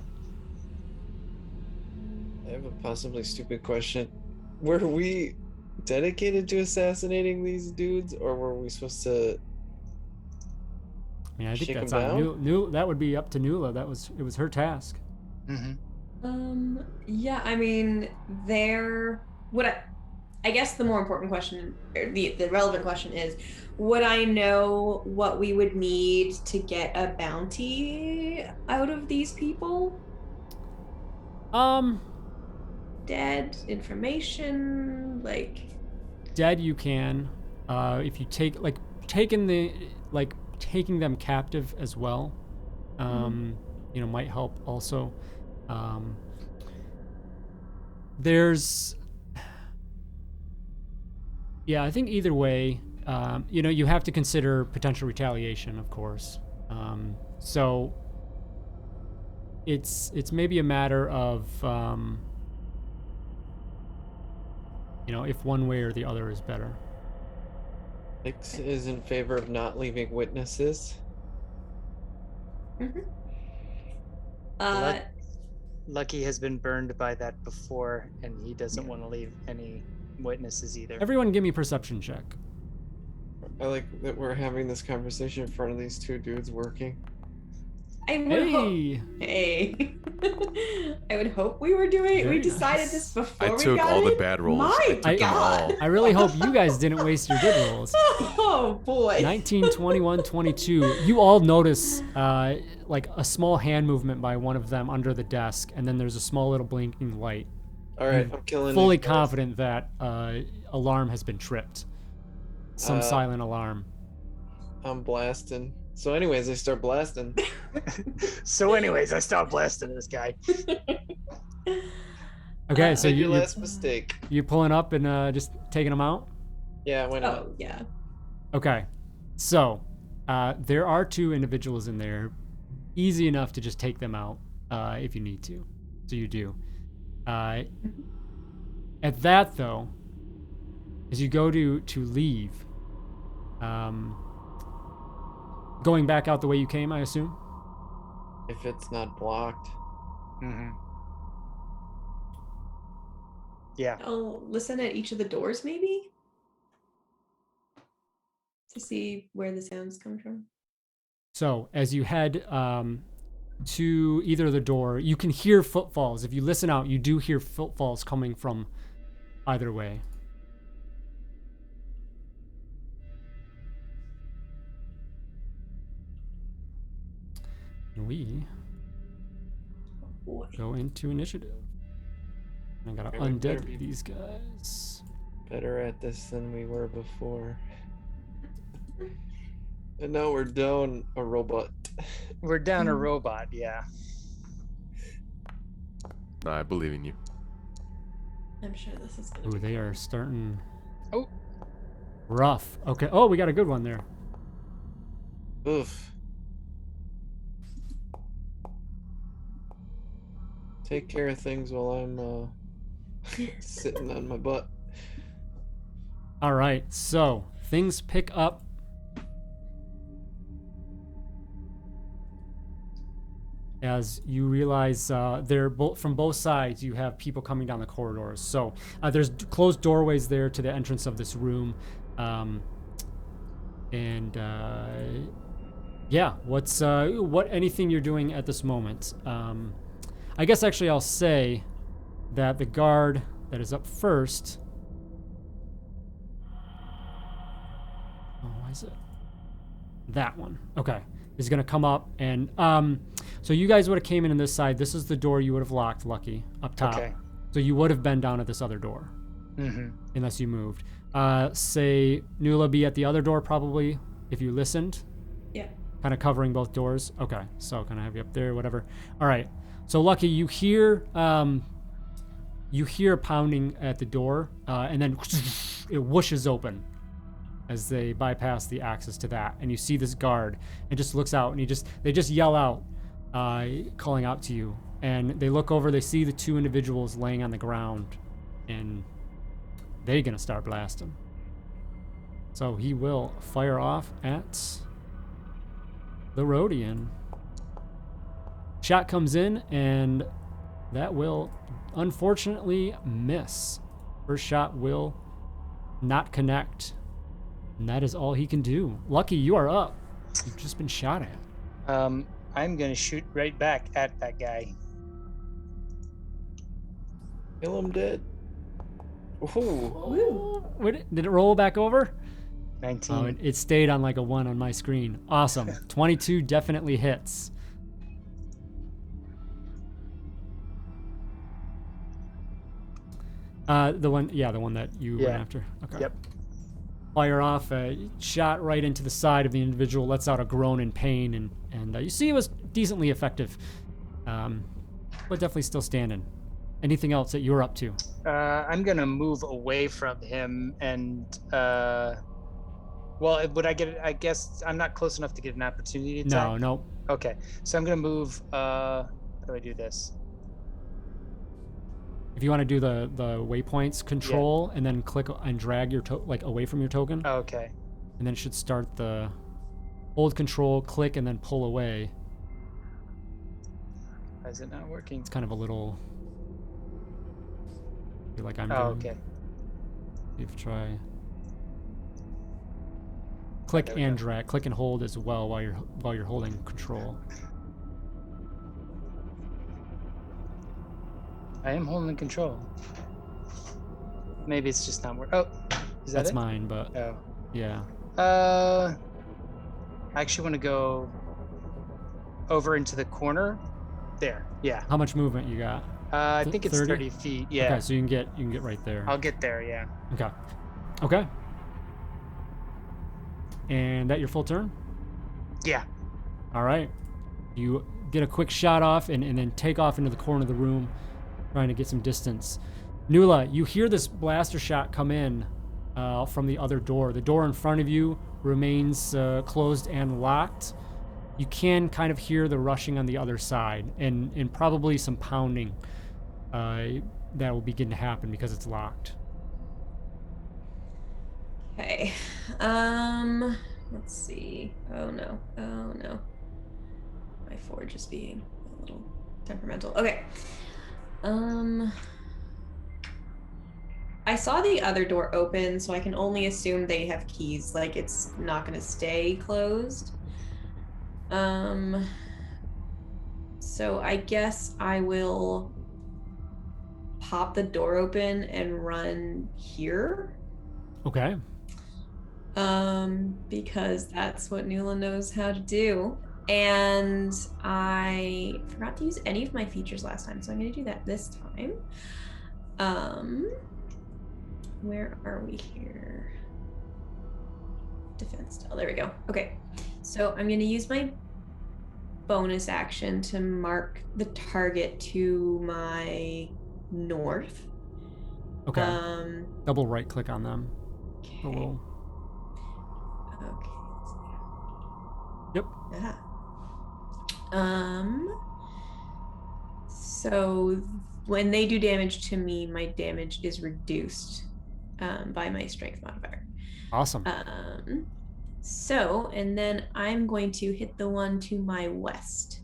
I have a possibly stupid question. Were we dedicated to assassinating these dudes, or were we supposed to? I mean, I think shake that's them on Nula. That would be up to Nula. It was her task. Mm-hmm. Yeah, I mean, I guess the more important question, or the relevant question is, would I know what we would need to get a bounty out of these people? Dead information, like Dead you can. If you taking them captive as well, might help also. I think either way, you have to consider potential retaliation, of course. So it's maybe a matter of, if one way or the other is better. Ix is in favor of not leaving witnesses. Mm-hmm. Lucky has been burned by that before, and he doesn't want to leave any witnesses either. Everyone give me a perception check. I like that we're having this conversation in front of these 2 dudes working. I would hope we were doing it. Very We decided nice. this before I we took got all in. the bad rolls. My I took them God. all. I really hope you guys didn't waste your good rolls. Oh boy. 19, 21, 22. You all notice like a small hand movement by one of them under the desk, and then there's a small little blinking light. All right, I'm killing. Fully these guys. confident that alarm has been tripped. Some silent alarm. I'm blasting. So, anyways, I start blasting. I start blasting this guy. Okay, so your you last mistake. you pulling up and just taking them out? Yeah, why not? Oh yeah. Okay, so there are 2 individuals in there. Easy enough to just take them out if you need to. So you do. At that though, as you go to leave, going back out the way you came, I assume. if it's not blocked. Mm-hmm. Yeah. I'll listen at each of the doors, maybe, to see where the sounds come from. So as you head to either the door, you can hear footfalls. If you listen out, you do hear footfalls coming from either way. And we Boy. go into initiative. I gotta Okay, we better undead be- these guys. Better at this than we were before. And now we're down a robot. We're down a robot, yeah. No, I believe in you. I'm sure this is gonna Ooh, be they are starting Oh, rough. Okay. Oh, we got a good one there. Oof. Take care of things while I'm sitting on my butt. All right. So things pick up. As you realize they're from both sides, you have people coming down the corridors. So there's closed doorways there to the entrance of this room. Yeah, what anything you're doing at this moment? I guess actually I'll say that the guard that is up first. Oh, why is it that one? Okay, is going to come up and so you guys would have came in on this side. This is the door you would have locked, Lucky, up top. okay. So you would have been down at this other door, Mm-hmm. unless you moved. Say Nuala be at the other door probably if you listened. Yeah. Kind of covering both doors. Okay, so kind of have you up there, whatever. All right. So Lucky, you hear pounding at the door, and then it whooshes open as they bypass the access to that, and you see this guard and just looks out, and they just yell out, calling out to you, and they look over, they see the two individuals laying on the ground, and they're gonna start blasting. So he will fire off at the Rodian. Shot comes in, and that will unfortunately miss. First shot will not connect, and that is all he can do. Lucky, you are up. You've just been shot at. I'm gonna shoot right back at that guy. Kill him dead. Ooh. Did it roll back over? 19. Oh, it stayed on like a 1 on my screen. Awesome. 22 definitely hits. The one that you went after. Okay. Yep. Fire off a shot right into the side of the individual, lets out a groan in pain, and you see it was decently effective, but definitely still standing. Anything else that you're up to? I'm gonna move away from him and well, would I get? I guess I'm not close enough to get an opportunity attack. No. Okay, so I'm gonna move. How do I do this? If you want to do the waypoints, control, and then click and drag your away from your token, Okay. and then it should start the hold control, click, and then pull away. Why is it not working? It's kind of a little. You're like I'm Oh, doing. okay. If you try. Click There we and go. drag, click and hold as well while you're holding control. I am holding control. Maybe it's just not working. Oh, is that That's it? mine, but Oh. yeah. I actually want to go over into the corner. There. Yeah. How much movement you got? I think it's 30? 30 feet. Yeah. Okay, so you can get right there. I'll get there. Yeah. Okay. And that your full turn? Yeah. All right. You get a quick shot off and then take off into the corner of the room, trying to get some distance. Nuala, you hear this blaster shot come in from the other door. The door in front of you remains closed and locked. You can kind of hear the rushing on the other side and probably some pounding that will begin to happen because it's locked. Okay. Let's see. Oh no. My my forge is being a little temperamental. Okay. I saw the other door open, so I can only assume they have keys. Like, it's not going to stay closed. So I guess I will pop the door open and run here. Okay. Because that's what Newland knows how to do. And I forgot to use any of my features last time, so I'm going to do that this time. Where are we here? Defense style. There we go. Okay. So I'm going to use my bonus action to mark the target to my north. Okay. Double right click on them. Okay. A little. Okay. Yep. So when they do damage to me, my damage is reduced by my strength modifier. Awesome. So, and then I'm going to hit the one to my west.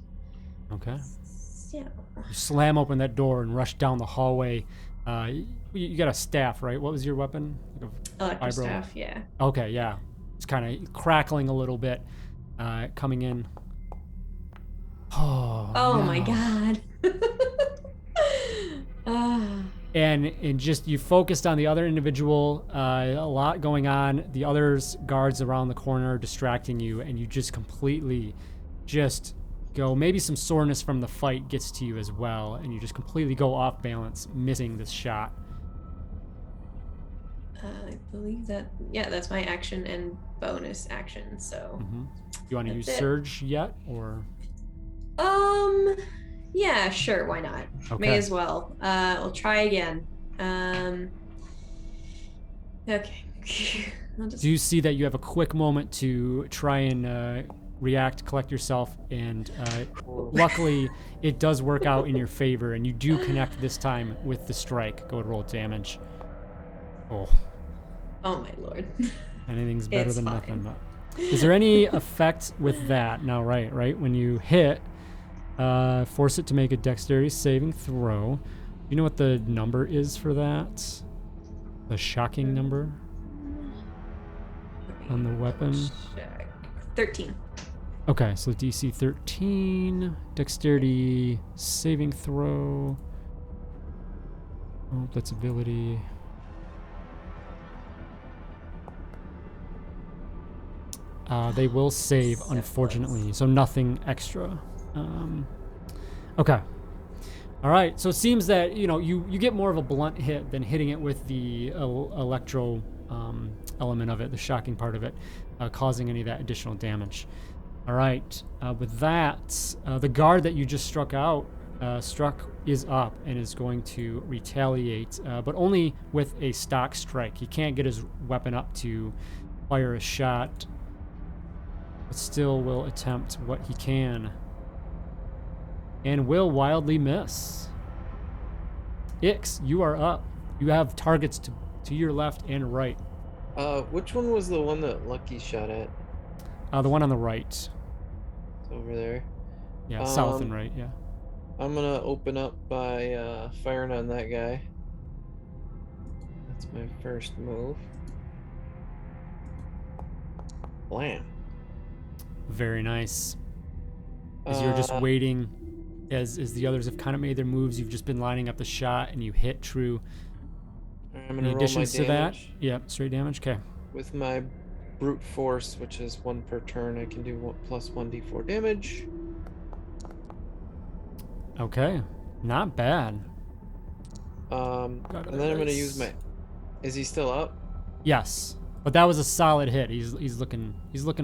Okay. So. You slam open that door and rush down the hallway. You got a staff, right? What was your weapon? Electro staff, yeah. Okay, yeah. It's kind of crackling a little bit, coming in. Oh no. My God. And just you focused on the other individual, a lot going on. The others guards around the corner distracting you, and you just completely just go. Maybe some soreness from the fight gets to you as well, and you just completely go off balance, missing this shot. I believe that, yeah, that's my action and bonus action. So, You want to use Surge yet, or? Yeah, sure. Why not? Okay. May as well. We'll try again. Okay. Do you see that you have a quick moment to try and react, collect yourself, and luckily it does work out in your favor, and you do connect this time with the strike. Go and roll damage. Oh my lord. Anything's better than nothing. Is there any effect with that? Now, right, when you hit, force it to make a dexterity saving throw. You know what the number is for that? The shocking number on the weapon? 13. Okay, so DC 13, dexterity saving throw. Oh, that's ability. They will save, unfortunately, so nothing extra. Okay. All right, so it seems that, you get more of a blunt hit than hitting it with the electro element of it, the shocking part of it, causing any of that additional damage. All right, with that, the guard that you just struck is up and is going to retaliate, but only with a stock strike. He can't get his weapon up to fire a shot, but still will attempt what he can. And will wildly miss. Ix, you are up. You have targets to your left and right. Which one was the one that Lucky shot at? The one on the right. It's over there. Yeah, south and right, yeah. I'm gonna open up by firing on that guy. That's my first move. Blam. Very nice. As you're just waiting, as the others have kind of made their moves, you've just been lining up the shot and you hit true. I'm gonna In roll my addition to that, damage. yeah, straight damage. Okay. With my brute force, which is 1 per turn, I can do plus 1d4 damage. Okay, not bad. And then I'm gonna use my. Is he still up? Yes, but that was a solid hit. He's looking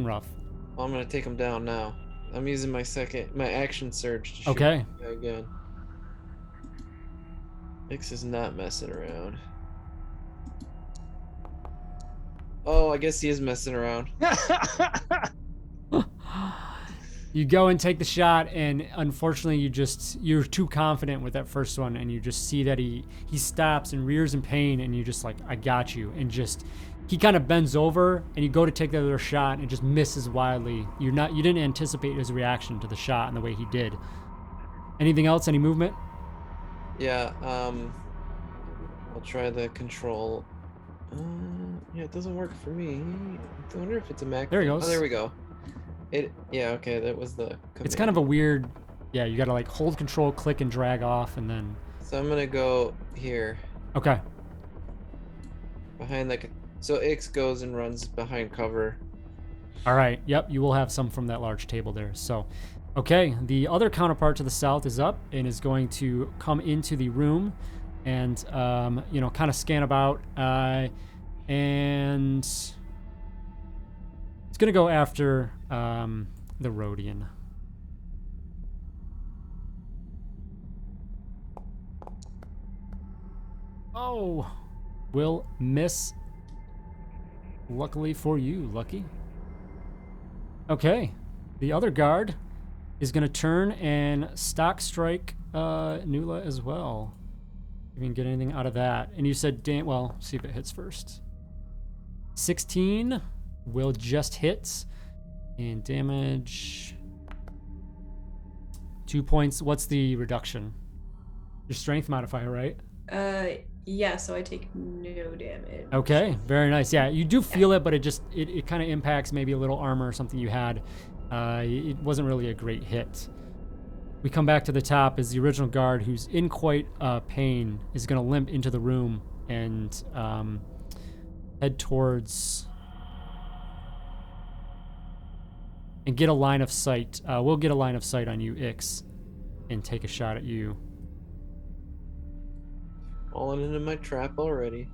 rough. Well, I'm gonna take him down now. I'm using my action surge to shoot Okay. the guy again. Ix is not messing around. Oh, I guess he is messing around. You go and take the shot, and unfortunately you're too confident with that first one, and you just see that he stops and rears in pain, and you just like, I got you, and just he kind of bends over, and you go to take the other shot, and it just misses wildly. You didn't anticipate his reaction to the shot and the way he did. Anything else? Any movement? Yeah, I'll try the control. Yeah, it doesn't work for me. I wonder if it's a Mac. There he thing. goes. Oh, there we go. Yeah, okay, that was the command. It's kind of a weird, yeah, you gotta like hold control, click and drag off, and then. So I'm gonna go here. Okay. Behind so Ix goes and runs behind cover. All right, yep, you will have some from that large table there. So, okay, the other counterpart to the south is up and is going to come into the room and, kind of scan about, and it's going to go after the Rhodian. Oh, will miss. Luckily for you, Lucky. Okay, the other guard is going to turn and stock strike Nula as well. If you can get anything out of that. And you said, well, see if it hits first. 16 will just hit. And damage. 2 points. What's the reduction? Your strength modifier, right? Yeah, so I take no damage. Okay, very nice. Yeah, you do feel it, but it kind of impacts maybe a little armor or something you had. It wasn't really a great hit. We come back to the top as the original guard, who's in quite pain, is going to limp into the room and head towards and get a line of sight. We'll get a line of sight on you, Ix, and take a shot at you. Falling into my trap already.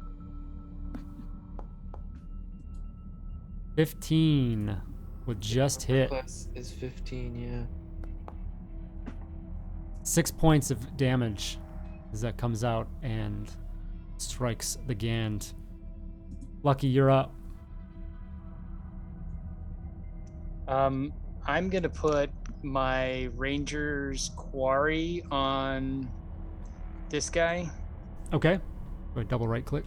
15 would just hit. Class is 15, yeah. 6 points of damage as that comes out and strikes the Gand. Lucky, you're up. I'm gonna put my Ranger's Quarry on this guy. Okay. Go ahead, double right click.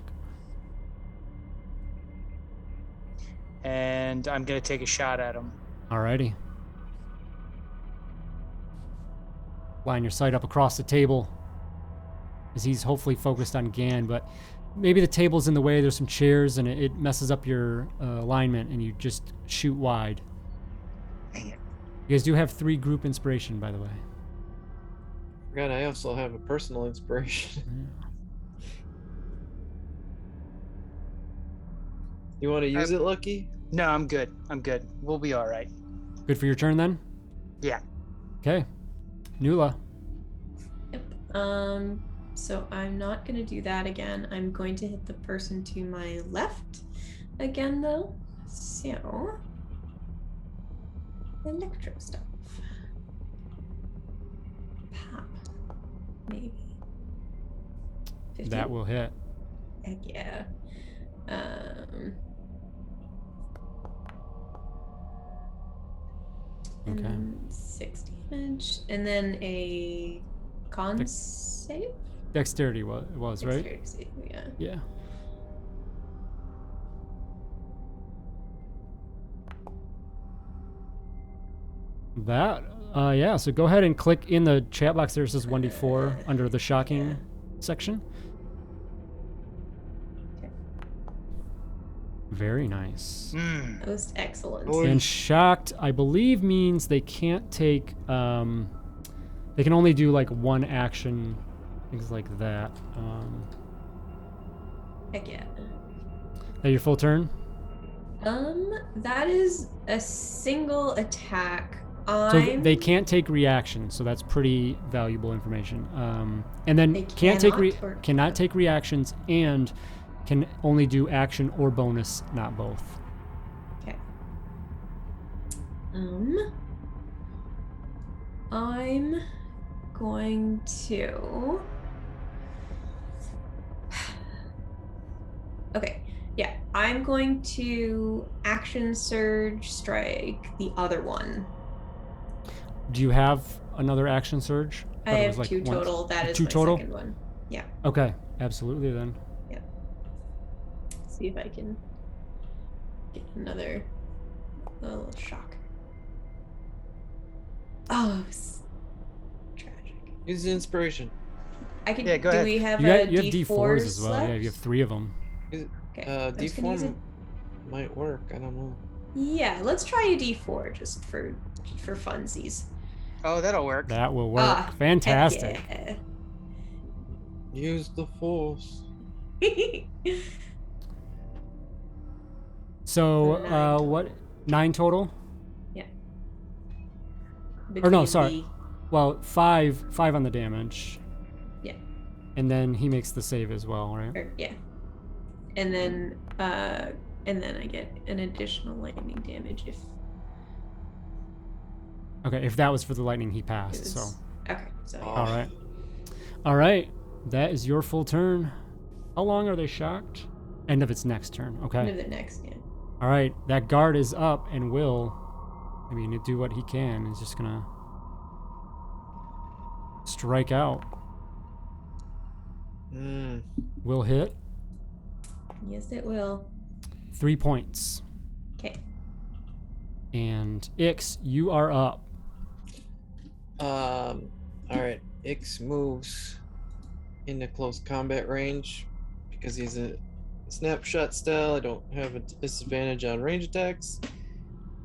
And I'm gonna take a shot at him. Alrighty. Line your sight up across the table as he's hopefully focused on Gan, but maybe the table's in the way, there's some chairs, and it messes up your alignment, and you just shoot wide. Dang it. You guys do have 3 group inspiration, by the way. Forgot I also have a personal inspiration. Yeah. You want to use it, Lucky? No, I'm good. We'll be all right. Good for your turn then? Yeah. Okay. Nula. Yep. So I'm not gonna do that again. I'm going to hit the person to my left again, though. So electro stuff. Pop. Maybe. 15? That will hit. Heck yeah. Okay. And 6 damage, and then a con save. Dexterity was right? Dexterity save, yeah. Yeah. That, yeah, so go ahead and click in the chat box there. It says 1d4 under the shocking section. Okay. Very nice. That was excellent. And shocked, I believe, means they can't take, they can only do like one action, things like that. Heck yeah. That your full turn? That is a single attack. So they can't take reaction, so that's pretty valuable information. And then They cannot take reactions, and can only do action or bonus, not both. Okay. I'm going to. Okay. Yeah, I'm going to action surge strike the other one. Do you have another action surge? I thought it have was like 2 once. total. That is 2 my total? second one. Yeah. Okay, absolutely then. See if I can get another little shock. Oh, tragic. Use the inspiration. I could. Yeah, go do ahead. we have You have D4s D4s as well. left? Yeah, you have 3 of them. Okay. I'm just gonna use D4 it. might work. I don't know. Yeah, let's try a D4 just for funsies. Oh, that'll work. That will work. Ah, Fantastic. heck Use the force. yeah. So, 9 what? 9 total? Or no, Between sorry. Well, 5 on the damage. Yeah. And then he makes the save as well, right? Yeah. And then I get an additional lightning damage if Okay, if that was for the lightning, he it passed. was. So, Okay. So Oh. all right. That is your full turn. How long are they shocked? End of its next turn. Okay. into the next. Yeah. All right, that guard is up and will, do what he can. He's just gonna strike out. Will hit. Yes, it will. 3 points. Okay. And Ix, you are up. All right. Ix moves into close combat range because he's a snapshot style. I don't have a disadvantage on range attacks.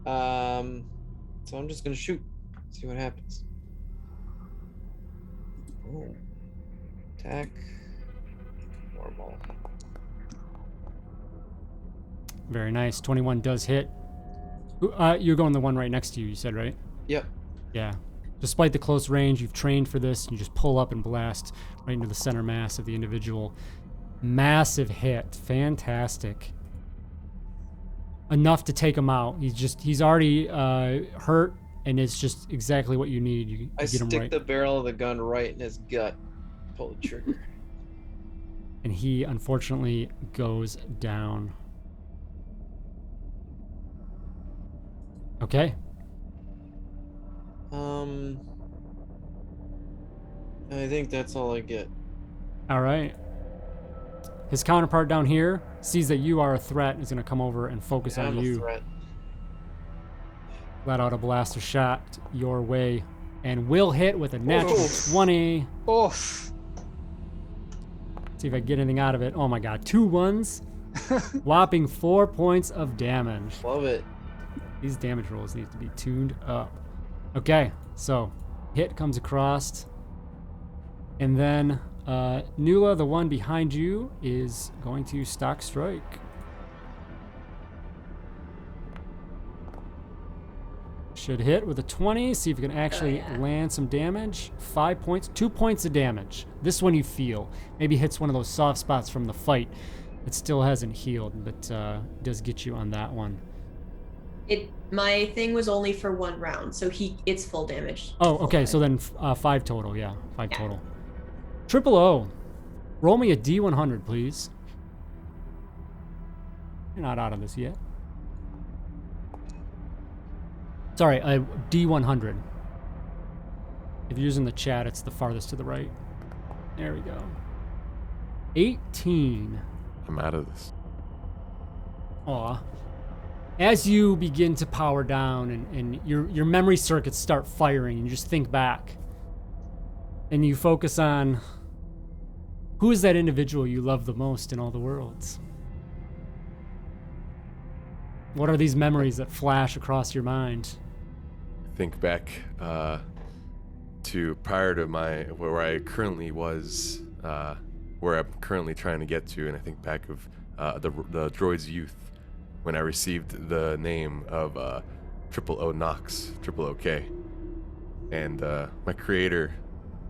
So I'm just gonna shoot. See what happens. Boom. Attack. Normal. Very nice. 21 does hit. You're going the one right next to you, you said, right? Yep. Yeah. Despite the close range, you've trained for this. You just pull up and blast right into the center mass of the individual. Massive hit. Fantastic. Enough to take him out. He's already hurt, and it's just exactly what you need. You I get him stick right. the barrel of the gun right in his gut. Pull the trigger. And he unfortunately goes down. Okay. I think that's all I get. All right. His counterpart down here sees that you are a threat and is going to come over and focus on I'm a you. threat. Let out a blaster shot your way and will hit with a natural Oof. 20. Oof. See if I get anything out of it. Oh my god, 2 ones. Whopping 4 points of damage. Love it. These damage rolls need to be tuned up. Okay, so hit comes across. And then Nula, the one behind you, is going to stock strike. Should hit with a 20. See if you can actually land some damage. 5 points, 2 points of damage. This one you feel. Maybe hits one of those soft spots from the fight. It still hasn't healed, but does get you on that one. My thing was only for 1 round, so it's full damage. Oh, full okay. time. So then 5 total. Yeah, 5 Yeah. total. Triple O. Roll me a D100, please. You're not out of this yet. Sorry, a D100. If you're using the chat, it's the farthest to the right. There we go. 18. I'm out of this. Aw. As you begin to power down and your memory circuits start firing, and you just think back. And you focus on who is that individual you love the most in all the worlds? What are these memories that flash across your mind? Think back to prior to where I currently was, where I'm currently trying to get to, and I think back of the droid's youth when I received the name of Triple O Nox, Triple OK, and my creator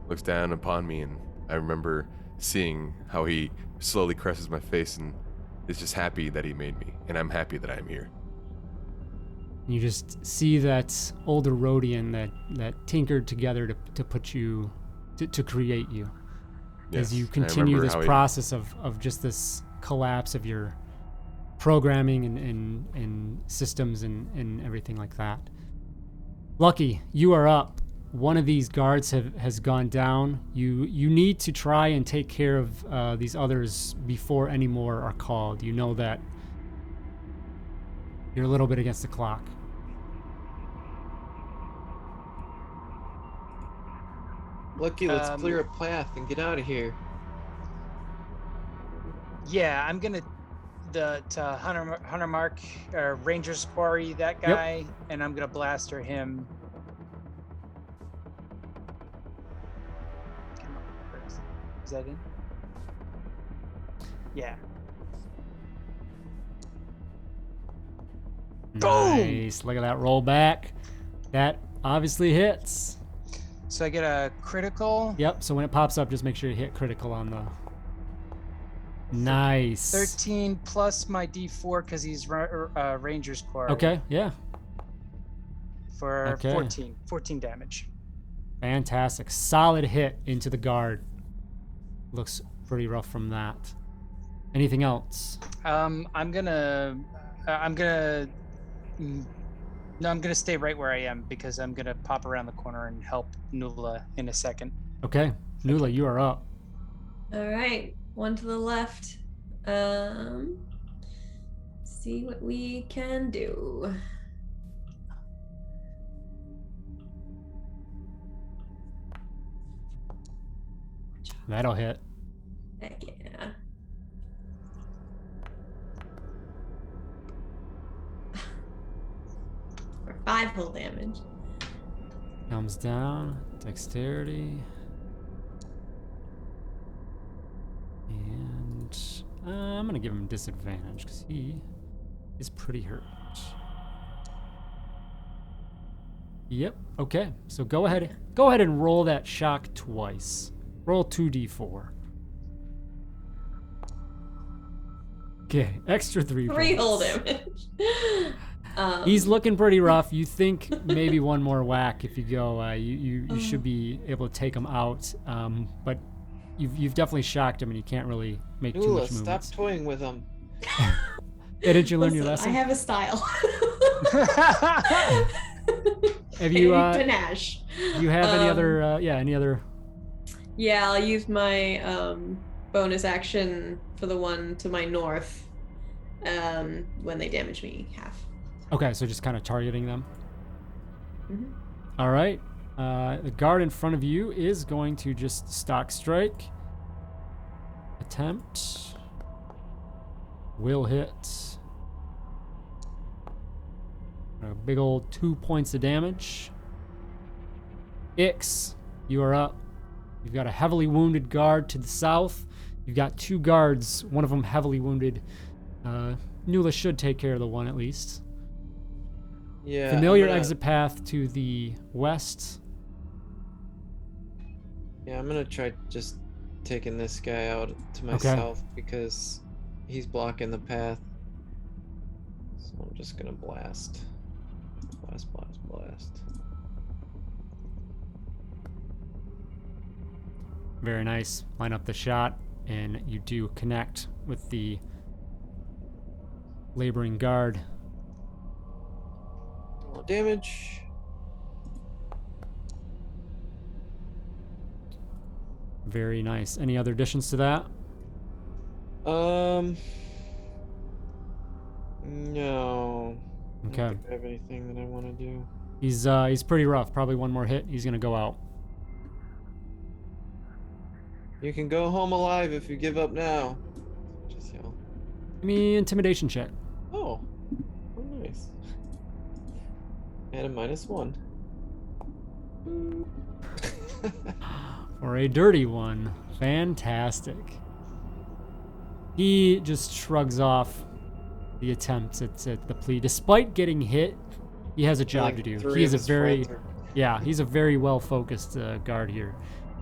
looks down upon me, and I remember seeing how he slowly caresses my face and is just happy that he made me, and I'm happy that I'm here. You just see that older Rhodian that tinkered together to put you, to create you. As Yes, you I continue remember this how he- process of just this collapse of your programming and systems and everything like that. Lucky, you are up. One of these guards has gone down. You need to try and take care of these others before any more are called. You know that You're a little bit against the clock. Lucky, let's clear a path and get out of here. Yeah, I'm gonna to Hunter Mark or Ranger's Quarry that guy, and I'm gonna blaster him. Come on, is that in? Yeah. Nice. Look at that roll back. That obviously hits. So I get a critical. Yep. So when it pops up, just make sure you hit critical on the. Nice. 13 plus my D4 because he's Ranger's Quarry. Okay. Yeah. For 14 damage. Fantastic. Solid hit into the guard. Looks pretty rough from that. Anything else? I'm gonna stay right where I am because I'm gonna pop around the corner and help Nula in a second. Okay. Nula, you are up. All right. One to the left. See what we can do. That'll hit. Heck yeah. For 5 hull damage. Comes down. Dexterity. And I'm going to give him disadvantage because he is pretty hurt. Yep. Okay. So go ahead and roll that shock twice. Roll 2d4. Okay. Extra 3 3 hull points. damage. He's looking pretty rough. You think maybe one more whack if you go. You should be able to take him out. But you've definitely shocked him, and you can't really make too much movement. Stop toying with him. Yeah, didn't you learn your lesson? I have a style. Have you panache? Do you have any other? Any other? Yeah, I'll use my bonus action for the one to my north. When they damage me half. Okay, so just kind of targeting them. Mm-hmm. All right. The guard in front of you is going to just stock strike. Attempt. Will hit. A big old 2 points of damage. Ix, you are up. You've got a heavily wounded guard to the south. You've got 2 guards, one of them heavily wounded. Nula should take care of the one at least. Yeah. Familiar exit path to the west. Yeah, I'm gonna try just taking this guy out to my south because he's blocking the path. So I'm just gonna blast. Blast. Very nice. Line up the shot, and you do connect with the laboring guard. More damage. Very nice. Any other additions to that? No. Okay. I don't think I have anything that I want to do. He's pretty rough. Probably one more hit. He's gonna go out. You can go home alive if you give up now. Just yell. Give me intimidation check. Oh nice. And a -1. Or a dirty one. Fantastic. He just shrugs off the attempts at the plea. Despite getting hit, he has a job to do. He is he's a very well-focused guard here.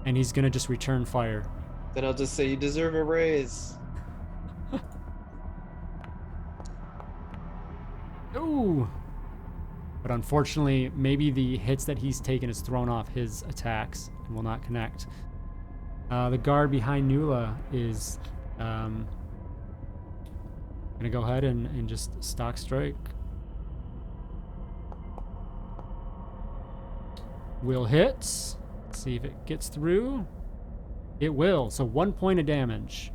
And he's gonna just return fire. Then I'll just say you deserve a raise. Ooh. But unfortunately, maybe the hits that he's taken has thrown off his attacks and will not connect. The guard behind Nula is gonna go ahead and just stock strike. Will hit. Let's see if it gets through. It will. So 1 point of damage.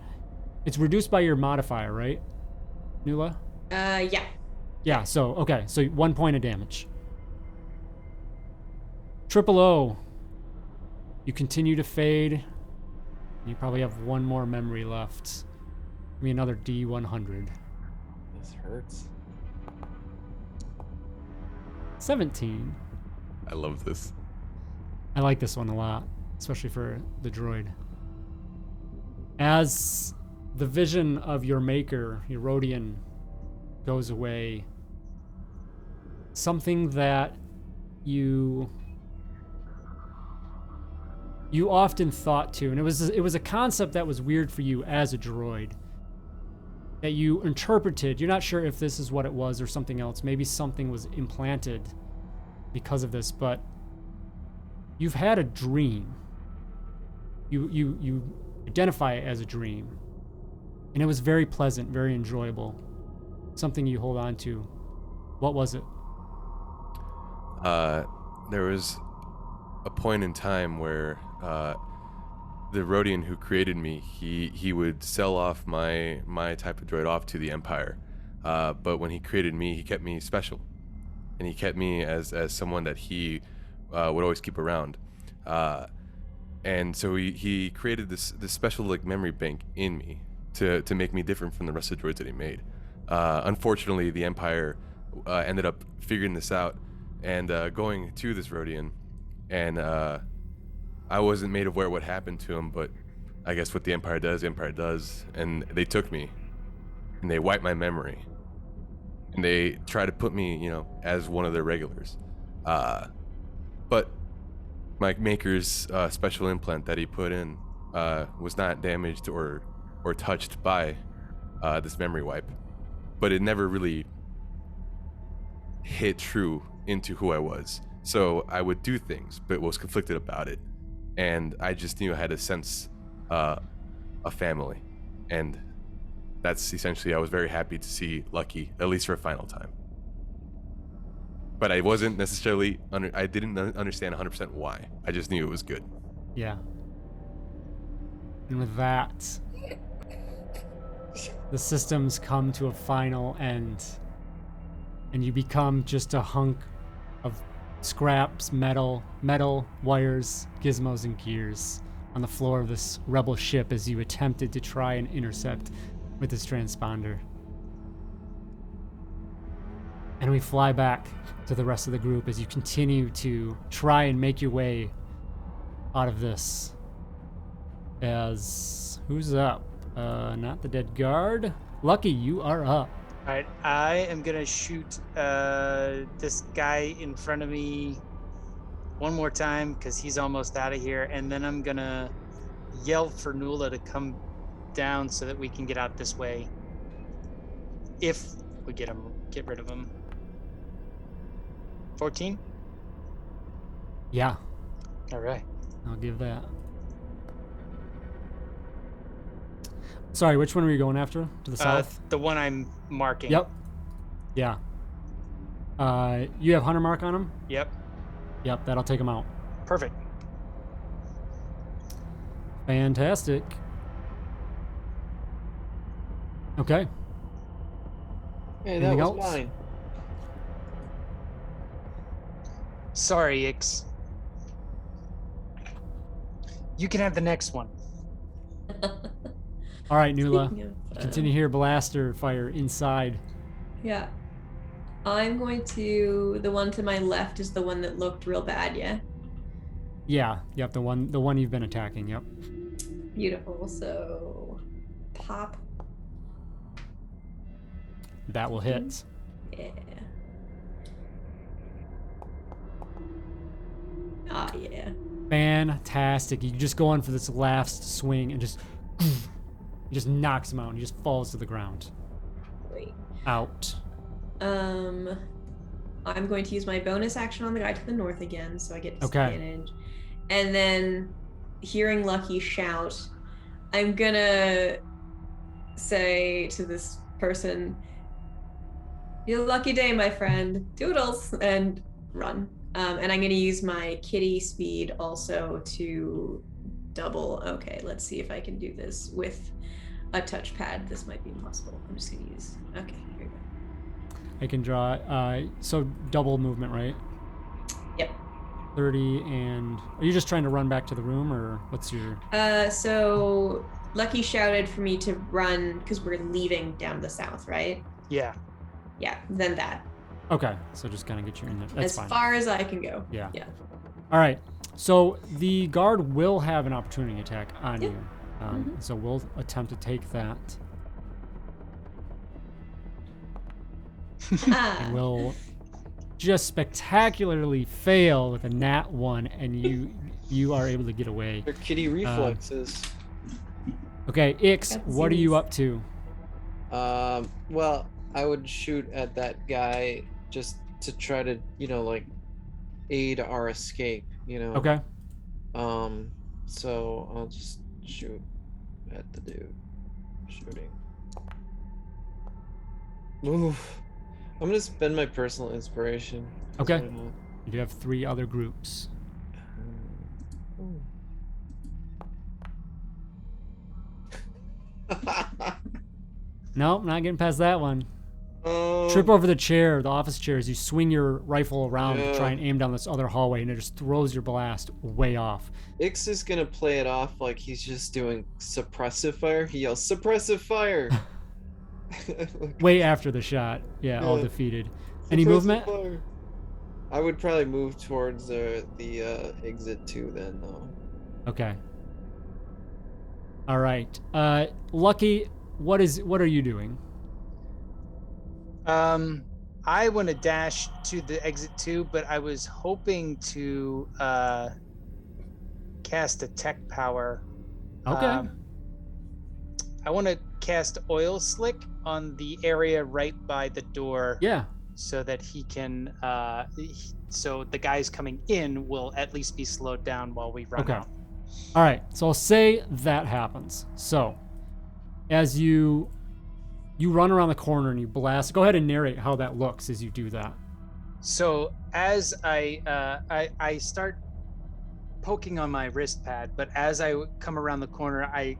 It's reduced by your modifier, right, Nula? Yeah. Yeah, so 1 point of damage. Triple O, you continue to fade. You probably have one more memory left. Give me another D100. This hurts. 17. I love this. I like this one a lot, especially for the droid. As the vision of your maker, your Rodian, goes away, something that you often thought to, and it was a concept that was weird for you as a droid, that you interpreted. You're not sure if this is what it was or something else. Maybe something was implanted because of this, but you've had a dream. You identify it as a dream, and it was very pleasant, very enjoyable, something you hold on to. What was it? There was a point in time where the Rodian who created me, he would sell off my type of droid off to the Empire, but when he created me, he kept me special, and he kept me as someone that he would always keep around, and so he created this special like memory bank in me to make me different from the rest of the droids that he made. Unfortunately, the Empire ended up figuring this out and going to this Rodian, and I wasn't made aware what happened to him, but I guess what the Empire does, and they took me, and they wiped my memory, and they tried to put me, as one of their regulars. But my maker's special implant that he put in was not damaged or touched by this memory wipe, but it never really hit true into who I was. So I would do things, but was conflicted about it. And I just knew I had a sense of family. And that's essentially, I was very happy to see Lucky, at least for a final time. But I wasn't necessarily, I didn't understand 100% why. I just knew it was good. Yeah. And with that, the systems come to a final end, and you become just a hunk of scraps, metal, wires, gizmos, and gears on the floor of this rebel ship as you attempted to try and intercept with this transponder. And we fly back to the rest of the group as you continue to try and make your way out of this. As who's up? Not the dead guard. Lucky, you are up. All right, I am gonna shoot this guy in front of me one more time because he's almost out of here, and then I'm gonna yell for Nuala to come down so that we can get out this way. If we get rid of him. 14? Yeah, All right. I'll give that. Sorry, which one were you going after? To the south? The one I'm marking. Yep. Yeah. You have hunter mark on him? Yep. Yep, that'll take him out. Perfect. Fantastic. Okay. Hey, that Anything was else? mine. Sorry, Ix. You can have the next one. All right, Nuala. Speaking of, Continue to hear blaster fire inside. Yeah. I'm going to. The one to my left is the one that looked real bad, yeah? Yeah, yep, the one you've been attacking, yep. Beautiful. So. Pop. That will hit. Yeah. Ah, yeah. Fantastic. You just go on for this last swing and just knocks him out and he just falls to the ground. Wait. Out. I'm going to use my bonus action on the guy to the north again, so I get disadvantage. Okay. And then, hearing Lucky shout, I'm gonna say to this person, "Your lucky day, my friend. Doodles," and run. And I'm gonna use my kitty speed also to double. Okay, let's see if I can do this with a touchpad. This might be impossible. I'm just gonna use. Okay, here we go. I can draw. So double movement, right? Yep. 30 and... Are you just trying to run back to the room, or what's your... So Lucky shouted for me to run because we're leaving down the south, right? Yeah. Yeah, then that. Okay, so just kind of get you in there. That's as fine. far as I can go. Yeah. Yeah. All right. So the guard will have an opportunity attack on Yep. you. So we'll attempt to take that. And we'll just spectacularly fail with a nat 1, and you are able to get away. Their kitty reflexes. Okay, Ix, what are you up to? Well, I would shoot at that guy just to try to, like, aid our escape, Okay. So I'll just shoot at the dude. Shooting. Oof. I'm gonna spend my personal inspiration. Okay. Why not? You do have 3 other groups. Ooh. Nope, not getting past that one. Trip over the chair, the office chair, as you swing your rifle around to try and aim down this other hallway, and it just throws your blast way off. Ix is gonna play it off like he's just doing suppressive fire. He yells, "Suppressive fire!" Way after the shot. Yeah, all defeated. Any movement? Fire. I would probably move towards the exit 2 then, though. Okay. All right. Lucky, what are you doing? I want to dash to the exit 2, but I was hoping to cast a tech power. Okay. I want to cast oil slick on the area right by the door. Yeah. So that he can, so the guys coming in will at least be slowed down while we run out. All right. So I'll say that happens. So as you run around the corner and you blast, go ahead and narrate how that looks as you do that. So as I start poking on my wrist pad, but as I come around the corner, I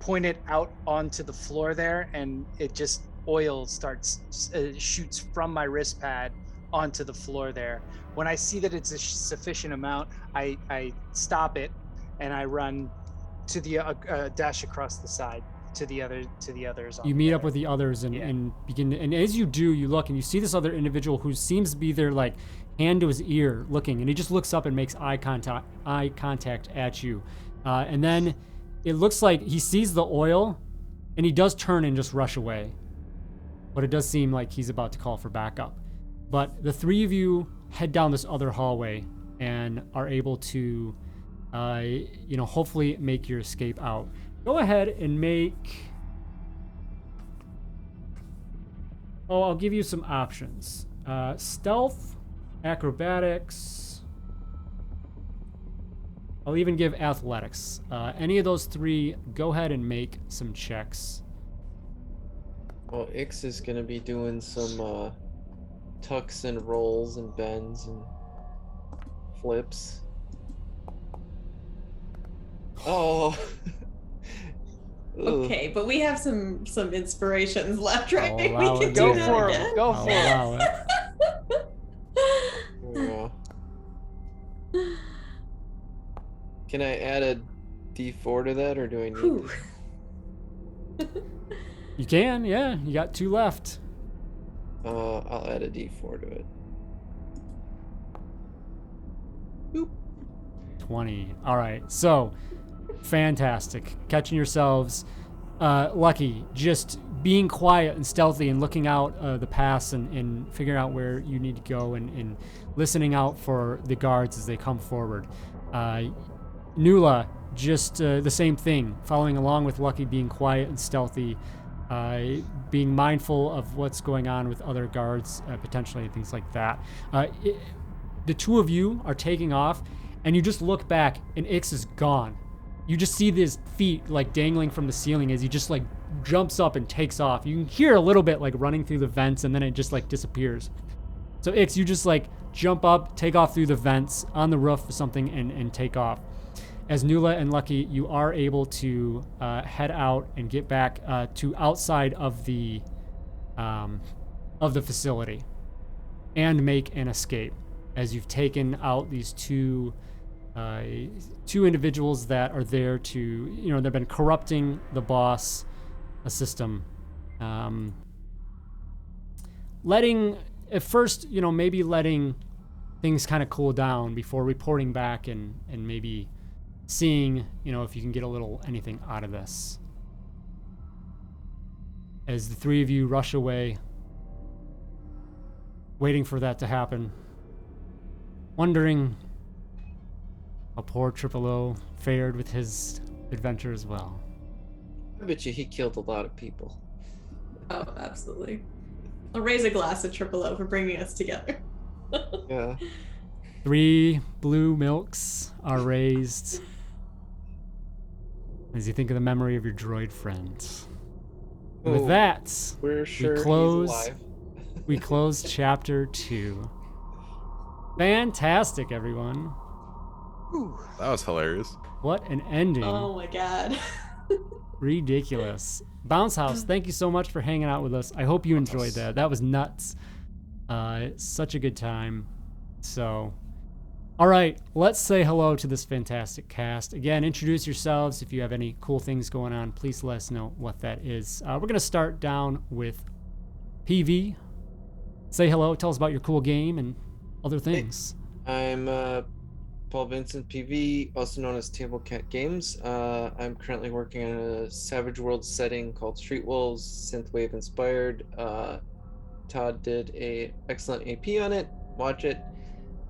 point it out onto the floor there, and it just oil shoots from my wrist pad onto the floor there. When I see that it's a sufficient amount, I stop it and I run to the dash across the side to the others. You meet up with the others and begin. And as you do, you look and you see this other individual who seems to be there, like hand to his ear, looking, and he just looks up and makes eye contact at you, and then it looks like he sees the oil, and he does turn and just rush away. But it does seem like he's about to call for backup. But the 3 of you head down this other hallway and are able to, hopefully make your escape out. Go ahead and make... I'll give you some options. Stealth, acrobatics... I'll even give athletics. Any of those 3, go ahead and make some checks. Well, Ix is gonna be doing some tucks and rolls and bends and flips. Oh. Okay, but we have some inspirations left, right? We can Go do for that it. Go for again. Yeah. Can I add a D4 to that, or do I need to? You can, yeah. You got 2 left. I'll add a D4 to it. Boop. 20. All right. So, fantastic. Catching yourselves. Lucky. Just being quiet and stealthy and looking out the paths and figuring out where you need to go and listening out for the guards as they come forward. Nula, just the same thing. Following along with Lucky, being quiet and stealthy. Being mindful of what's going on with other guards, potentially, things like that. The 2 of you are taking off, and you just look back, and Ix is gone. You just see his feet like dangling from the ceiling as he just like jumps up and takes off. You can hear a little bit like running through the vents, and then it just like disappears. So Ix, you just like jump up, take off through the vents on the roof or something, and take off. As Nula and Lucky, you are able to head out and get back to outside of the of the facility and make an escape, as you've taken out these two individuals that are there to, they've been corrupting the boss, a system, letting at first, maybe letting things kind of cool down before reporting back and maybe seeing, if you can get a little anything out of this. As the three of you rush away, waiting for that to happen, wondering how poor Triple O fared with his adventure as well. I bet you he killed a lot of people. Oh, absolutely. I'll raise a glass of Triple O for bringing us together. Yeah. 3 blue milks are raised as you think of the memory of your droid friends. With that, we're sure we close. he's alive. We close chapter 2. Fantastic, everyone. Ooh. That was hilarious. What an ending. Oh my god. Ridiculous. Bounce House, thank you so much for hanging out with us. I hope you enjoyed that. That was nuts. Such a good time. So, all right, let's say hello to this fantastic cast. Again, introduce yourselves. If you have any cool things going on, please let us know what that is. We're going to start down with PV. Say hello. Tell us about your cool game and other things. Hey, I'm Paul Vincent PV, also known as Table Cat Games. I'm currently working on a Savage World setting called Street Wolves, synthwave inspired. Todd did a excellent AP on it. Watch it.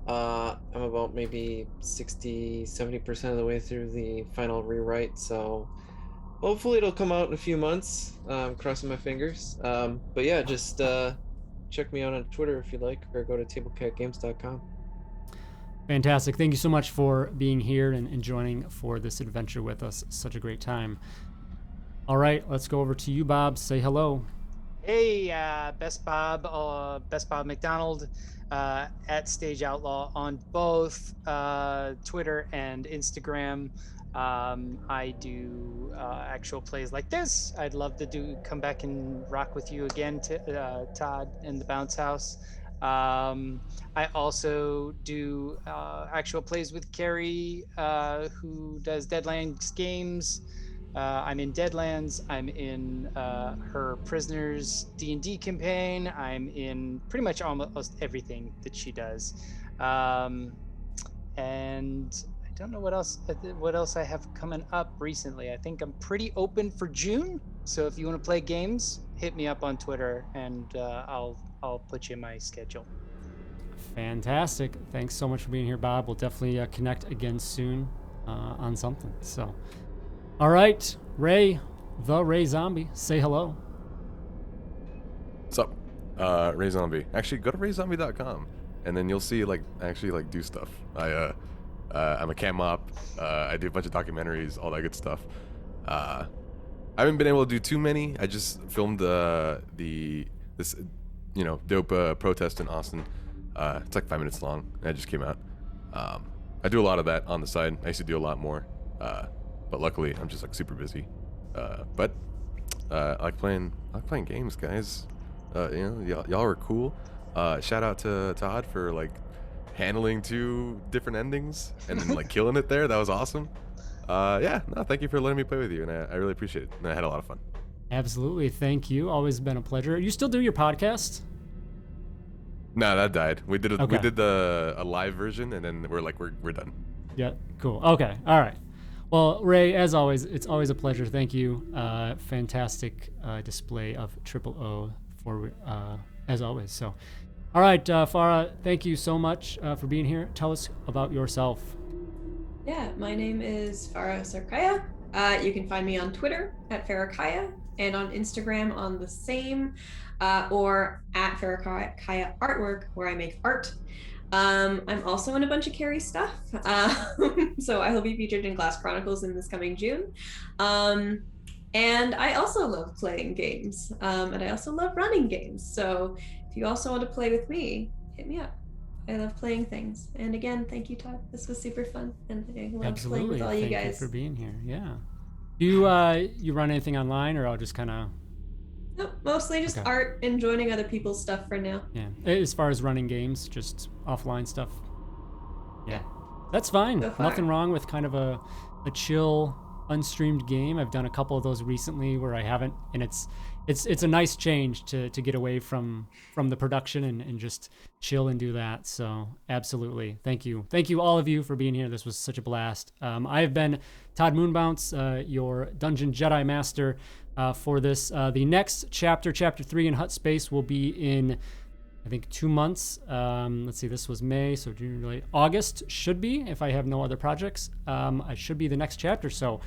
I'm about maybe 60-70% of the way through the final rewrite, so hopefully it'll come out in a few months. I'm crossing my fingers. But yeah, just check me out on Twitter if you like, or go to tablecatgames.com. Fantastic. Thank you so much for being here and joining for this adventure with us. Such a great time. All right, let's go over to you, Bob. Say hello. Hey, Best Bob McDonald, at Stage Outlaw on both Twitter and Instagram. I do actual plays like this. I'd love to come back and rock with you again, Todd, in the Bounce House. I also do actual plays with Carrie, who does Deadlands games. I'm in Deadlands. I'm in her Prisoners D&D campaign. I'm in pretty much almost everything that she does. And I don't know what else I have coming up recently. I think I'm pretty open for June. So if you want to play games, hit me up on Twitter, and I'll put you in my schedule. Fantastic. Thanks so much for being here, Bob. We'll definitely connect again soon on something. So, all right, Ray, the Ray Zombie, say hello. What's up? Ray Zombie. Actually, go to rayzombie.com, and then you'll see actually do stuff. I'm a cam op. I do a bunch of documentaries, all that good stuff. I haven't been able to do too many. I just filmed this dope protest in Austin. It's like 5 minutes long. And it just came out. I do a lot of that on the side. I used to do a lot more, but luckily I'm just super busy. But I like playing games, guys. Y'all are cool. Shout out to Todd for handling 2 different endings and then killing it there. That was awesome. Thank you for letting me play with you, and I really appreciate it. And I had a lot of fun. Absolutely. Thank you. Always been a pleasure. You still do your podcast? No, that died. We did Okay. a live version, and then we're done. Yeah, cool. Okay. All right. Well, Ray, as always, it's always a pleasure. Thank you. Fantastic display of Triple O for as always. So, all right, Farah, thank you so much for being here. Tell us about yourself. Yeah, my name is Farah Sarkaya. You can find me on Twitter at Farrakaya and on Instagram on the same, or at Farrakaya Artwork, where I make art. I'm also in a bunch of Carrie stuff, so I will be featured in Glass Chronicles in this coming June. And I also love playing games, and I also love running games. So if you also want to play with me, hit me up. I love playing things. And again, thank you, Todd. This was super fun, and I love playing with all you guys. Thank you for being here. Yeah. You run anything online, or I'll just kind of? Nope, mostly just Okay. art and joining other people's stuff for now. Yeah. As far as running games, just offline stuff. Yeah. That's fine. So far. Nothing wrong with kind of a chill, unstreamed game. I've done a couple of those recently where I haven't, and it's a nice change to get away from the production and just chill and do that. So absolutely, thank you all of you for being here. This was such a blast. I have been Todd Moonbounce, your Dungeon Jedi Master for this. The next chapter 3 in Hutt Space, will be in, I think, 2 months. Let's see, this was May, so June, July, August should be, if I have no other projects. I should be the next chapter. So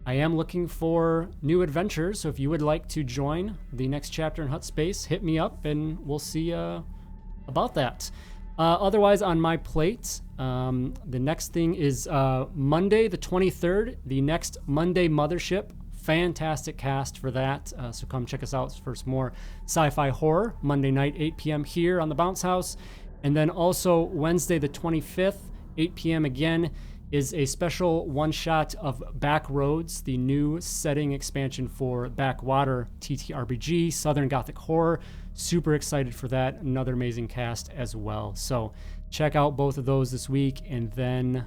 I am looking for new adventures. So if you would like to join the next chapter in Hutt Space, hit me up and we'll see about that. Otherwise, on my plate, the next thing is Monday the 23rd, the next Monday Mothership. Fantastic cast for that. So come check us out for some more sci-fi horror. Monday night, 8 p.m. here on the Bounce House. And then also Wednesday the 25th, 8 p.m. again, is a special one-shot of Backroads, the new setting expansion for Backwater TTRPG, Southern Gothic Horror. Super excited for that. Another amazing cast as well. So check out both of those this week. And then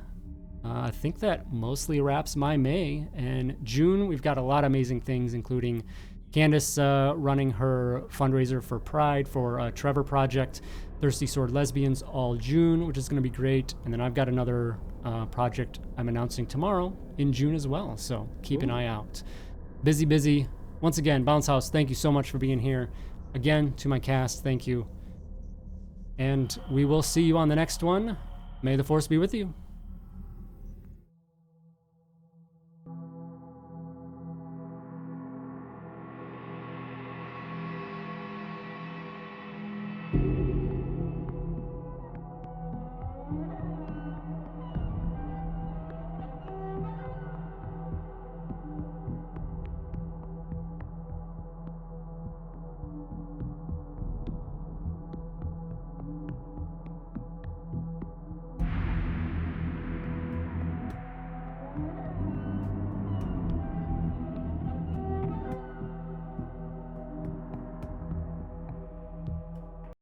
I think that mostly wraps my May. And June, we've got a lot of amazing things, including Candace running her fundraiser for Pride for Trevor Project, Thirsty Sword Lesbians all June, which is going to be great. And then I've got another project I'm announcing tomorrow in June as well. So keep an eye out. Busy. Once again, Bounce House, thank you so much for being here. Again, to my cast, thank you. And we will see you on the next one. May the Force be with you.